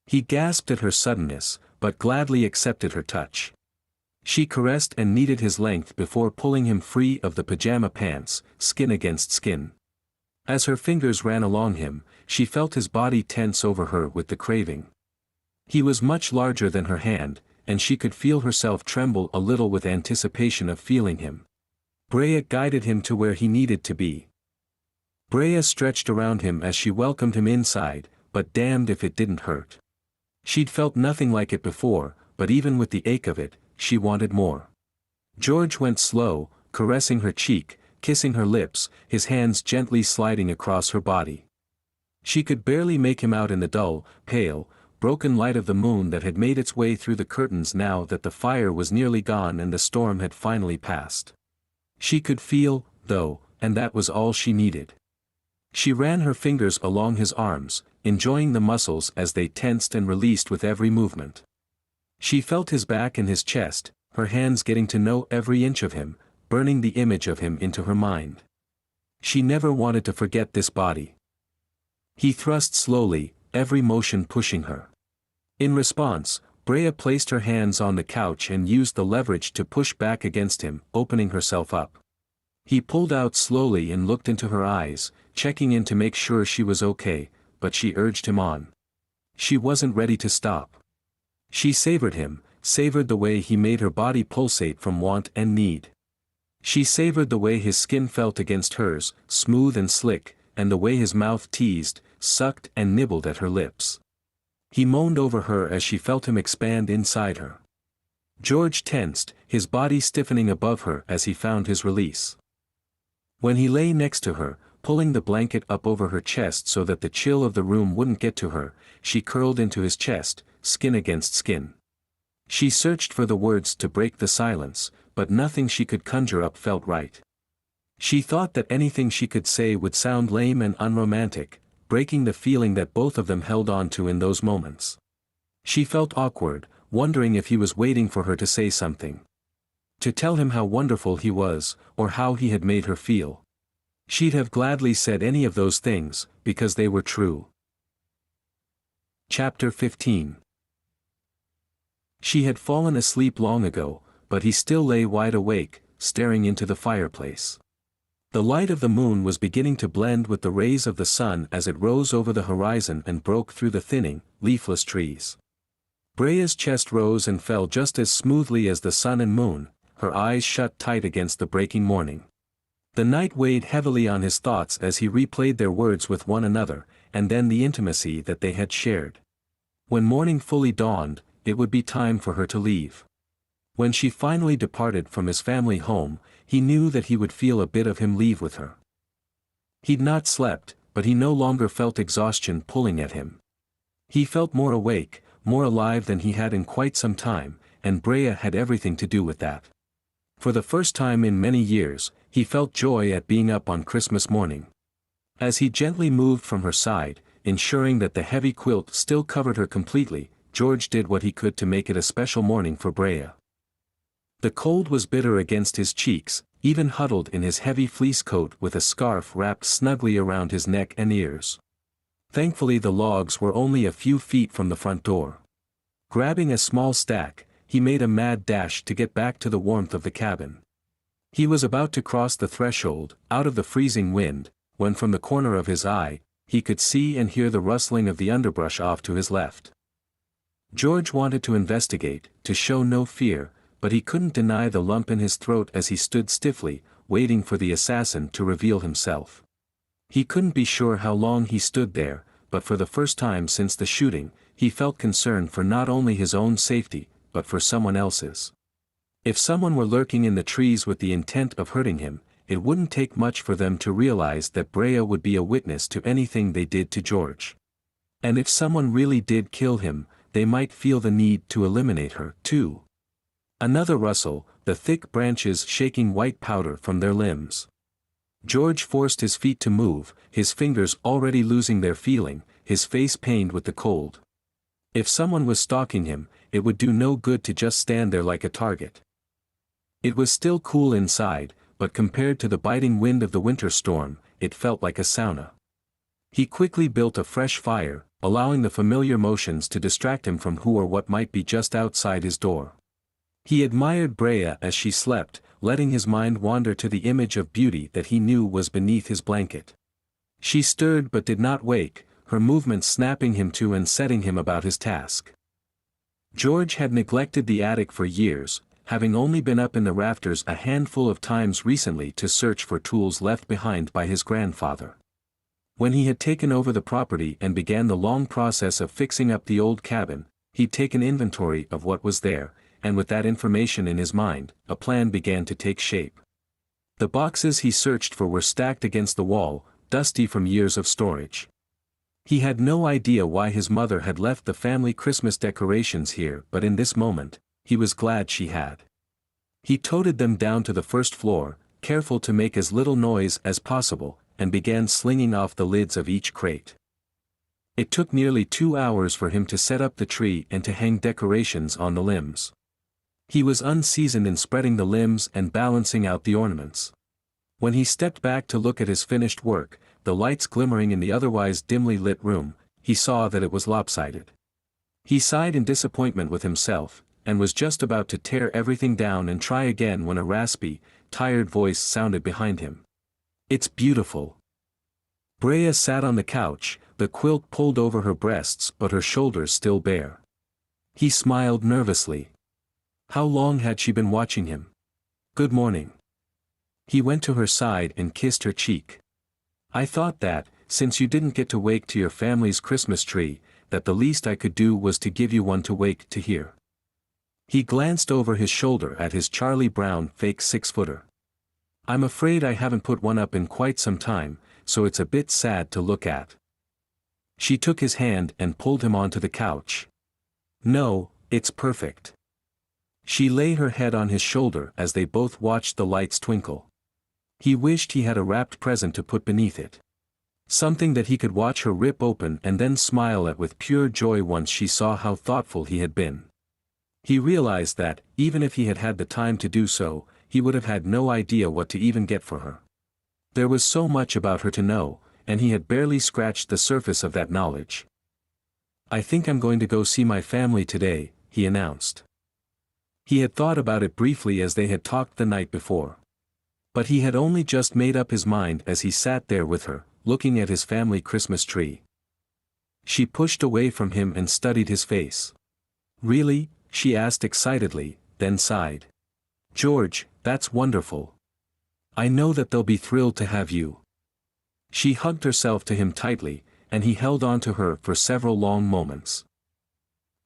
He gasped at her suddenness, but gladly accepted her touch. She caressed and kneaded his length before pulling him free of the pajama pants, skin against skin. As her fingers ran along him, she felt his body tense over her with the craving. He was much larger than her hand, and she could feel herself tremble a little with anticipation of feeling him. Brea guided him to where he needed to be. Brea stretched around him as she welcomed him inside, but damned if it didn't hurt. She'd felt nothing like it before, but even with the ache of it, she wanted more. George went slow, caressing her cheek, kissing her lips, his hands gently sliding across her body. She could barely make him out in the dull, pale, broken light of the moon that had made its way through the curtains now that the fire was nearly gone and the storm had finally passed. She could feel, though, and that was all she needed. She ran her fingers along his arms, enjoying the muscles as they tensed and released with every movement. She felt his back and his chest, her hands getting to know every inch of him, burning the image of him into her mind. She never wanted to forget this body. He thrust slowly, every motion pushing her. In response, Brea placed her hands on the couch and used the leverage to push back against him, opening herself up. He pulled out slowly and looked into her eyes, checking in to make sure she was okay, but she urged him on. She wasn't ready to stop. She savored him, savored the way he made her body pulsate from want and need. She savored the way his skin felt against hers, smooth and slick, and the way his mouth teased, sucked and nibbled at her lips. He moaned over her as she felt him expand inside her. George tensed, his body stiffening above her as he found his release. When he lay next to her, pulling the blanket up over her chest so that the chill of the room wouldn't get to her, she curled into his chest, skin against skin. She searched for the words to break the silence, but nothing she could conjure up felt right. She thought that anything she could say would sound lame and unromantic, breaking the feeling that both of them held on to in those moments. She felt awkward, wondering if he was waiting for her to say something. To tell him how wonderful he was, or how he had made her feel. She'd have gladly said any of those things, because they were true. Chapter 15. She had fallen asleep long ago, but he still lay wide awake, staring into the fireplace. The light of the moon was beginning to blend with the rays of the sun as it rose over the horizon and broke through the thinning, leafless trees. Brea's chest rose and fell just as smoothly as the sun and moon, her eyes shut tight against the breaking morning. The night weighed heavily on his thoughts as he replayed their words with one another, and then the intimacy that they had shared. When morning fully dawned, it would be time for her to leave. When she finally departed from his family home, he knew that he would feel a bit of him leave with her. He'd not slept, but he no longer felt exhaustion pulling at him. He felt more awake, more alive than he had in quite some time, and Brea had everything to do with that. For the first time in many years, he felt joy at being up on Christmas morning. As he gently moved from her side, ensuring that the heavy quilt still covered her completely, George did what he could to make it a special morning for Brea. The cold was bitter against his cheeks, even huddled in his heavy fleece coat with a scarf wrapped snugly around his neck and ears. Thankfully the logs were only a few feet from the front door. Grabbing a small stack, he made a mad dash to get back to the warmth of the cabin. He was about to cross the threshold, out of the freezing wind, when from the corner of his eye, he could see and hear the rustling of the underbrush off to his left. George wanted to investigate, to show no fear, but he couldn't deny the lump in his throat as he stood stiffly, waiting for the assassin to reveal himself. He couldn't be sure how long he stood there, but for the first time since the shooting, he felt concern for not only his own safety, but for someone else's. If someone were lurking in the trees with the intent of hurting him, it wouldn't take much for them to realize that Brea would be a witness to anything they did to George. And if someone really did kill him, they might feel the need to eliminate her, too. Another rustle, the thick branches shaking white powder from their limbs. George forced his feet to move, his fingers already losing their feeling, his face pained with the cold. If someone was stalking him, it would do no good to just stand there like a target. It was still cool inside, but compared to the biting wind of the winter storm, it felt like a sauna. He quickly built a fresh fire, allowing the familiar motions to distract him from who or what might be just outside his door. He admired Brea as she slept, letting his mind wander to the image of beauty that he knew was beneath his blanket. She stirred but did not wake, her movements snapping him to and setting him about his task. George had neglected the attic for years, having only been up in the rafters a handful of times recently to search for tools left behind by his grandfather. When he had taken over the property and began the long process of fixing up the old cabin, he'd taken inventory of what was there, and with that information in his mind, a plan began to take shape. The boxes he searched for were stacked against the wall, dusty from years of storage. He had no idea why his mother had left the family Christmas decorations here, but in this moment, he was glad she had. He toted them down to the first floor, careful to make as little noise as possible, and began slinging off the lids of each crate. It took nearly 2 hours for him to set up the tree and to hang decorations on the limbs. He was unseasoned in spreading the limbs and balancing out the ornaments. When he stepped back to look at his finished work, the lights glimmering in the otherwise dimly lit room, he saw that it was lopsided. He sighed in disappointment with himself, and was just about to tear everything down and try again when a raspy, tired voice sounded behind him. "It's beautiful." Brea sat on the couch, the quilt pulled over her breasts but her shoulders still bare. He smiled nervously. How long had she been watching him? "Good morning." He went to her side and kissed her cheek. "I thought that, since you didn't get to wake to your family's Christmas tree, that the least I could do was to give you one to wake to here." He glanced over his shoulder at his Charlie Brown fake 6-footer. "I'm afraid I haven't put one up in quite some time, so it's a bit sad to look at." She took his hand and pulled him onto the couch. "No, it's perfect." She lay her head on his shoulder as they both watched the lights twinkle. He wished he had a wrapped present to put beneath it. Something that he could watch her rip open and then smile at with pure joy once she saw how thoughtful he had been. He realized that, even if he had had the time to do so, he would have had no idea what to even get for her. There was so much about her to know, and he had barely scratched the surface of that knowledge. "I think I'm going to go see my family today," he announced. He had thought about it briefly as they had talked the night before. But he had only just made up his mind as he sat there with her, looking at his family Christmas tree. She pushed away from him and studied his face. "Really?" she asked excitedly, then sighed. "George, that's wonderful. I know that they'll be thrilled to have you." She hugged herself to him tightly, and he held on to her for several long moments.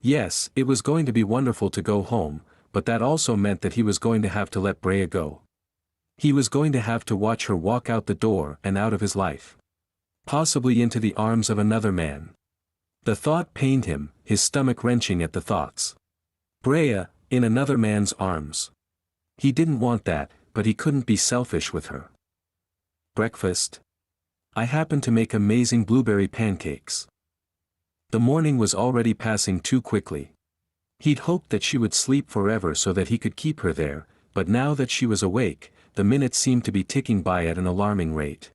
Yes, it was going to be wonderful to go home, but that also meant that he was going to have to let Brea go. He was going to have to watch her walk out the door and out of his life. Possibly into the arms of another man. The thought pained him, his stomach wrenching at the thoughts. Brea, in another man's arms. He didn't want that, but he couldn't be selfish with her. "Breakfast? I happened to make amazing blueberry pancakes." The morning was already passing too quickly. He'd hoped that she would sleep forever so that he could keep her there, but now that she was awake, the minutes seemed to be ticking by at an alarming rate.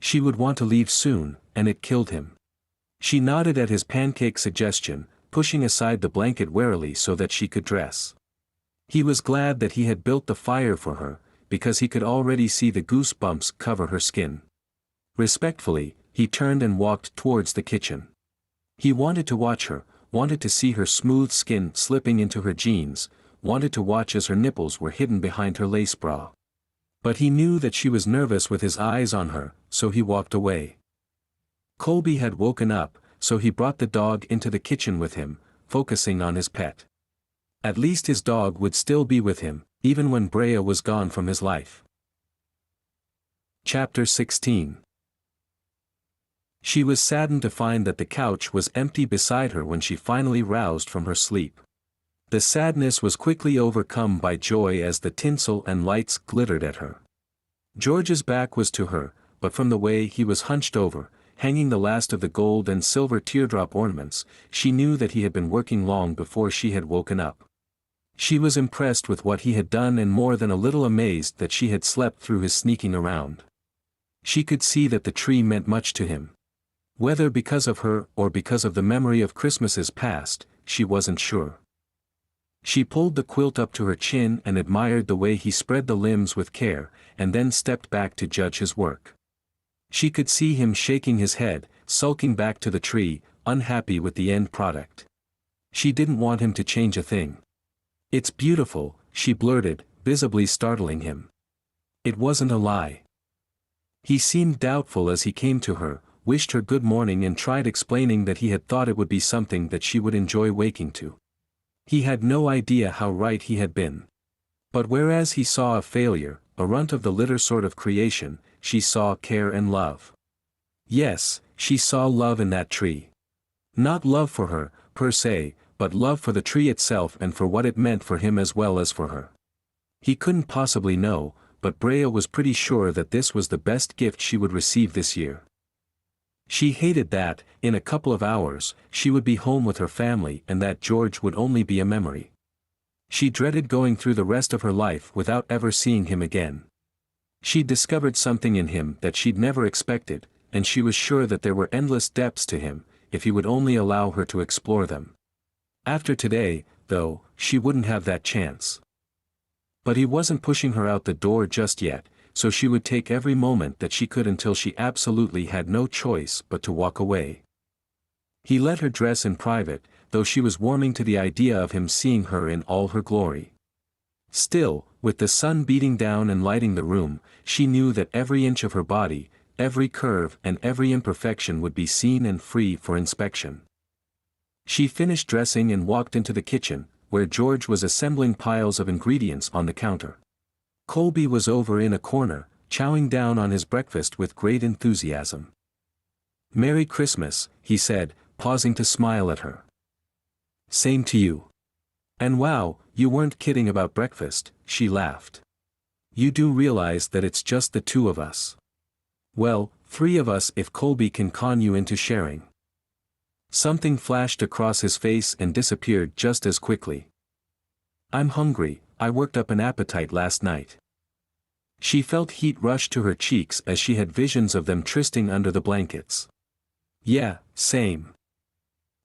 She would want to leave soon, and it killed him. She nodded at his pancake suggestion, pushing aside the blanket warily so that she could dress. He was glad that he had built the fire for her, because he could already see the goosebumps cover her skin. Respectfully, he turned and walked towards the kitchen. He wanted to watch her, wanted to see her smooth skin slipping into her jeans, wanted to watch as her nipples were hidden behind her lace bra. But he knew that she was nervous with his eyes on her, so he walked away. Colby had woken up, so he brought the dog into the kitchen with him, focusing on his pet. At least his dog would still be with him, even when Brea was gone from his life. Chapter 16. She was saddened to find that the couch was empty beside her when she finally roused from her sleep. The sadness was quickly overcome by joy as the tinsel and lights glittered at her. George's back was to her, but from the way he was hunched over, hanging the last of the gold and silver teardrop ornaments, she knew that he had been working long before she had woken up. She was impressed with what he had done and more than a little amazed that she had slept through his sneaking around. She could see that the tree meant much to him. Whether because of her or because of the memory of Christmases past, she wasn't sure. She pulled the quilt up to her chin and admired the way he spread the limbs with care, and then stepped back to judge his work. She could see him shaking his head, sulking back to the tree, unhappy with the end product. She didn't want him to change a thing. "It's beautiful," she blurted, visibly startling him. It wasn't a lie. He seemed doubtful as he came to her, wished her good morning and tried explaining that he had thought it would be something that she would enjoy waking to. He had no idea how right he had been. But whereas he saw a failure, a runt of the litter sort of creation, she saw care and love. Yes, she saw love in that tree. Not love for her, per se, but love for the tree itself and for what it meant for him as well as for her. He couldn't possibly know, but Brea was pretty sure that this was the best gift she would receive this year. She hated that, in a couple of hours, she would be home with her family and that George would only be a memory. She dreaded going through the rest of her life without ever seeing him again. She'd discovered something in him that she'd never expected, and she was sure that there were endless depths to him, if he would only allow her to explore them. After today, though, she wouldn't have that chance. But he wasn't pushing her out the door just yet, so she would take every moment that she could until she absolutely had no choice but to walk away. He let her dress in private, though she was warming to the idea of him seeing her in all her glory. Still, with the sun beating down and lighting the room, she knew that every inch of her body, every curve and every imperfection would be seen and free for inspection. She finished dressing and walked into the kitchen, where George was assembling piles of ingredients on the counter. Colby was over in a corner, chowing down on his breakfast with great enthusiasm. "Merry Christmas," he said, pausing to smile at her. "Same to you. And wow, you weren't kidding about breakfast," she laughed. "You do realize that it's just the two of us. Well, three of us if Colby can con you into sharing." Something flashed across his face and disappeared just as quickly. "I'm hungry, I worked up an appetite last night." She felt heat rush to her cheeks as she had visions of them trysting under the blankets. "Yeah, same.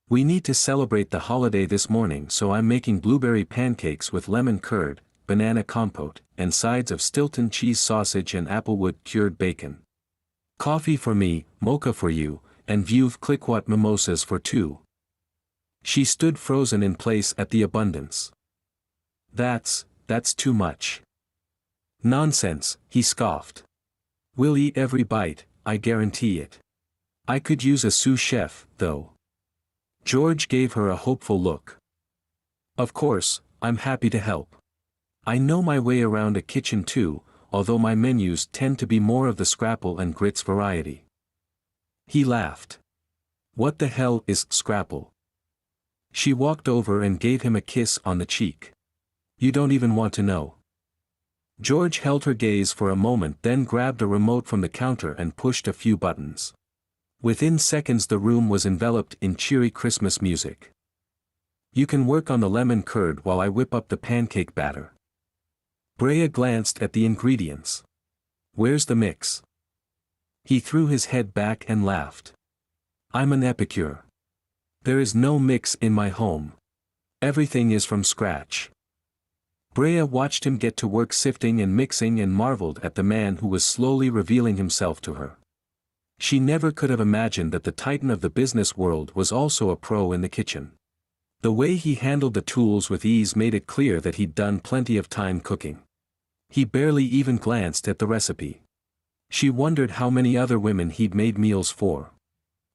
We need to celebrate the holiday this morning, so I'm making blueberry pancakes with lemon curd, banana compote, and sides of Stilton cheese sausage and applewood cured bacon. Coffee for me, mocha for you, and Veuve Clicquot mimosas for two." She stood frozen in place at the abundance. That's too much." "Nonsense," he scoffed. "We'll eat every bite, I guarantee it. I could use a sous chef, though." George gave her a hopeful look. "Of course, I'm happy to help. I know my way around a kitchen too, although my menus tend to be more of the scrapple and grits variety." He laughed. "What the hell is scrapple?" She walked over and gave him a kiss on the cheek. "You don't even want to know." George held her gaze for a moment, then grabbed a remote from the counter and pushed a few buttons. Within seconds the room was enveloped in cheery Christmas music. "You can work on the lemon curd while I whip up the pancake batter." Brea glanced at the ingredients. "Where's the mix?" He threw his head back and laughed. "I'm an epicure. There is no mix in my home. Everything is from scratch." Brea watched him get to work sifting and mixing and marveled at the man who was slowly revealing himself to her. She never could have imagined that the titan of the business world was also a pro in the kitchen. The way he handled the tools with ease made it clear that he'd done plenty of time cooking. He barely even glanced at the recipe. She wondered how many other women he'd made meals for.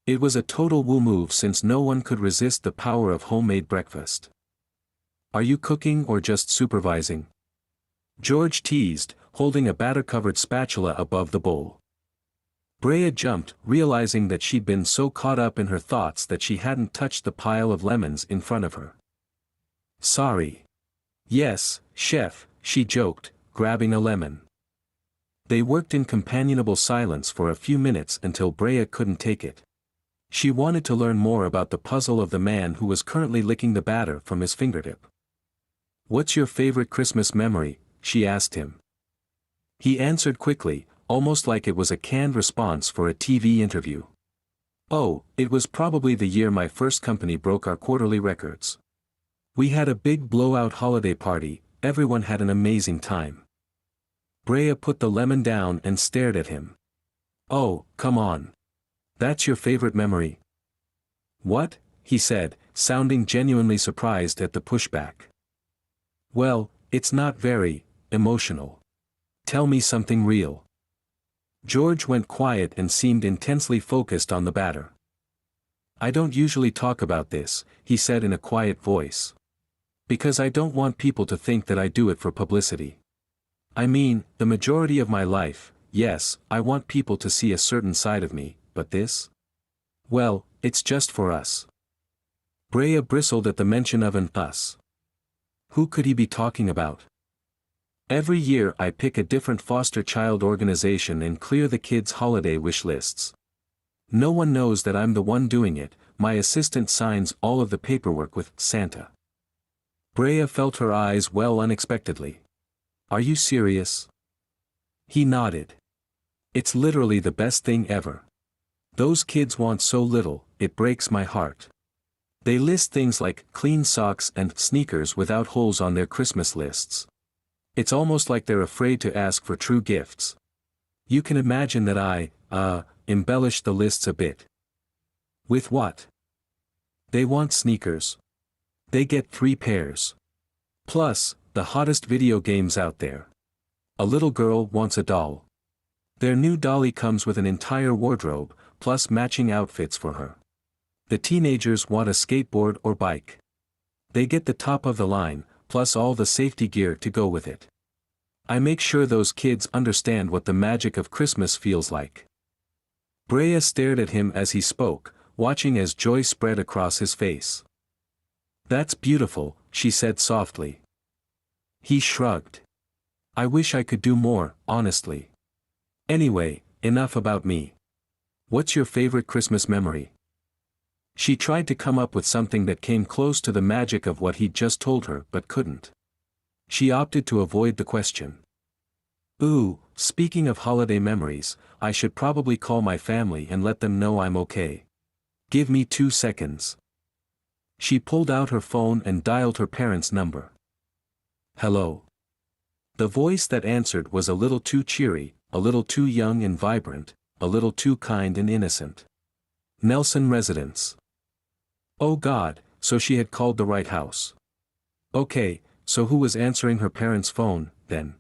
It was a total woo move since no one could resist the power of homemade breakfast. "Are you cooking or just supervising?" George teased, holding a batter-covered spatula above the bowl. Brea jumped, realizing that she'd been so caught up in her thoughts that she hadn't touched the pile of lemons in front of her. "Sorry." "Yes, chef," she joked, grabbing a lemon. They worked in companionable silence for a few minutes until Brea couldn't take it. She wanted to learn more about the puzzle of the man who was currently licking the batter from his fingertip. "What's your favorite Christmas memory?" she asked him. He answered quickly, almost like it was a canned response for a TV interview. "Oh, it was probably the year my first company broke our quarterly records. We had a big blowout holiday party, everyone had an amazing time. Brea put the lemon down and stared at him. Oh, come on. That's your favorite memory? What? He said, sounding genuinely surprised at the pushback. Well, it's not very emotional. Tell me something real. George went quiet and seemed intensely focused on the batter. I don't usually talk about this, he said in a quiet voice. Because I don't want people to think that I do it for publicity. I mean, the majority of my life, yes, I want people to see a certain side of me, but this? Well, it's just for us. Brea bristled at the mention of an us. Who could he be talking about? Every year I pick a different foster child organization and clear the kids' holiday wish lists. No one knows that I'm the one doing it, my assistant signs all of the paperwork with Santa. Brea felt her eyes well unexpectedly. Are you serious? He nodded. It's literally the best thing ever. Those kids want so little, it breaks my heart. They list things like clean socks and sneakers without holes on their Christmas lists. It's almost like they're afraid to ask for true gifts. You can imagine that I, embellish the lists a bit. With what? They want sneakers. They get 3 pairs. Plus, the hottest video games out there. A little girl wants a doll. Their new dolly comes with an entire wardrobe, plus matching outfits for her. The teenagers want a skateboard or bike. They get the top of the line, plus all the safety gear to go with it. I make sure those kids understand what the magic of Christmas feels like. Brea stared at him as he spoke, watching as joy spread across his face. That's beautiful, she said softly. He shrugged. I wish I could do more, honestly. Anyway, enough about me. What's your favorite Christmas memory? She tried to come up with something that came close to the magic of what he'd just told her but couldn't. She opted to avoid the question. Ooh, speaking of holiday memories, I should probably call my family and let them know I'm okay. Give me 2 seconds. She pulled out her phone and dialed her parents' number. Hello. The voice that answered was a little too cheery, a little too young and vibrant, a little too kind and innocent. Nelson Residence. Oh God, so she had called the right house. Okay, so who was answering her parents' phone, then?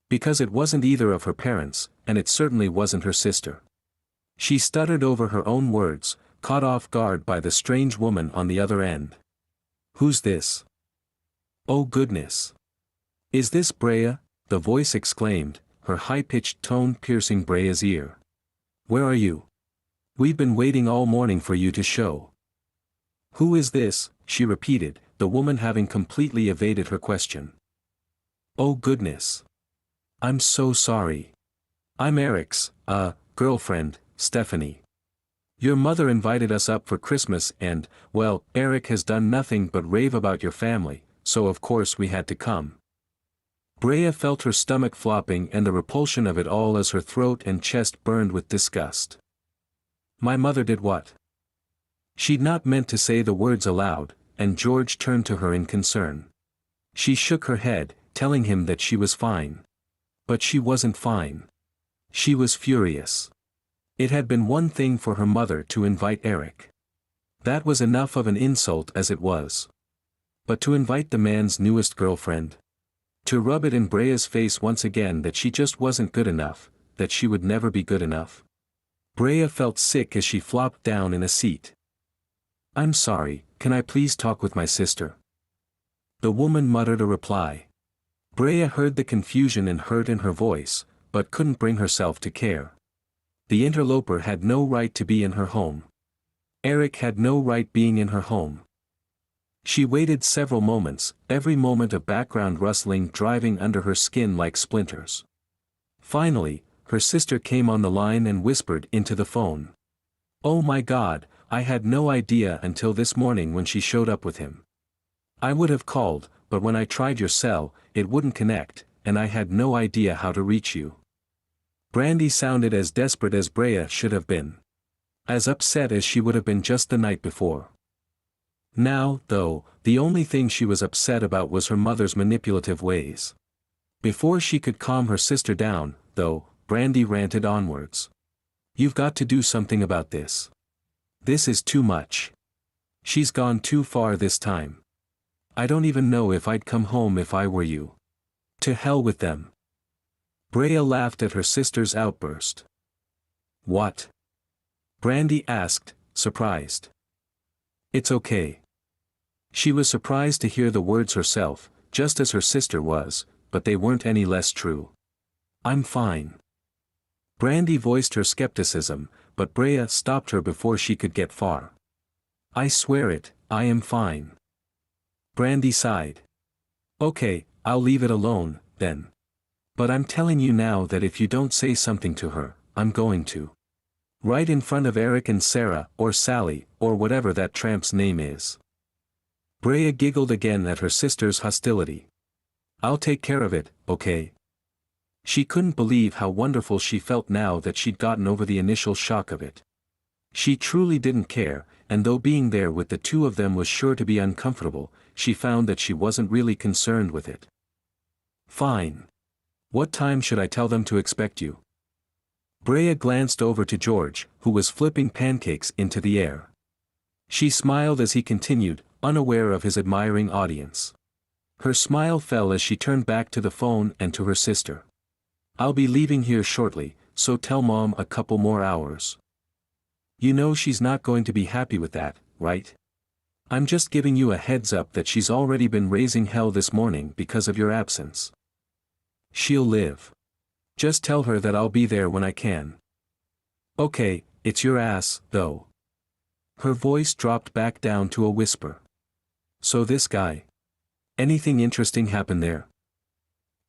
Because it wasn't either of her parents, and it certainly wasn't her sister. She stuttered over her own words, caught off guard by the strange woman on the other end. Who's this? Oh goodness. Is this Brea? The voice exclaimed, her high-pitched tone piercing Brea's ear. Where are you? We've been waiting all morning for you to show. Who is this? She repeated, the woman having completely evaded her question. Oh goodness. I'm so sorry. I'm Eric's, girlfriend, Stephanie. Your mother invited us up for Christmas and, well, Eric has done nothing but rave about your family, so of course we had to come. Brea felt her stomach flopping and the repulsion of it all as her throat and chest burned with disgust. My mother did what? She'd not meant to say the words aloud, and George turned to her in concern. She shook her head, telling him that she was fine. But she wasn't fine. She was furious. It had been one thing for her mother to invite Eric. That was enough of an insult as it was. But to invite the man's newest girlfriend? To rub it in Brea's face once again that she just wasn't good enough, that she would never be good enough. Brea felt sick as she flopped down in a seat. I'm sorry, can I please talk with my sister? The woman muttered a reply. Brea heard the confusion and hurt in her voice, but couldn't bring herself to care. The interloper had no right to be in her home. Eric had no right being in her home. She waited several moments, every moment of background rustling driving under her skin like splinters. Finally, her sister came on the line and whispered into the phone. Oh my God, I had no idea until this morning when she showed up with him. I would have called, but when I tried your cell, it wouldn't connect, and I had no idea how to reach you. Brandy sounded as desperate as Brea should have been. As upset as she would have been just the night before. Now, though, the only thing she was upset about was her mother's manipulative ways. Before she could calm her sister down, though, Brandy ranted onwards. "You've got to do something about this. This is too much. She's gone too far this time. I don't even know if I'd come home if I were you. To hell with them." Brea laughed at her sister's outburst. "What?" Brandy asked, surprised. "It's okay." She was surprised to hear the words herself, just as her sister was, but they weren't any less true. "I'm fine." Brandy voiced her skepticism, but Brea stopped her before she could get far. "I swear it, I am fine." Brandy sighed. "Okay, I'll leave it alone, then. But I'm telling you now that if you don't say something to her, I'm going to. Right in front of Eric and Sarah, or Sally, or whatever that tramp's name is." Brea giggled again at her sister's hostility. "I'll take care of it, okay?" She couldn't believe how wonderful she felt now that she'd gotten over the initial shock of it. She truly didn't care, and though being there with the two of them was sure to be uncomfortable, she found that she wasn't really concerned with it. "Fine. What time should I tell them to expect you?" Brea glanced over to George, who was flipping pancakes into the air. She smiled as he continued, unaware of his admiring audience. Her smile fell as she turned back to the phone and to her sister. "I'll be leaving here shortly, so tell Mom a couple more hours." "You know she's not going to be happy with that, right? I'm just giving you a heads up that she's already been raising hell this morning because of your absence." "She'll live. Just tell her that I'll be there when I can." "Okay, it's your ass, though." Her voice dropped back down to a whisper. "So this guy. Anything interesting happen there?"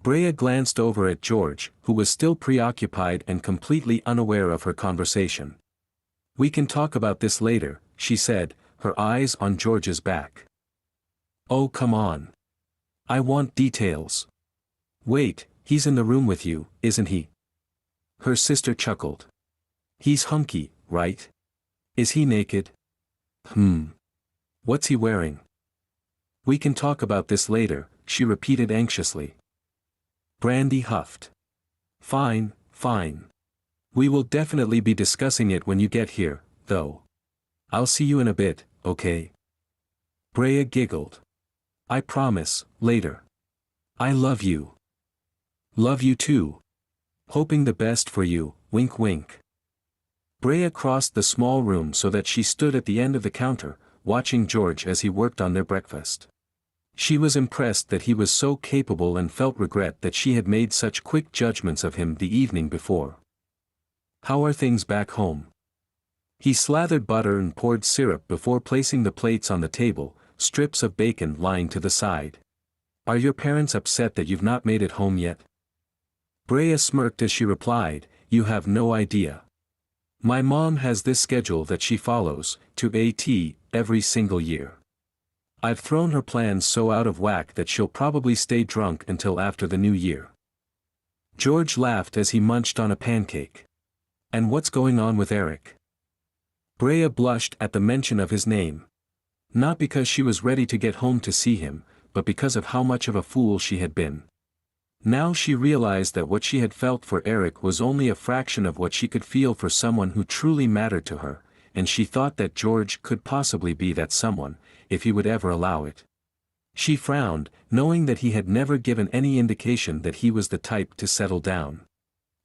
Brea glanced over at George, who was still preoccupied and completely unaware of her conversation. "We can talk about this later," she said, her eyes on George's back. "Oh come on. I want details." "Wait, he's in the room with you, isn't he?" Her sister chuckled. "He's hunky, right? Is he naked?" What's he wearing?" "We can talk about this later," she repeated anxiously. Brandy huffed. "Fine, fine. We will definitely be discussing it when you get here, though. I'll see you in a bit, okay?" Brea giggled. "I promise, later. I love you." "Love you too. Hoping the best for you, wink wink." Brea crossed the small room so that she stood at the end of the counter, watching George as he worked on their breakfast. She was impressed that he was so capable and felt regret that she had made such quick judgments of him the evening before. "How are things back home?" He slathered butter and poured syrup before placing the plates on the table, strips of bacon lying to the side. "Are your parents upset that you've not made it home yet?" Brea smirked as she replied, "You have no idea. My mom has this schedule that she follows, to a T, every single year. I've thrown her plans so out of whack that she'll probably stay drunk until after the new year." George laughed as he munched on a pancake. "And what's going on with Eric?" Brea blushed at the mention of his name. Not because she was ready to get home to see him, but because of how much of a fool she had been. Now she realized that what she had felt for Eric was only a fraction of what she could feel for someone who truly mattered to her, and she thought that George could possibly be that someone, if he would ever allow it. She frowned, knowing that he had never given any indication that he was the type to settle down.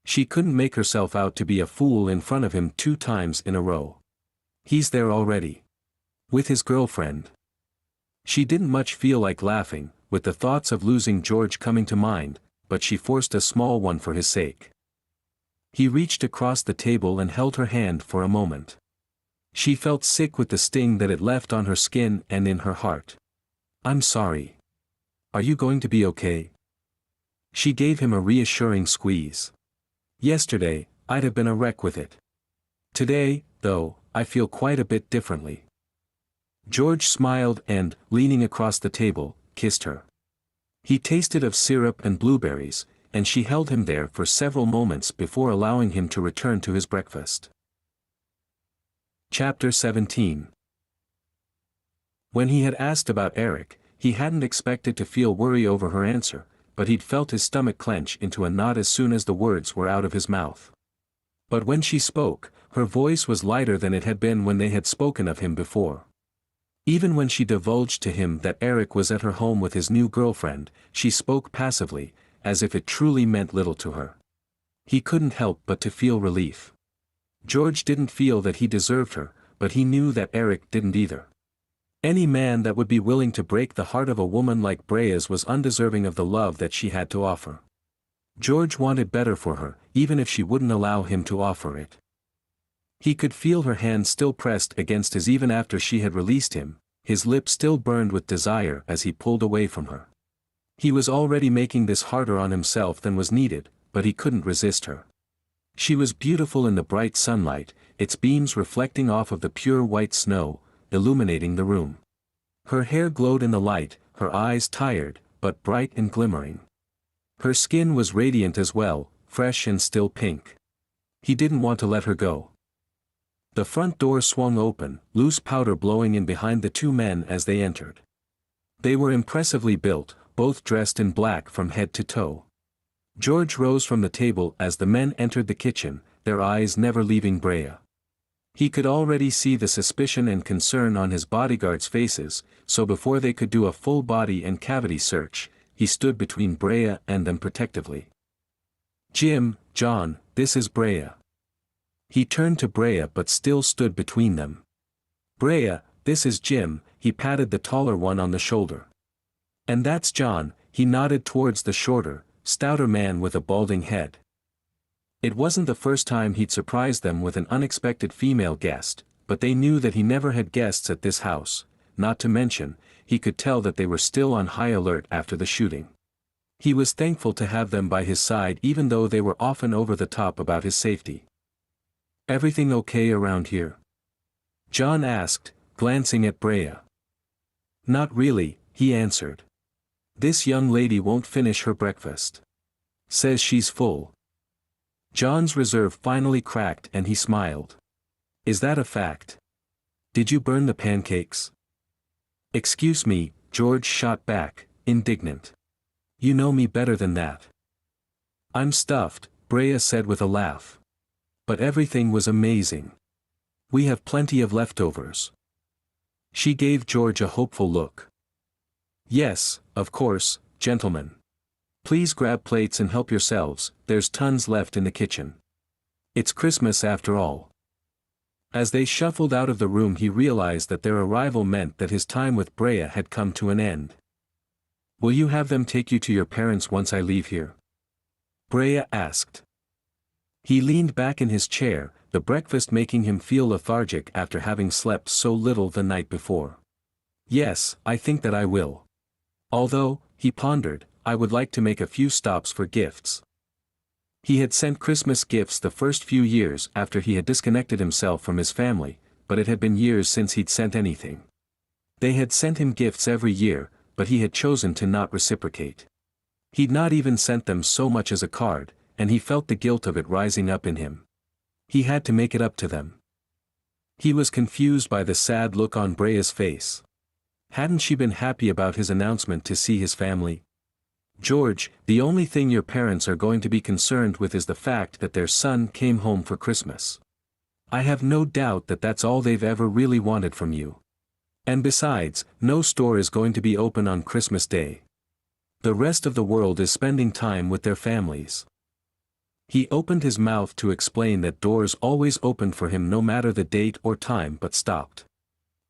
She couldn't make herself out to be a fool in front of him 2 times in a row. He's there already. With his girlfriend. She didn't much feel like laughing, with the thoughts of losing George coming to mind, but she forced a small one for his sake. He reached across the table and held her hand for a moment. She felt sick with the sting that it left on her skin and in her heart. "I'm sorry. Are you going to be okay?" She gave him a reassuring squeeze. "Yesterday, I'd have been a wreck with it. Today, though, I feel quite a bit differently." George smiled and, leaning across the table, kissed her. He tasted of syrup and blueberries, and she held him there for several moments before allowing him to return to his breakfast. Chapter 17. When he had asked about Eric, he hadn't expected to feel worry over her answer, but he'd felt his stomach clench into a knot as soon as the words were out of his mouth. But when she spoke, her voice was lighter than it had been when they had spoken of him before. Even when she divulged to him that Eric was at her home with his new girlfriend, she spoke passively, as if it truly meant little to her. He couldn't help but to feel relief. George didn't feel that he deserved her, but he knew that Eric didn't either. Any man that would be willing to break the heart of a woman like Brea's was undeserving of the love that she had to offer. George wanted better for her, even if she wouldn't allow him to offer it. He could feel her hand still pressed against his even after she had released him, his lips still burned with desire as he pulled away from her. He was already making this harder on himself than was needed, but he couldn't resist her. She was beautiful in the bright sunlight, its beams reflecting off of the pure white snow, illuminating the room. Her hair glowed in the light, her eyes tired, but bright and glimmering. Her skin was radiant as well, fresh and still pink. He didn't want to let her go. The front door swung open, loose powder blowing in behind the two men as they entered. They were impressively built, both dressed in black from head to toe. George rose from the table as the men entered the kitchen, their eyes never leaving Brea. He could already see the suspicion and concern on his bodyguards' faces, so before they could do a full body and cavity search, he stood between Brea and them protectively. "Jim, John, this is Brea." He turned to Brea but still stood between them. "Brea, this is Jim," he patted the taller one on the shoulder. "And that's John," he nodded towards the shorter, stouter man with a balding head. It wasn't the first time he'd surprised them with an unexpected female guest, but they knew that he never had guests at this house, not to mention, he could tell that they were still on high alert after the shooting. He was thankful to have them by his side even though they were often over the top about his safety. "Everything okay around here?" John asked, glancing at Brea. "Not really," he answered. "This young lady won't finish her breakfast. Says she's full." John's reserve finally cracked and he smiled. "Is that a fact? Did you burn the pancakes?" "Excuse me," George shot back, indignant. "You know me better than that." "I'm stuffed," Brea said with a laugh. "But everything was amazing. We have plenty of leftovers." She gave George a hopeful look. "Yes, of course, gentlemen. Please grab plates and help yourselves, there's tons left in the kitchen. It's Christmas after all." As they shuffled out of the room he realized that their arrival meant that his time with Brea had come to an end. "Will you have them take you to your parents once I leave here?" Brea asked. He leaned back in his chair, the breakfast making him feel lethargic after having slept so little the night before. "Yes, I think that I will. Although," he pondered, "I would like to make a few stops for gifts." He had sent Christmas gifts the first few years after he had disconnected himself from his family, but it had been years since he'd sent anything. They had sent him gifts every year, but he had chosen to not reciprocate. He'd not even sent them so much as a card, and he felt the guilt of it rising up in him. He had to make it up to them. He was confused by the sad look on Brea's face. Hadn't she been happy about his announcement to see his family? "George, the only thing your parents are going to be concerned with is the fact that their son came home for Christmas. I have no doubt that that's all they've ever really wanted from you. And besides, no store is going to be open on Christmas Day. The rest of the world is spending time with their families." He opened his mouth to explain that doors always opened for him no matter the date or time but stopped.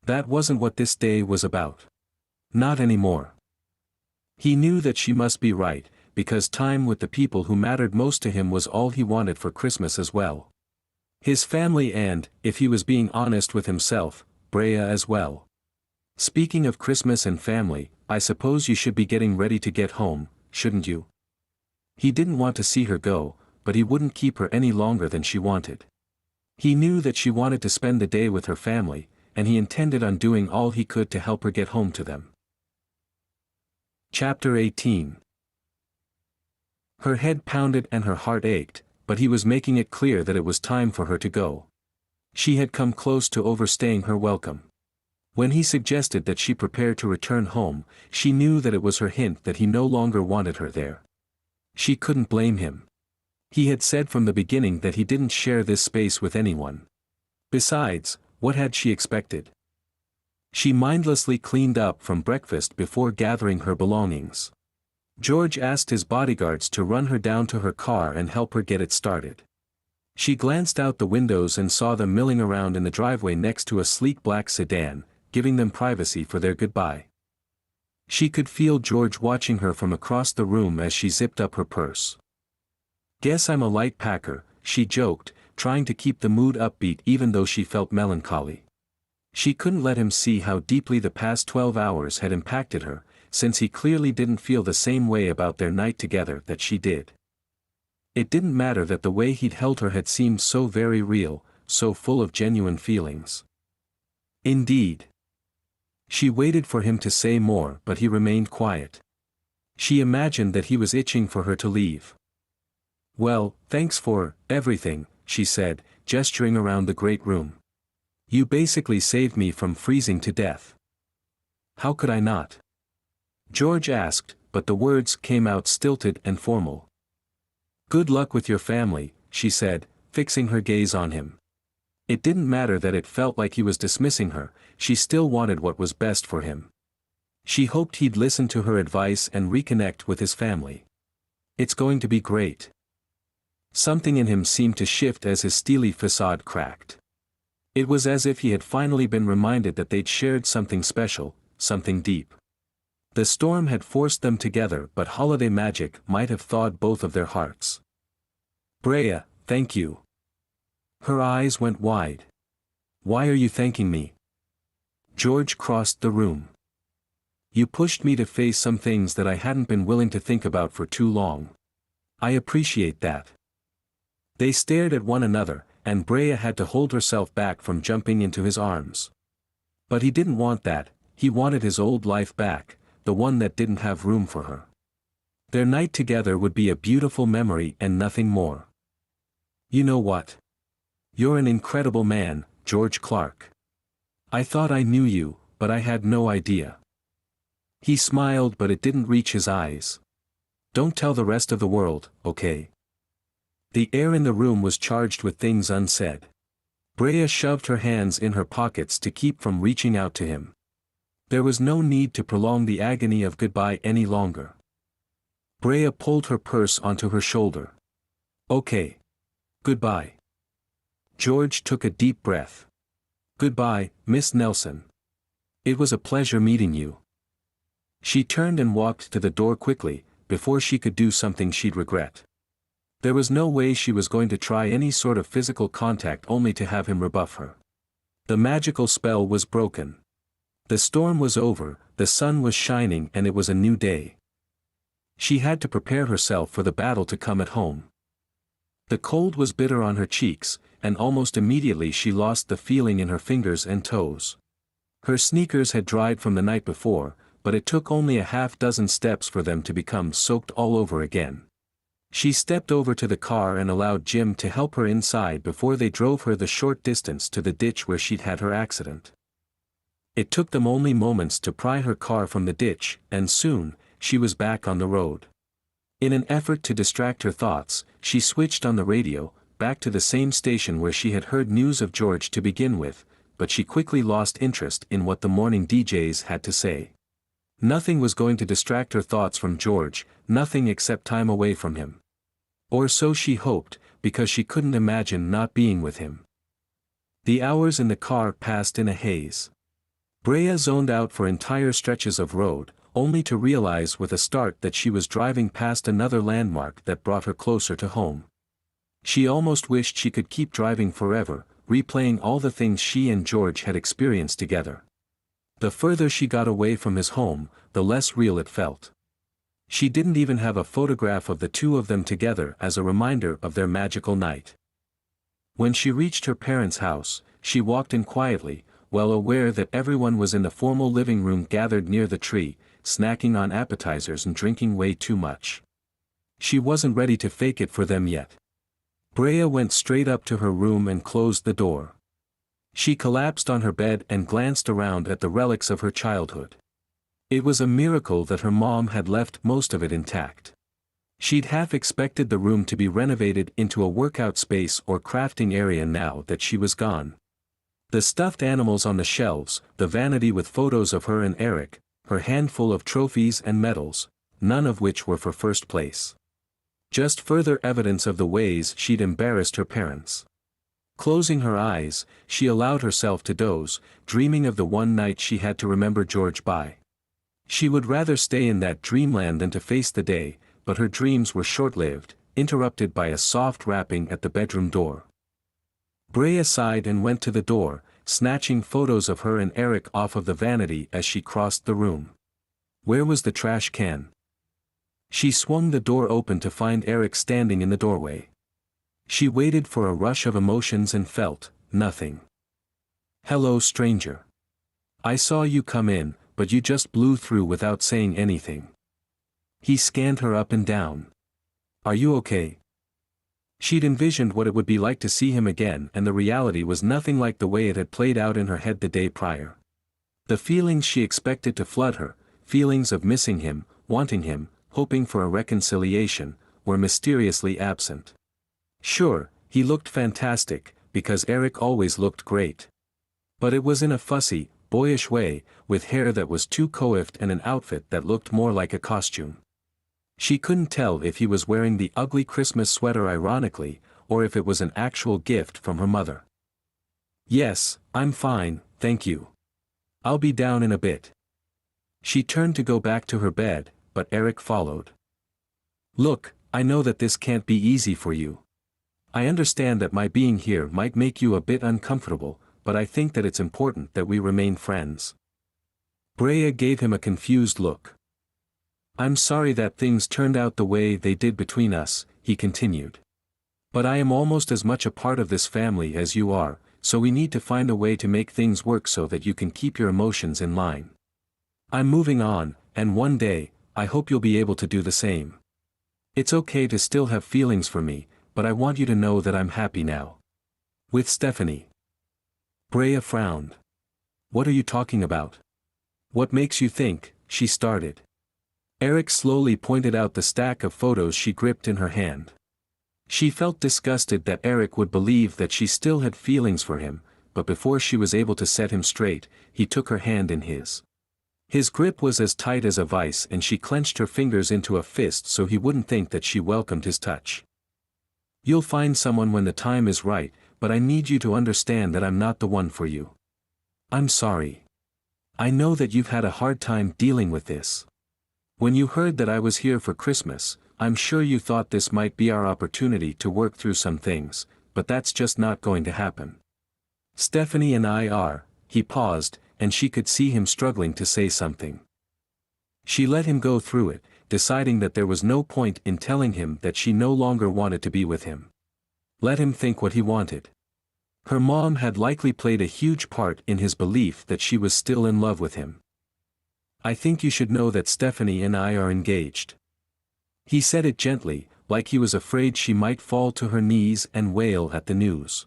That wasn't what this day was about. Not anymore. He knew that she must be right, because time with the people who mattered most to him was all he wanted for Christmas as well. His family and, if he was being honest with himself, Brea as well. "Speaking of Christmas and family, I suppose you should be getting ready to get home, shouldn't you?" He didn't want to see her go, but he wouldn't keep her any longer than she wanted. He knew that she wanted to spend the day with her family, and he intended on doing all he could to help her get home to them. Chapter 18. Her head pounded and her heart ached, but he was making it clear that it was time for her to go. She had come close to overstaying her welcome. When he suggested that she prepare to return home, she knew that it was her hint that he no longer wanted her there. She couldn't blame him. He had said from the beginning that he didn't share this space with anyone. Besides, what had she expected? She mindlessly cleaned up from breakfast before gathering her belongings. George asked his bodyguards to run her down to her car and help her get it started. She glanced out the windows and saw them milling around in the driveway next to a sleek black sedan, giving them privacy for their goodbye. She could feel George watching her from across the room as she zipped up her purse. "Guess I'm a light packer," she joked, trying to keep the mood upbeat even though she felt melancholy. She couldn't let him see how deeply the past 12 hours had impacted her, since he clearly didn't feel the same way about their night together that she did. It didn't matter that the way he'd held her had seemed so very real, so full of genuine feelings. Indeed. She waited for him to say more, but he remained quiet. She imagined that he was itching for her to leave. "Well, thanks for everything," she said, gesturing around the great room. "You basically saved me from freezing to death." "How could I not?" George asked, but the words came out stilted and formal. "Good luck with your family," she said, fixing her gaze on him. It didn't matter that it felt like he was dismissing her, she still wanted what was best for him. She hoped he'd listen to her advice and reconnect with his family. "It's going to be great." Something in him seemed to shift as his steely facade cracked. It was as if he had finally been reminded that they'd shared something special, something deep. The storm had forced them together, but holiday magic might have thawed both of their hearts. "Brea, thank you." Her eyes went wide. "Why are you thanking me?" George crossed the room. "You pushed me to face some things that I hadn't been willing to think about for too long. I appreciate that." They stared at one another, and Brea had to hold herself back from jumping into his arms. But he didn't want that, he wanted his old life back, the one that didn't have room for her. Their night together would be a beautiful memory and nothing more. "You know what? You're an incredible man, George Clark. I thought I knew you, but I had no idea." He smiled, but it didn't reach his eyes. "Don't tell the rest of the world, okay?" The air in the room was charged with things unsaid. Brea shoved her hands in her pockets to keep from reaching out to him. There was no need to prolong the agony of goodbye any longer. Brea pulled her purse onto her shoulder. "Okay. Goodbye." George took a deep breath. "Goodbye, Miss Nelson. It was a pleasure meeting you." She turned and walked to the door quickly, before she could do something she'd regret. There was no way she was going to try any sort of physical contact only to have him rebuff her. The magical spell was broken. The storm was over, the sun was shining, and it was a new day. She had to prepare herself for the battle to come at home. The cold was bitter on her cheeks, and almost immediately she lost the feeling in her fingers and toes. Her sneakers had dried from the night before, but it took only a half-dozen steps for them to become soaked all over again. She stepped over to the car and allowed Jim to help her inside before they drove her the short distance to the ditch where she'd had her accident. It took them only moments to pry her car from the ditch, and soon, she was back on the road. In an effort to distract her thoughts, she switched on the radio, back to the same station where she had heard news of George to begin with, but she quickly lost interest in what the morning DJs had to say. Nothing was going to distract her thoughts from George, nothing except time away from him. Or so she hoped, because she couldn't imagine not being with him. The hours in the car passed in a haze. Brea zoned out for entire stretches of road, only to realize with a start that she was driving past another landmark that brought her closer to home. She almost wished she could keep driving forever, replaying all the things she and George had experienced together. The further she got away from his home, the less real it felt. She didn't even have a photograph of the two of them together as a reminder of their magical night. When she reached her parents' house, she walked in quietly, well aware that everyone was in the formal living room gathered near the tree, snacking on appetizers and drinking way too much. She wasn't ready to fake it for them yet. Brea went straight up to her room and closed the door. She collapsed on her bed and glanced around at the relics of her childhood. It was a miracle that her mom had left most of it intact. She'd half expected the room to be renovated into a workout space or crafting area now that she was gone. The stuffed animals on the shelves, the vanity with photos of her and Eric, her handful of trophies and medals, none of which were for first place. Just further evidence of the ways she'd embarrassed her parents. Closing her eyes, she allowed herself to doze, dreaming of the one night she had to remember George by. She would rather stay in that dreamland than to face the day, but her dreams were short-lived, interrupted by a soft rapping at the bedroom door. Brea sighed and went to the door, snatching photos of her and Eric off of the vanity as she crossed the room. Where was the trash can? She swung the door open to find Eric standing in the doorway. She waited for a rush of emotions and felt nothing. "Hello, stranger. I saw you come in, but you just blew through without saying anything." He scanned her up and down. "Are you okay?" She'd envisioned what it would be like to see him again, and the reality was nothing like the way it had played out in her head the day prior. The feelings she expected to flood her, feelings of missing him, wanting him, hoping for a reconciliation, were mysteriously absent. Sure, he looked fantastic, because Eric always looked great. But it was in a fussy, boyish way, with hair that was too coiffed and an outfit that looked more like a costume. She couldn't tell if he was wearing the ugly Christmas sweater ironically, or if it was an actual gift from her mother. "Yes, I'm fine, thank you. I'll be down in a bit." She turned to go back to her bed, but Eric followed. "Look, I know that this can't be easy for you. I understand that my being here might make you a bit uncomfortable, but I think that it's important that we remain friends." Brea gave him a confused look. "I'm sorry that things turned out the way they did between us," he continued. "But I am almost as much a part of this family as you are, so we need to find a way to make things work so that you can keep your emotions in line. I'm moving on, and one day, I hope you'll be able to do the same. It's okay to still have feelings for me, but I want you to know that I'm happy now. With Stephanie." Brea frowned. "What are you talking about? What makes you think?" she started. Eric slowly pointed out the stack of photos she gripped in her hand. She felt disgusted that Eric would believe that she still had feelings for him, but before she was able to set him straight, he took her hand in his. His grip was as tight as a vice and she clenched her fingers into a fist so he wouldn't think that she welcomed his touch. "You'll find someone when the time is right, but I need you to understand that I'm not the one for you. I'm sorry. I know that you've had a hard time dealing with this. When you heard that I was here for Christmas, I'm sure you thought this might be our opportunity to work through some things, but that's just not going to happen. Stephanie and I are." He paused, and she could see him struggling to say something. She let him go through it, deciding that there was no point in telling him that she no longer wanted to be with him. Let him think what he wanted. Her mom had likely played a huge part in his belief that she was still in love with him. "I think you should know that Stephanie and I are engaged." He said it gently, like he was afraid she might fall to her knees and wail at the news.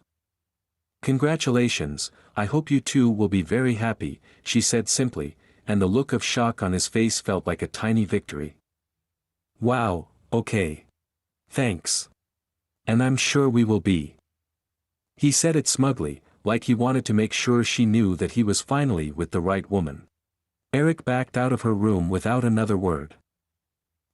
"Congratulations, I hope you two will be very happy," she said simply, and the look of shock on his face felt like a tiny victory. "Wow, okay. Thanks. And I'm sure we will be." He said it smugly, like he wanted to make sure she knew that he was finally with the right woman. Eric backed out of her room without another word.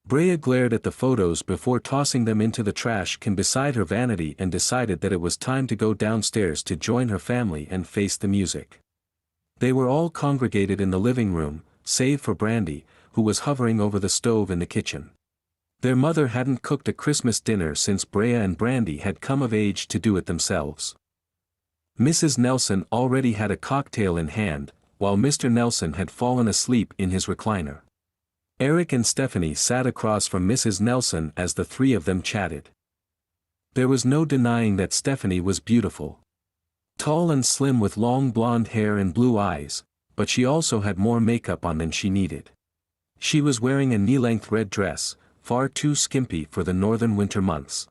Brea glared at the photos before tossing them into the trash can beside her vanity and decided that it was time to go downstairs to join her family and face the music. They were all congregated in the living room, save for Brandy, who was hovering over the stove in the kitchen. Their mother hadn't cooked a Christmas dinner since Brea and Brandy had come of age to do it themselves. Mrs. Nelson already had a cocktail in hand, while Mr. Nelson had fallen asleep in his recliner. Eric and Stephanie sat across from Mrs. Nelson as the three of them chatted. There was no denying that Stephanie was beautiful. Tall and slim with long blonde hair and blue eyes, but she also had more makeup on than she needed. She was wearing a knee-length red dress, far too skimpy for the northern winter months.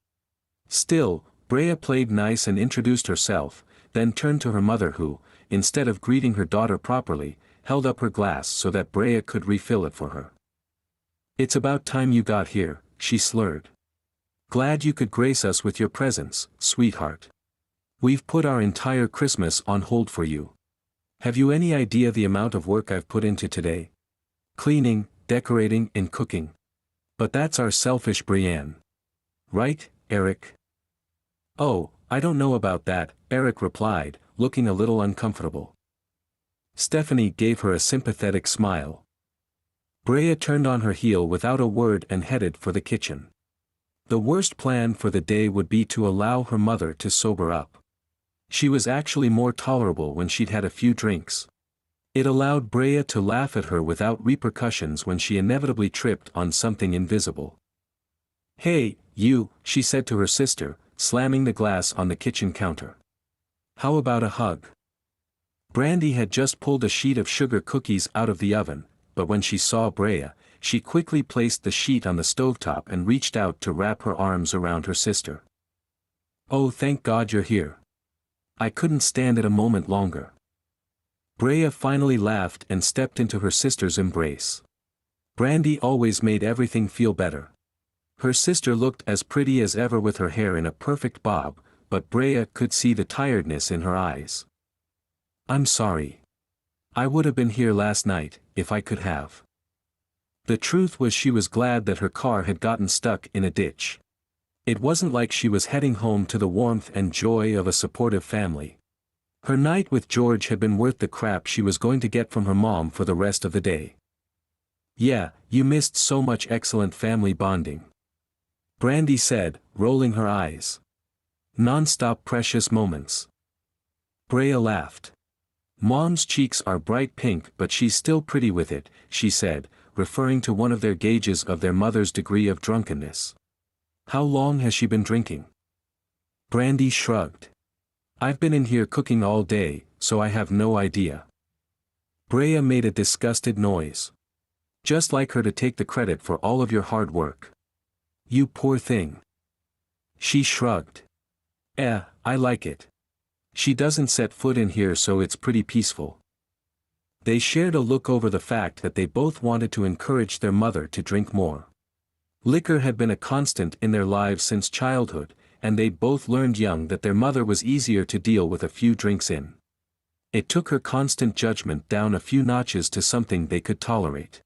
Still, Brea played nice and introduced herself, then turned to her mother who, instead of greeting her daughter properly, held up her glass so that Brea could refill it for her. "It's about time you got here," she slurred. "Glad you could grace us with your presence, sweetheart. We've put our entire Christmas on hold for you. Have you any idea the amount of work I've put into today? Cleaning, decorating, and cooking. But that's our selfish Brienne. Right, Eric?" "Oh, I don't know about that," Eric replied, looking a little uncomfortable. Stephanie gave her a sympathetic smile. Brea turned on her heel without a word and headed for the kitchen. The worst plan for the day would be to allow her mother to sober up. She was actually more tolerable when she'd had a few drinks. It allowed Brea to laugh at her without repercussions when she inevitably tripped on something invisible. "Hey, you," she said to her sister, slamming the glass on the kitchen counter. "How about a hug?" Brandy had just pulled a sheet of sugar cookies out of the oven, but when she saw Brea, she quickly placed the sheet on the stovetop and reached out to wrap her arms around her sister. "Oh, thank God you're here. I couldn't stand it a moment longer." Brea finally laughed and stepped into her sister's embrace. Brandy always made everything feel better. Her sister looked as pretty as ever with her hair in a perfect bob, but Brea could see the tiredness in her eyes. "I'm sorry. I would have been here last night, if I could have." The truth was she was glad that her car had gotten stuck in a ditch. It wasn't like she was heading home to the warmth and joy of a supportive family. Her night with George had been worth the crap she was going to get from her mom for the rest of the day. "Yeah, you missed so much excellent family bonding," Brandy said, rolling her eyes. "Non-stop precious moments." Brea laughed. "Mom's cheeks are bright pink but she's still pretty with it," she said, referring to one of their gauges of their mother's degree of drunkenness. "How long has she been drinking?" Brandy shrugged. "I've been in here cooking all day, so I have no idea." Brea made a disgusted noise. "Just like her to take the credit for all of your hard work. You poor thing." She shrugged. I like it. She doesn't set foot in here so it's pretty peaceful." They shared a look over the fact that they both wanted to encourage their mother to drink more. Liquor had been a constant in their lives since childhood, and they'd both learned young that their mother was easier to deal with a few drinks in. It took her constant judgment down a few notches to something they could tolerate.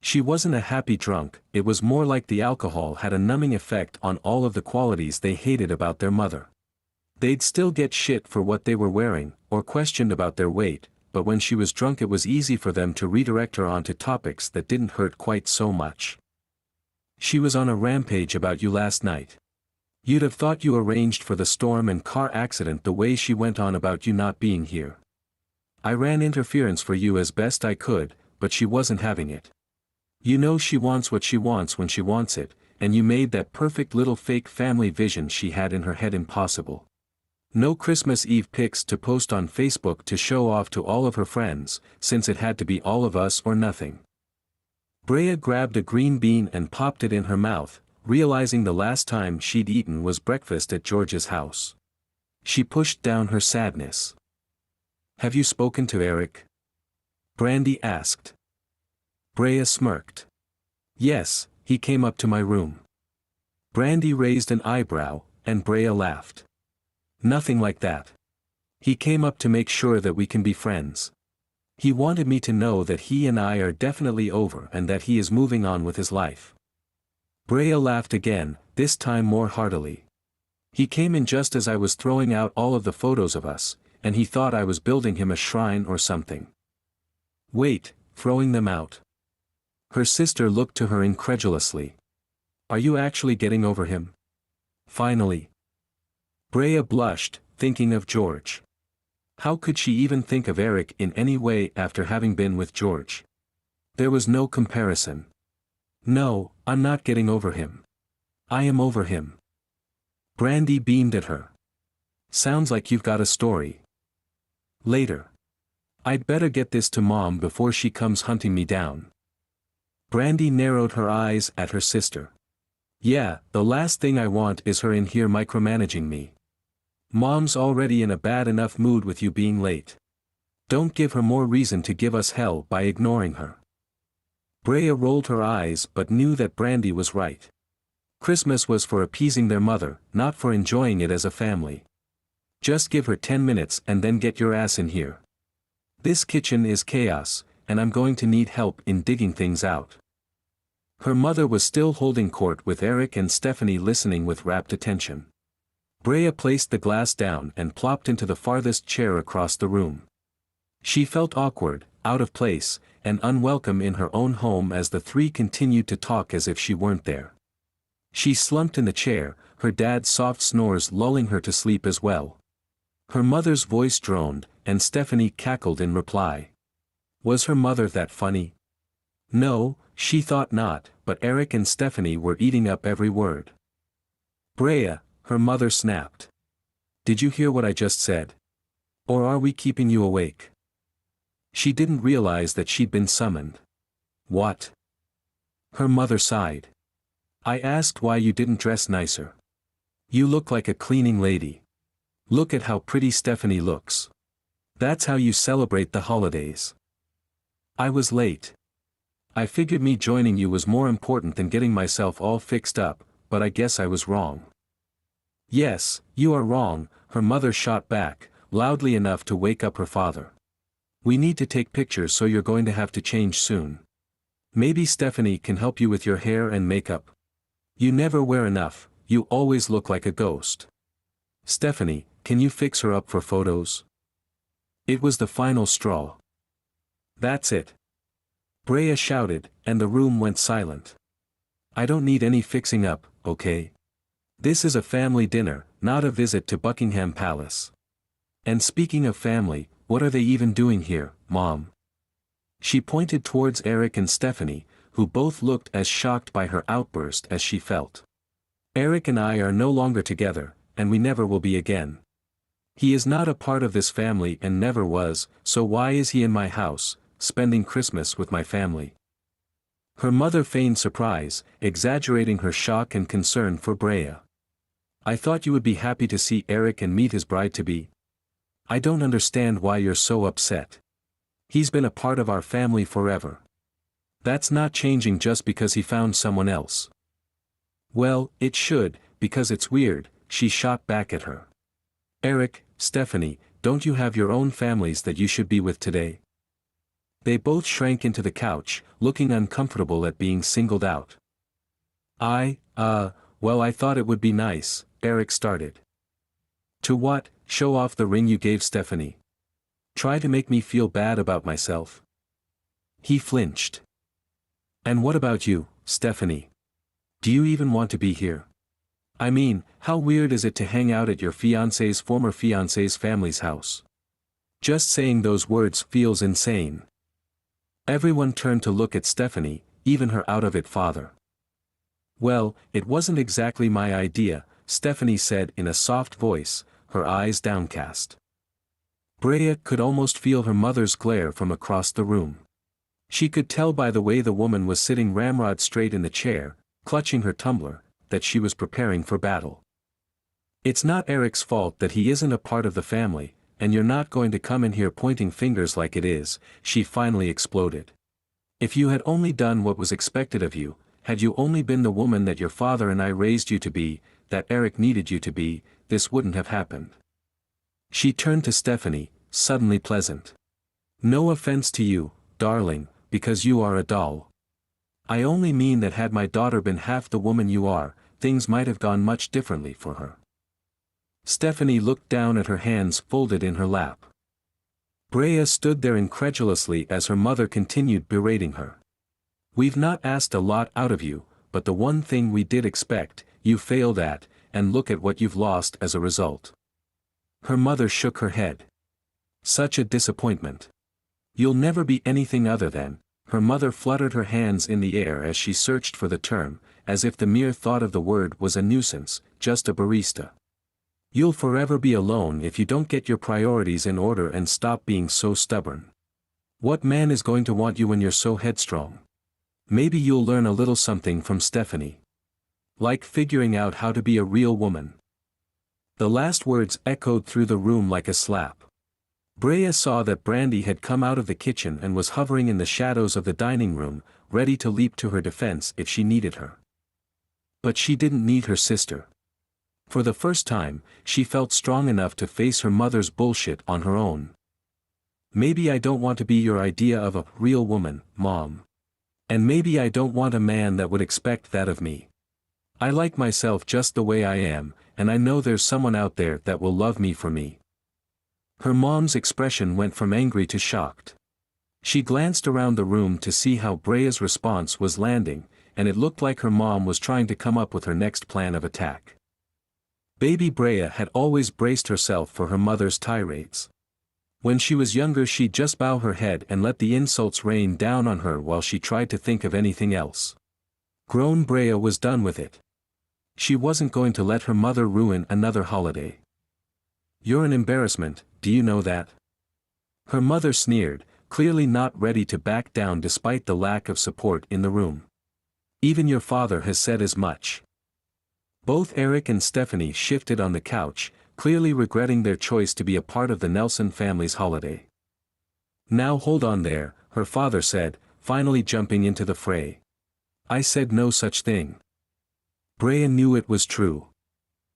She wasn't a happy drunk, it was more like the alcohol had a numbing effect on all of the qualities they hated about their mother. They'd still get shit for what they were wearing, or questioned about their weight, but when she was drunk it was easy for them to redirect her onto topics that didn't hurt quite so much. "She was on a rampage about you last night. You'd have thought you arranged for the storm and car accident the way she went on about you not being here. I ran interference for you as best I could, but she wasn't having it. You know she wants what she wants when she wants it, and you made that perfect little fake family vision she had in her head impossible. No Christmas Eve pics to post on Facebook to show off to all of her friends, since it had to be all of us or nothing." Brea grabbed a green bean and popped it in her mouth, realizing the last time she'd eaten was breakfast at George's house. She pushed down her sadness. "Have you spoken to Eric?" Brandy asked. Brea smirked. "Yes, he came up to my room." Brandy raised an eyebrow, and Brea laughed. "Nothing like that. He came up to make sure that we can be friends. He wanted me to know that he and I are definitely over and that he is moving on with his life." Brea laughed again, this time more heartily. "He came in just as I was throwing out all of the photos of us, and he thought I was building him a shrine or something." "Wait, throwing them out?" Her sister looked to her incredulously. "Are you actually getting over him? Finally?" Brea blushed, thinking of George. How could she even think of Eric in any way after having been with George? There was no comparison. "No, I'm not getting over him. I am over him." Brandy beamed at her. "Sounds like you've got a story." "Later. I'd better get this to Mom before she comes hunting me down." Brandy narrowed her eyes at her sister. "Yeah, the last thing I want is her in here micromanaging me." Mom's already in a bad enough mood with you being late. Don't give her more reason to give us hell by ignoring her. Brea rolled her eyes but knew that Brandy was right. Christmas was for appeasing their mother, not for enjoying it as a family. Just give her 10 minutes and then get your ass in here. This kitchen is chaos, and I'm going to need help in digging things out. Her mother was still holding court with Eric and Stephanie listening with rapt attention. Brea placed the glass down and plopped into the farthest chair across the room. She felt awkward, out of place, and unwelcome in her own home as the three continued to talk as if she weren't there. She slumped in the chair, her dad's soft snores lulling her to sleep as well. Her mother's voice droned, and Stephanie cackled in reply. Was her mother that funny? No, she thought not, but Eric and Stephanie were eating up every word. Brea, her mother snapped. Did you hear what I just said? Or are we keeping you awake? She didn't realize that she'd been summoned. What? Her mother sighed. I asked why you didn't dress nicer. You look like a cleaning lady. Look at how pretty Stephanie looks. That's how you celebrate the holidays. I was late. I figured me joining you was more important than getting myself all fixed up, but I guess I was wrong. Yes, you are wrong, her mother shot back, loudly enough to wake up her father. We need to take pictures, so you're going to have to change soon. Maybe Stephanie can help you with your hair and makeup. You never wear enough, you always look like a ghost. Stephanie, can you fix her up for photos? It was the final straw. That's it. Brea shouted, and the room went silent. I don't need any fixing up, okay? This is a family dinner, not a visit to Buckingham Palace. And speaking of family, what are they even doing here, Mom? She pointed towards Eric and Stephanie, who both looked as shocked by her outburst as she felt. Eric and I are no longer together, and we never will be again. He is not a part of this family and never was, so why is he in my house, spending Christmas with my family? Her mother feigned surprise, exaggerating her shock and concern for Brea. I thought you would be happy to see Eric and meet his bride-to-be. I don't understand why you're so upset. He's been a part of our family forever. That's not changing just because he found someone else. Well, it should, because it's weird, she shot back at her. Eric, Stephanie, don't you have your own families that you should be with today? They both shrank into the couch, looking uncomfortable at being singled out. Well, I thought it would be nice, Eric started. To what? Show off the ring you gave Stephanie? Try to make me feel bad about myself? He flinched. And what about you, Stephanie? Do you even want to be here? I mean, how weird is it to hang out at your fiancé's former fiancé's family's house? Just saying those words feels insane. Everyone turned to look at Stephanie, even her out-of-it father. Well, it wasn't exactly my idea, Stephanie said in a soft voice, her eyes downcast. Brea could almost feel her mother's glare from across the room. She could tell by the way the woman was sitting ramrod straight in the chair, clutching her tumbler, that she was preparing for battle. It's not Eric's fault that he isn't a part of the family, and you're not going to come in here pointing fingers like it is, she finally exploded. If you had only done what was expected of you, had you only been the woman that your father and I raised you to be, that Eric needed you to be, this wouldn't have happened. She turned to Stephanie, suddenly pleasant. No offense to you, darling, because you are a doll. I only mean that had my daughter been half the woman you are, things might have gone much differently for her. Stephanie looked down at her hands folded in her lap. Brea stood there incredulously as her mother continued berating her. We've not asked a lot out of you, but the one thing we did expect, you failed at, and look at what you've lost as a result. Her mother shook her head. Such a disappointment. You'll never be anything other than. Her mother fluttered her hands in the air as she searched for the term, as if the mere thought of the word was a nuisance, just a barista. You'll forever be alone if you don't get your priorities in order and stop being so stubborn. What man is going to want you when you're so headstrong? Maybe you'll learn a little something from Stephanie. Like figuring out how to be a real woman. The last words echoed through the room like a slap. Brea saw that Brandy had come out of the kitchen and was hovering in the shadows of the dining room, ready to leap to her defense if she needed her. But she didn't need her sister. For the first time, she felt strong enough to face her mother's bullshit on her own. Maybe I don't want to be your idea of a real woman, Mom. And maybe I don't want a man that would expect that of me. I like myself just the way I am, and I know there's someone out there that will love me for me. Her mom's expression went from angry to shocked. She glanced around the room to see how Brea's response was landing, and it looked like her mom was trying to come up with her next plan of attack. Baby Brea had always braced herself for her mother's tirades. When she was younger she'd just bow her head and let the insults rain down on her while she tried to think of anything else. Grown Brea was done with it. She wasn't going to let her mother ruin another holiday. You're an embarrassment, do you know that? Her mother sneered, clearly not ready to back down despite the lack of support in the room. Even your father has said as much. Both Eric and Stephanie shifted on the couch, clearly regretting their choice to be a part of the Nelson family's holiday. Now hold on there, her father said, finally jumping into the fray. I said no such thing. Brea knew it was true.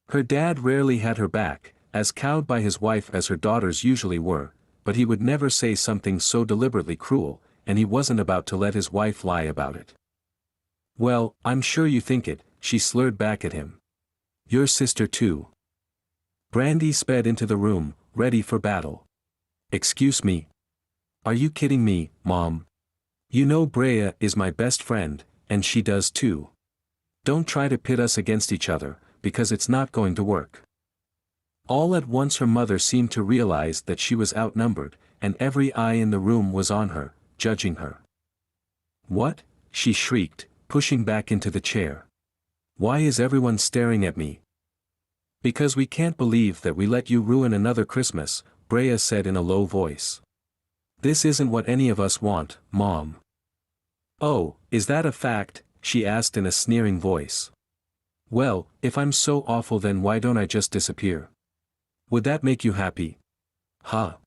Her dad rarely had her back, as cowed by his wife as her daughters usually were, but he would never say something so deliberately cruel, and he wasn't about to let his wife lie about it. Well, I'm sure you think it, she slurred back at him. Your sister too. Brandy sped into the room, ready for battle. Excuse me? Are you kidding me, Mom? You know Brea is my best friend, and she does too. Don't try to pit us against each other, because it's not going to work. All at once her mother seemed to realize that she was outnumbered, and every eye in the room was on her, judging her. What? She shrieked, pushing back into the chair. Why is everyone staring at me? Because we can't believe that we let you ruin another Christmas, Brea said in a low voice. This isn't what any of us want, Mom. Oh, is that a fact? She asked in a sneering voice. Well, if I'm so awful then why don't I just disappear? Would that make you happy? Huh?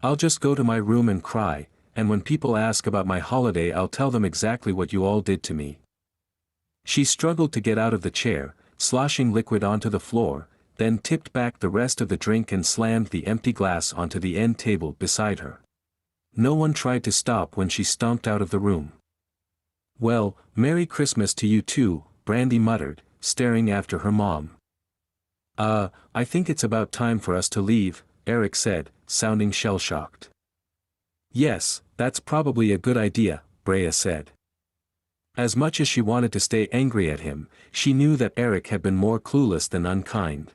I'll just go to my room and cry, and when people ask about my holiday I'll tell them exactly what you all did to me. She struggled to get out of the chair, sloshing liquid onto the floor, then tipped back the rest of the drink and slammed the empty glass onto the end table beside her. No one tried to stop when she stomped out of the room. Well, Merry Christmas to you too, Brandy muttered, staring after her mom. I think it's about time for us to leave, Eric said, sounding shell-shocked. Yes, that's probably a good idea, Brea said. As much as she wanted to stay angry at him, she knew that Eric had been more clueless than unkind.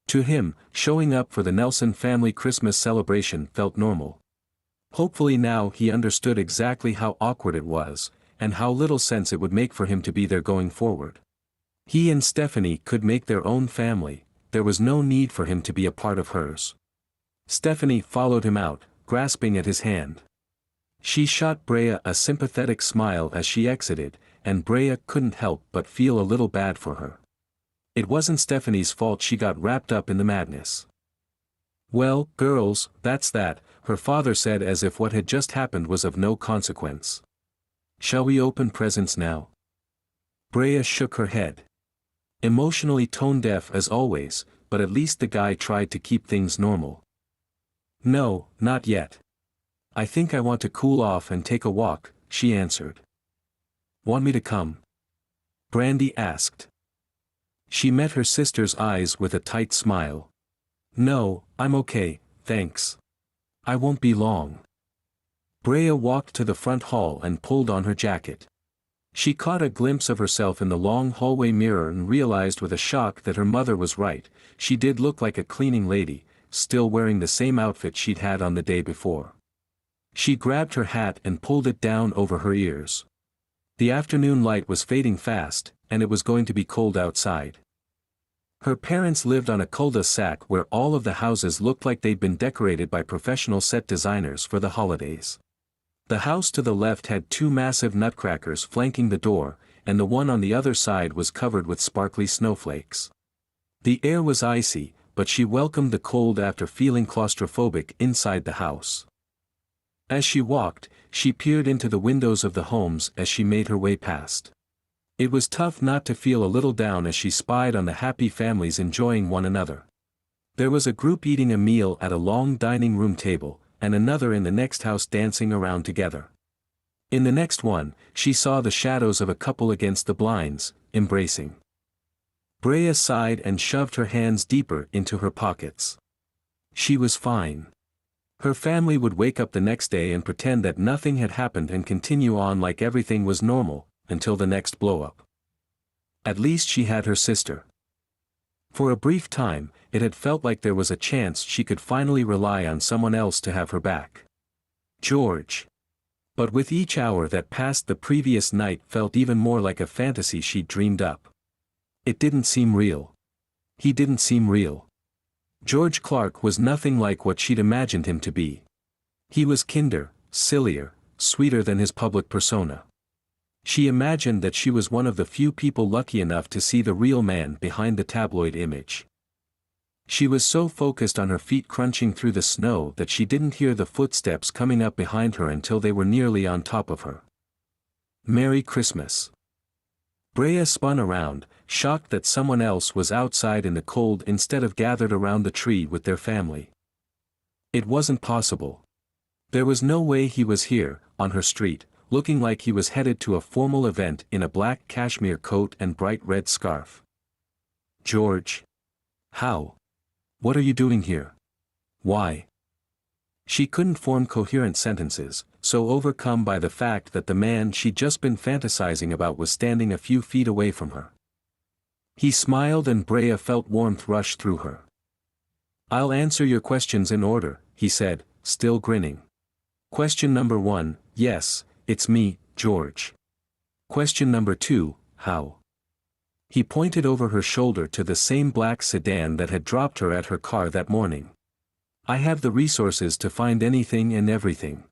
To him, showing up for the Nelson family Christmas celebration felt normal. Hopefully now he understood exactly how awkward it was, and how little sense it would make for him to be there going forward. He and Stephanie could make their own family, there was no need for him to be a part of hers. Stephanie followed him out, grasping at his hand. She shot Brea a sympathetic smile as she exited, and Brea couldn't help but feel a little bad for her. It wasn't Stephanie's fault she got wrapped up in the madness. Well, girls, that's that, her father said as if what had just happened was of no consequence. Shall we open presents now? Brea shook her head. Emotionally tone-deaf as always, but at least the guy tried to keep things normal. No, not yet. I think I want to cool off and take a walk, she answered. Want me to come? Brandy asked. She met her sister's eyes with a tight smile. No, I'm okay, thanks. I won't be long. Brea walked to the front hall and pulled on her jacket. She caught a glimpse of herself in the long hallway mirror and realized with a shock that her mother was right, she did look like a cleaning lady, still wearing the same outfit she'd had on the day before. She grabbed her hat and pulled it down over her ears. The afternoon light was fading fast, and it was going to be cold outside. Her parents lived on a cul-de-sac where all of the houses looked like they'd been decorated by professional set designers for the holidays. The house to the left had two massive nutcrackers flanking the door, and the one on the other side was covered with sparkly snowflakes. The air was icy, but she welcomed the cold after feeling claustrophobic inside the house. As she walked, she peered into the windows of the homes as she made her way past. It was tough not to feel a little down as she spied on the happy families enjoying one another. There was a group eating a meal at a long dining room table, and another in the next house dancing around together. In the next one, she saw the shadows of a couple against the blinds, embracing. Brea sighed and shoved her hands deeper into her pockets. She was fine. Her family would wake up the next day and pretend that nothing had happened and continue on like everything was normal, until the next blow-up. At least she had her sister. For a brief time, it had felt like there was a chance she could finally rely on someone else to have her back. George. But with each hour that passed, the previous night felt even more like a fantasy she'd dreamed up. It didn't seem real. He didn't seem real. George Clark was nothing like what she'd imagined him to be. He was kinder, sillier, sweeter than his public persona. She imagined that she was one of the few people lucky enough to see the real man behind the tabloid image. She was so focused on her feet crunching through the snow that she didn't hear the footsteps coming up behind her until they were nearly on top of her. Merry Christmas. Brea spun around, shocked that someone else was outside in the cold instead of gathered around the tree with their family. It wasn't possible. There was no way he was here, on her street, looking like he was headed to a formal event in a black cashmere coat and bright red scarf. George. How? What are you doing here? Why? She couldn't form coherent sentences, so overcome by the fact that the man she'd just been fantasizing about was standing a few feet away from her. He smiled and Brea felt warmth rush through her. I'll answer your questions in order, he said, still grinning. Question number 1, yes, it's me, George. Question number 2, how? He pointed over her shoulder to the same black sedan that had dropped her at her car that morning. I have the resources to find anything and everything.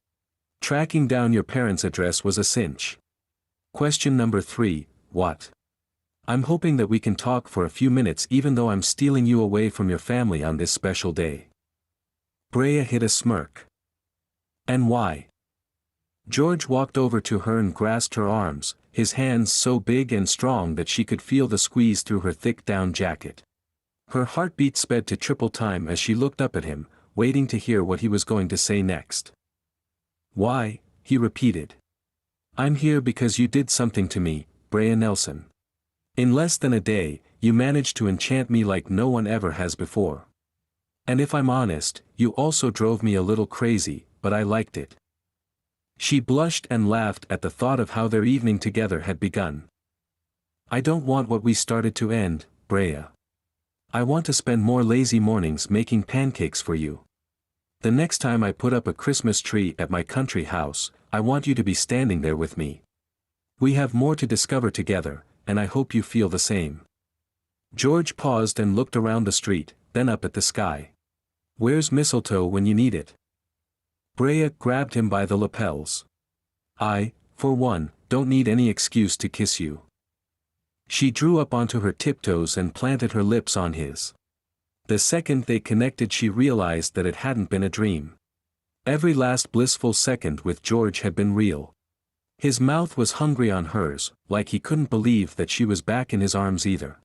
Tracking down your parents' address was a cinch. Question number 3, what? I'm hoping that we can talk for a few minutes even though I'm stealing you away from your family on this special day. Brea hid a smirk. And why? George walked over to her and grasped her arms, his hands so big and strong that she could feel the squeeze through her thick down jacket. Her heartbeat sped to triple time as she looked up at him, waiting to hear what he was going to say next. Why, he repeated. I'm here because you did something to me, Brea Nelson. In less than a day, you managed to enchant me like no one ever has before. And if I'm honest, you also drove me a little crazy, but I liked it. She blushed and laughed at the thought of how their evening together had begun. I don't want what we started to end, Brea. I want to spend more lazy mornings making pancakes for you. The next time I put up a Christmas tree at my country house, I want you to be standing there with me. We have more to discover together, and I hope you feel the same. George paused and looked around the street, then up at the sky. Where's mistletoe when you need it? Brea grabbed him by the lapels. I, for one, don't need any excuse to kiss you. She drew up onto her tiptoes and planted her lips on his. The second they connected she realized that it hadn't been a dream. Every last blissful second with George had been real. His mouth was hungry on hers, like he couldn't believe that she was back in his arms either.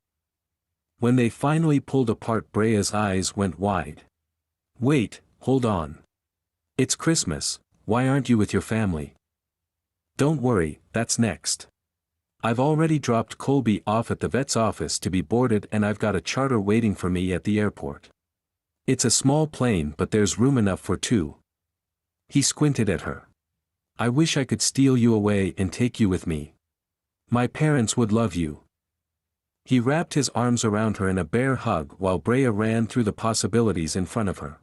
When they finally pulled apart, Brea's eyes went wide. Wait, hold on. It's Christmas, why aren't you with your family? Don't worry, that's next. I've already dropped Colby off at the vet's office to be boarded and I've got a charter waiting for me at the airport. It's a small plane but there's room enough for 2. He squinted at her. I wish I could steal you away and take you with me. My parents would love you. He wrapped his arms around her in a bear hug while Brea ran through the possibilities in front of her.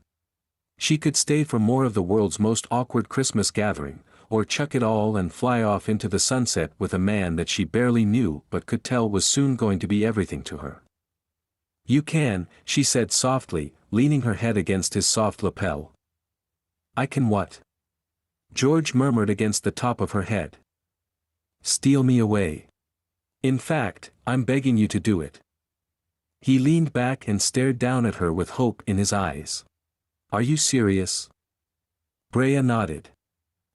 She could stay for more of the world's most awkward Christmas gathering, or chuck it all and fly off into the sunset with a man that she barely knew but could tell was soon going to be everything to her. You can, she said softly, leaning her head against his soft lapel. I can what? George murmured against the top of her head. Steal me away. In fact, I'm begging you to do it. He leaned back and stared down at her with hope in his eyes. Are you serious? Brea nodded.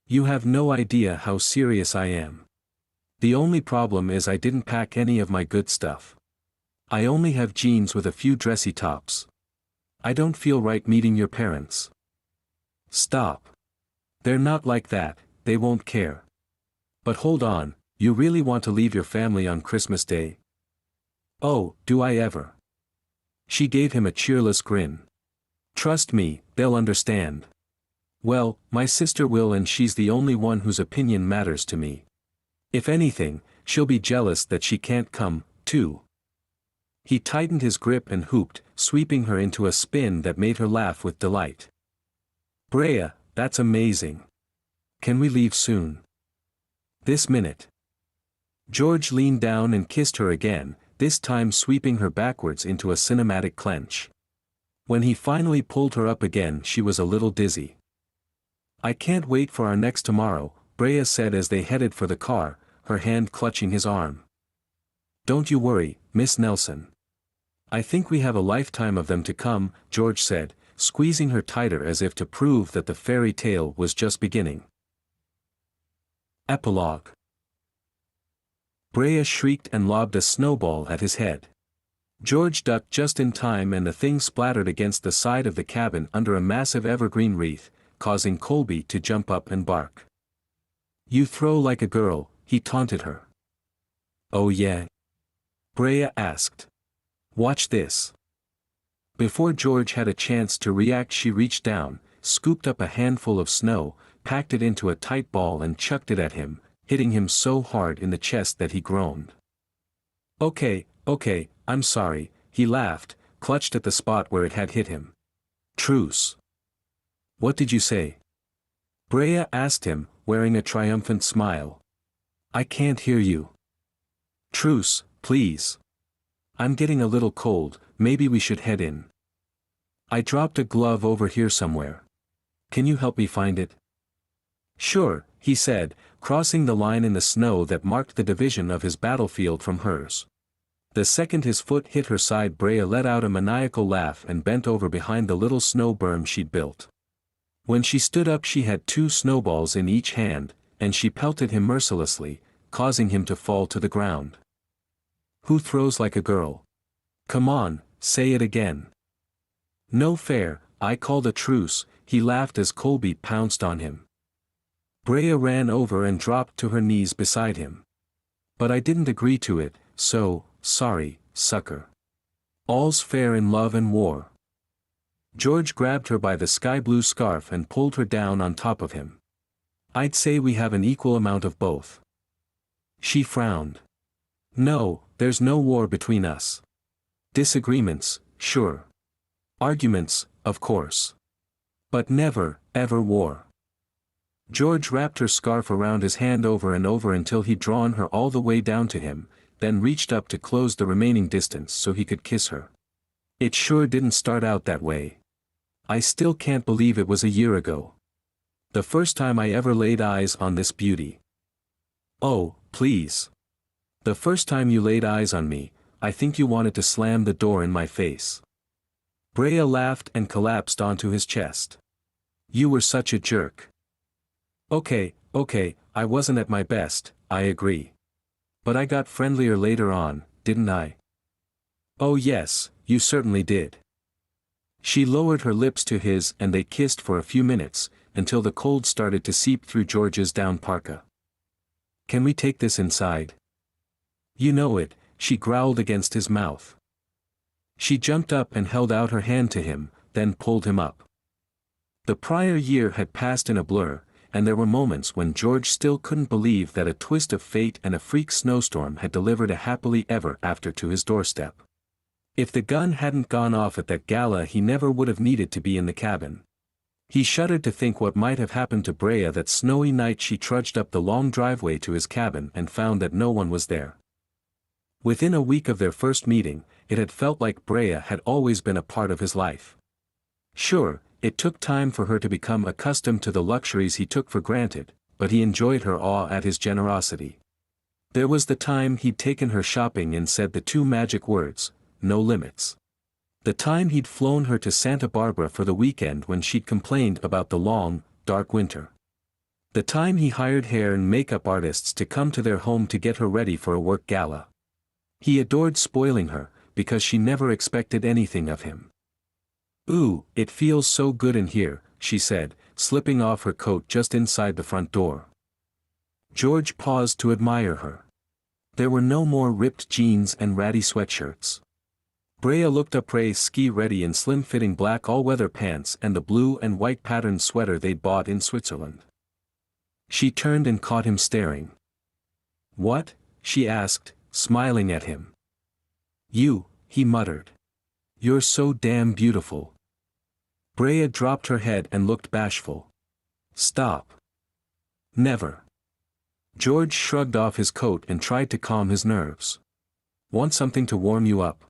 You have no idea how serious I am. The only problem is I didn't pack any of my good stuff. I only have jeans with a few dressy tops. I don't feel right meeting your parents. Stop. They're not like that, they won't care. But hold on, you really want to leave your family on Christmas Day? Oh, do I ever? She gave him a cheerless grin. Trust me, they'll understand. Well, my sister will, and she's the only one whose opinion matters to me. If anything, she'll be jealous that she can't come, too. He tightened his grip and hooped, sweeping her into a spin that made her laugh with delight. Brea, that's amazing. Can we leave soon? This minute. George leaned down and kissed her again, this time sweeping her backwards into a cinematic clench. When he finally pulled her up again, she was a little dizzy. I can't wait for our next tomorrow, Brea said as they headed for the car, her hand clutching his arm. Don't you worry, Miss Nelson. I think we have a lifetime of them to come, George said, squeezing her tighter as if to prove that the fairy tale was just beginning. Epilogue. Brea shrieked and lobbed a snowball at his head. George ducked just in time and the thing splattered against the side of the cabin under a massive evergreen wreath, causing Colby to jump up and bark. You throw like a girl, he taunted her. Oh yeah? Brea asked. Watch this. Before George had a chance to react, she reached down, scooped up a handful of snow, packed it into a tight ball and chucked it at him, hitting him so hard in the chest that he groaned. Okay, I'm sorry, he laughed, clutched at the spot where it had hit him. Truce. What did you say? Brea asked him, wearing a triumphant smile. I can't hear you. Truce, please. I'm getting a little cold, maybe we should head in. I dropped a glove over here somewhere. Can you help me find it? Sure, he said, crossing the line in the snow that marked the division of his battlefield from hers. The second his foot hit her side, Brea let out a maniacal laugh and bent over behind the little snow berm she'd built. When she stood up, she had 2 snowballs in each hand, and she pelted him mercilessly, causing him to fall to the ground. Who throws like a girl? Come on, say it again. No fair, I called a truce, he laughed as Colby pounced on him. Brea ran over and dropped to her knees beside him. But I didn't agree to it, so, sorry, sucker. All's fair in love and war. George grabbed her by the sky blue scarf and pulled her down on top of him. I'd say we have an equal amount of both. She frowned. No, there's no war between us. Disagreements, sure. Arguments, of course. But never, ever war. George wrapped her scarf around his hand over and over until he'd drawn her all the way down to him, then reached up to close the remaining distance so he could kiss her. It sure didn't start out that way. I still can't believe it was a year ago. The first time I ever laid eyes on this beauty. Oh, please. The first time you laid eyes on me, I think you wanted to slam the door in my face. Brea laughed and collapsed onto his chest. You were such a jerk. Okay, I wasn't at my best, I agree. But I got friendlier later on, didn't I? Oh yes, you certainly did. She lowered her lips to his and they kissed for a few minutes, until the cold started to seep through George's down parka. Can we take this inside? You know it, she growled against his mouth. She jumped up and held out her hand to him, then pulled him up. The prior year had passed in a blur, and there were moments when George still couldn't believe that a twist of fate and a freak snowstorm had delivered a happily ever after to his doorstep. If the gun hadn't gone off at that gala, he never would have needed to be in the cabin. He shuddered to think what might have happened to Brea that snowy night she trudged up the long driveway to his cabin and found that no one was there. Within a week of their first meeting, it had felt like Brea had always been a part of his life. Sure, it took time for her to become accustomed to the luxuries he took for granted, but he enjoyed her awe at his generosity. There was the time he'd taken her shopping and said the 2 magic words, no limits. The time he'd flown her to Santa Barbara for the weekend when she'd complained about the long, dark winter. The time he hired hair and makeup artists to come to their home to get her ready for a work gala. He adored spoiling her, because she never expected anything of him. "Ooh, it feels so good in here," she said, slipping off her coat just inside the front door. George paused to admire her. There were no more ripped jeans and ratty sweatshirts. Brea looked up Ray's ski-ready and slim-fitting black all-weather pants and the blue and white patterned sweater they'd bought in Switzerland. She turned and caught him staring. "What?" she asked, smiling at him. "You," he muttered. "You're so damn beautiful." Brea dropped her head and looked bashful. "Stop." "Never." George shrugged off his coat and tried to calm his nerves. "Want something to warm you up?"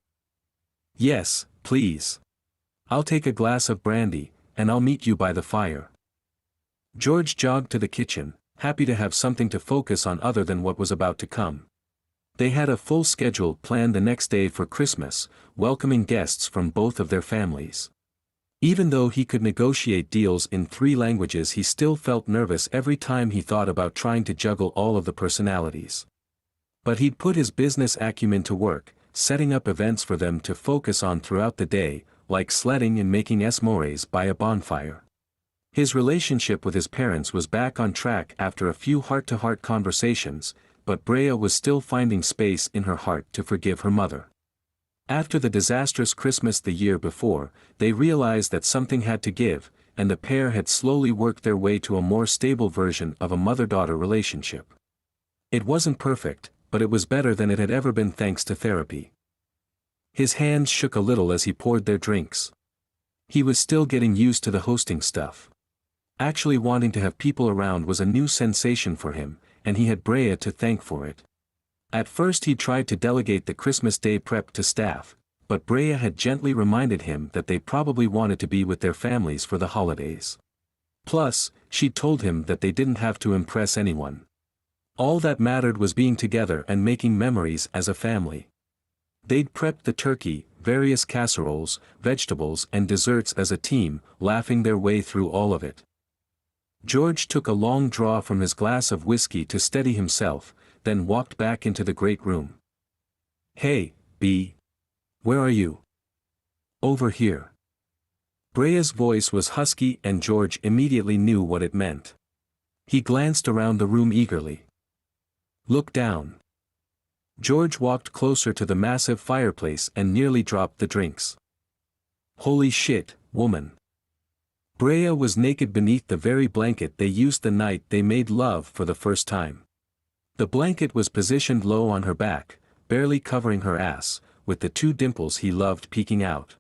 "Yes, please. I'll take a glass of brandy, and I'll meet you by the fire." George jogged to the kitchen, happy to have something to focus on other than what was about to come. They had a full schedule planned the next day for Christmas, welcoming guests from both of their families. Even though he could negotiate deals in 3 languages, he still felt nervous every time he thought about trying to juggle all of the personalities. But he'd put his business acumen to work, setting up events for them to focus on throughout the day, like sledding and making s'mores by a bonfire. His relationship with his parents was back on track after a few heart-to-heart conversations, but Brea was still finding space in her heart to forgive her mother. After the disastrous Christmas the year before, they realized that something had to give, and the pair had slowly worked their way to a more stable version of a mother-daughter relationship. It wasn't perfect, but it was better than it had ever been thanks to therapy. His hands shook a little as he poured their drinks. He was still getting used to the hosting stuff. Actually wanting to have people around was a new sensation for him, and he had Brea to thank for it. At first he tried to delegate the Christmas Day prep to staff, but Brea had gently reminded him that they probably wanted to be with their families for the holidays. Plus, she'd told him that they didn't have to impress anyone. All that mattered was being together and making memories as a family. They'd prepped the turkey, various casseroles, vegetables and desserts as a team, laughing their way through all of it. George took a long draw from his glass of whiskey to steady himself, then walked back into the great room. "Hey, B. Where are you?" "Over here." Brea's voice was husky and George immediately knew what it meant. He glanced around the room eagerly. "Look down." George walked closer to the massive fireplace and nearly dropped the drinks. "Holy shit, woman." Brea was naked beneath the very blanket they used the night they made love for the first time. The blanket was positioned low on her back, barely covering her ass, with the 2 dimples he loved peeking out.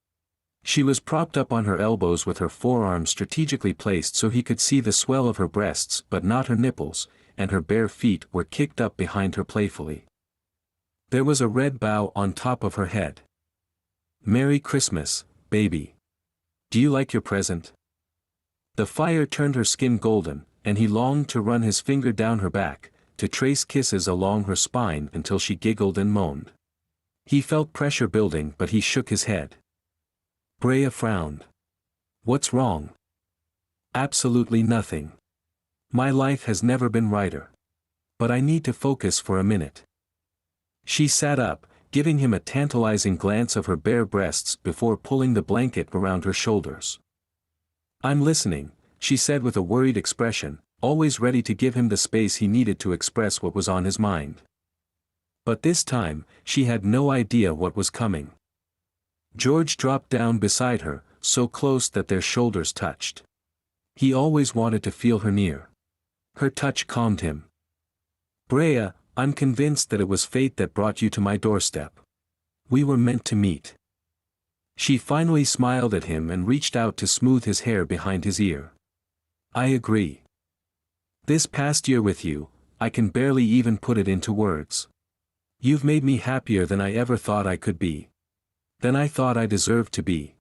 She was propped up on her elbows with her forearms strategically placed so he could see the swell of her breasts but not her nipples, and her bare feet were kicked up behind her playfully. There was a red bow on top of her head. "Merry Christmas, baby. Do you like your present?" The fire turned her skin golden, and he longed to run his finger down her back, to trace kisses along her spine until she giggled and moaned. He felt pressure building but he shook his head. Brea frowned. "What's wrong?" "Absolutely nothing. My life has never been righter. But I need to focus for a minute." She sat up, giving him a tantalizing glance of her bare breasts before pulling the blanket around her shoulders. "I'm listening," she said with a worried expression, always ready to give him the space he needed to express what was on his mind. But this time, she had no idea what was coming. George dropped down beside her, so close that their shoulders touched. He always wanted to feel her near. Her touch calmed him. "Brea, I'm convinced that it was fate that brought you to my doorstep. We were meant to meet." She finally smiled at him and reached out to smooth his hair behind his ear. "I agree. This past year with you, I can barely even put it into words. You've made me happier than I ever thought I could be. Than I thought I deserved to be."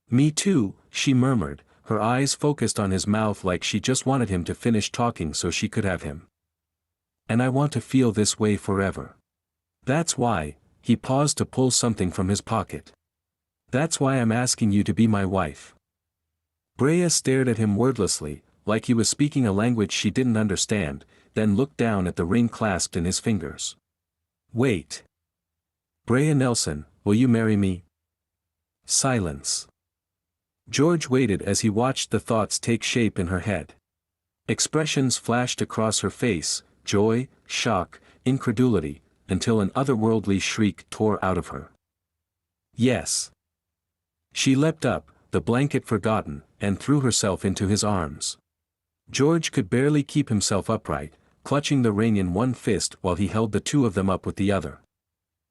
"Me too," she murmured, her eyes focused on his mouth like she just wanted him to finish talking so she could have him. "And I want to feel this way forever. That's why, he paused to pull something from his pocket. "That's why I'm asking you to be my wife." Brea stared at him wordlessly, like he was speaking a language she didn't understand, then looked down at the ring clasped in his fingers. "Wait. Brea Nelson, will you marry me?" Silence. George waited as he watched the thoughts take shape in her head. Expressions flashed across her face, joy, shock, incredulity, until an otherworldly shriek tore out of her. "Yes." She leapt up, the blanket forgotten, and threw herself into his arms. George could barely keep himself upright, clutching the ring in one fist while he held the two of them up with the other.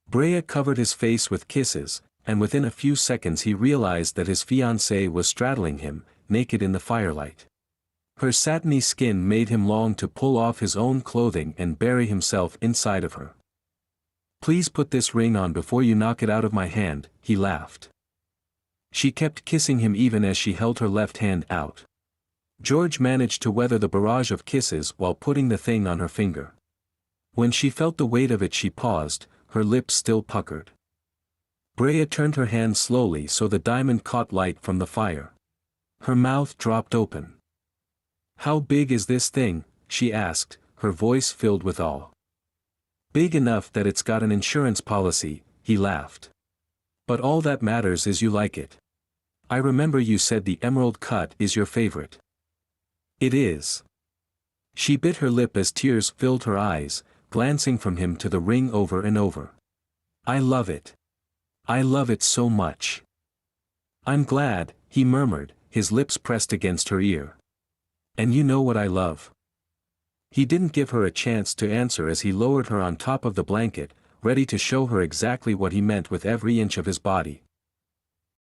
Brea covered his face with kisses, and within a few seconds he realized that his fiancée was straddling him, naked in the firelight. Her satiny skin made him long to pull off his own clothing and bury himself inside of her. "Please put this ring on before you knock it out of my hand," he laughed. She kept kissing him even as she held her left hand out. George managed to weather the barrage of kisses while putting the thing on her finger. When she felt the weight of it she paused, her lips still puckered. Brea turned her hand slowly so the diamond caught light from the fire. Her mouth dropped open. "How big is this thing?" she asked, her voice filled with awe. "Big enough that it's got an insurance policy," he laughed. "But all that matters is you like it. I remember you said the emerald cut is your favorite." "It is." She bit her lip as tears filled her eyes, glancing from him to the ring over and over. "I love it. I love it so much." "I'm glad," he murmured, his lips pressed against her ear. "And you know what I love." He didn't give her a chance to answer as he lowered her on top of the blanket, ready to show her exactly what he meant with every inch of his body.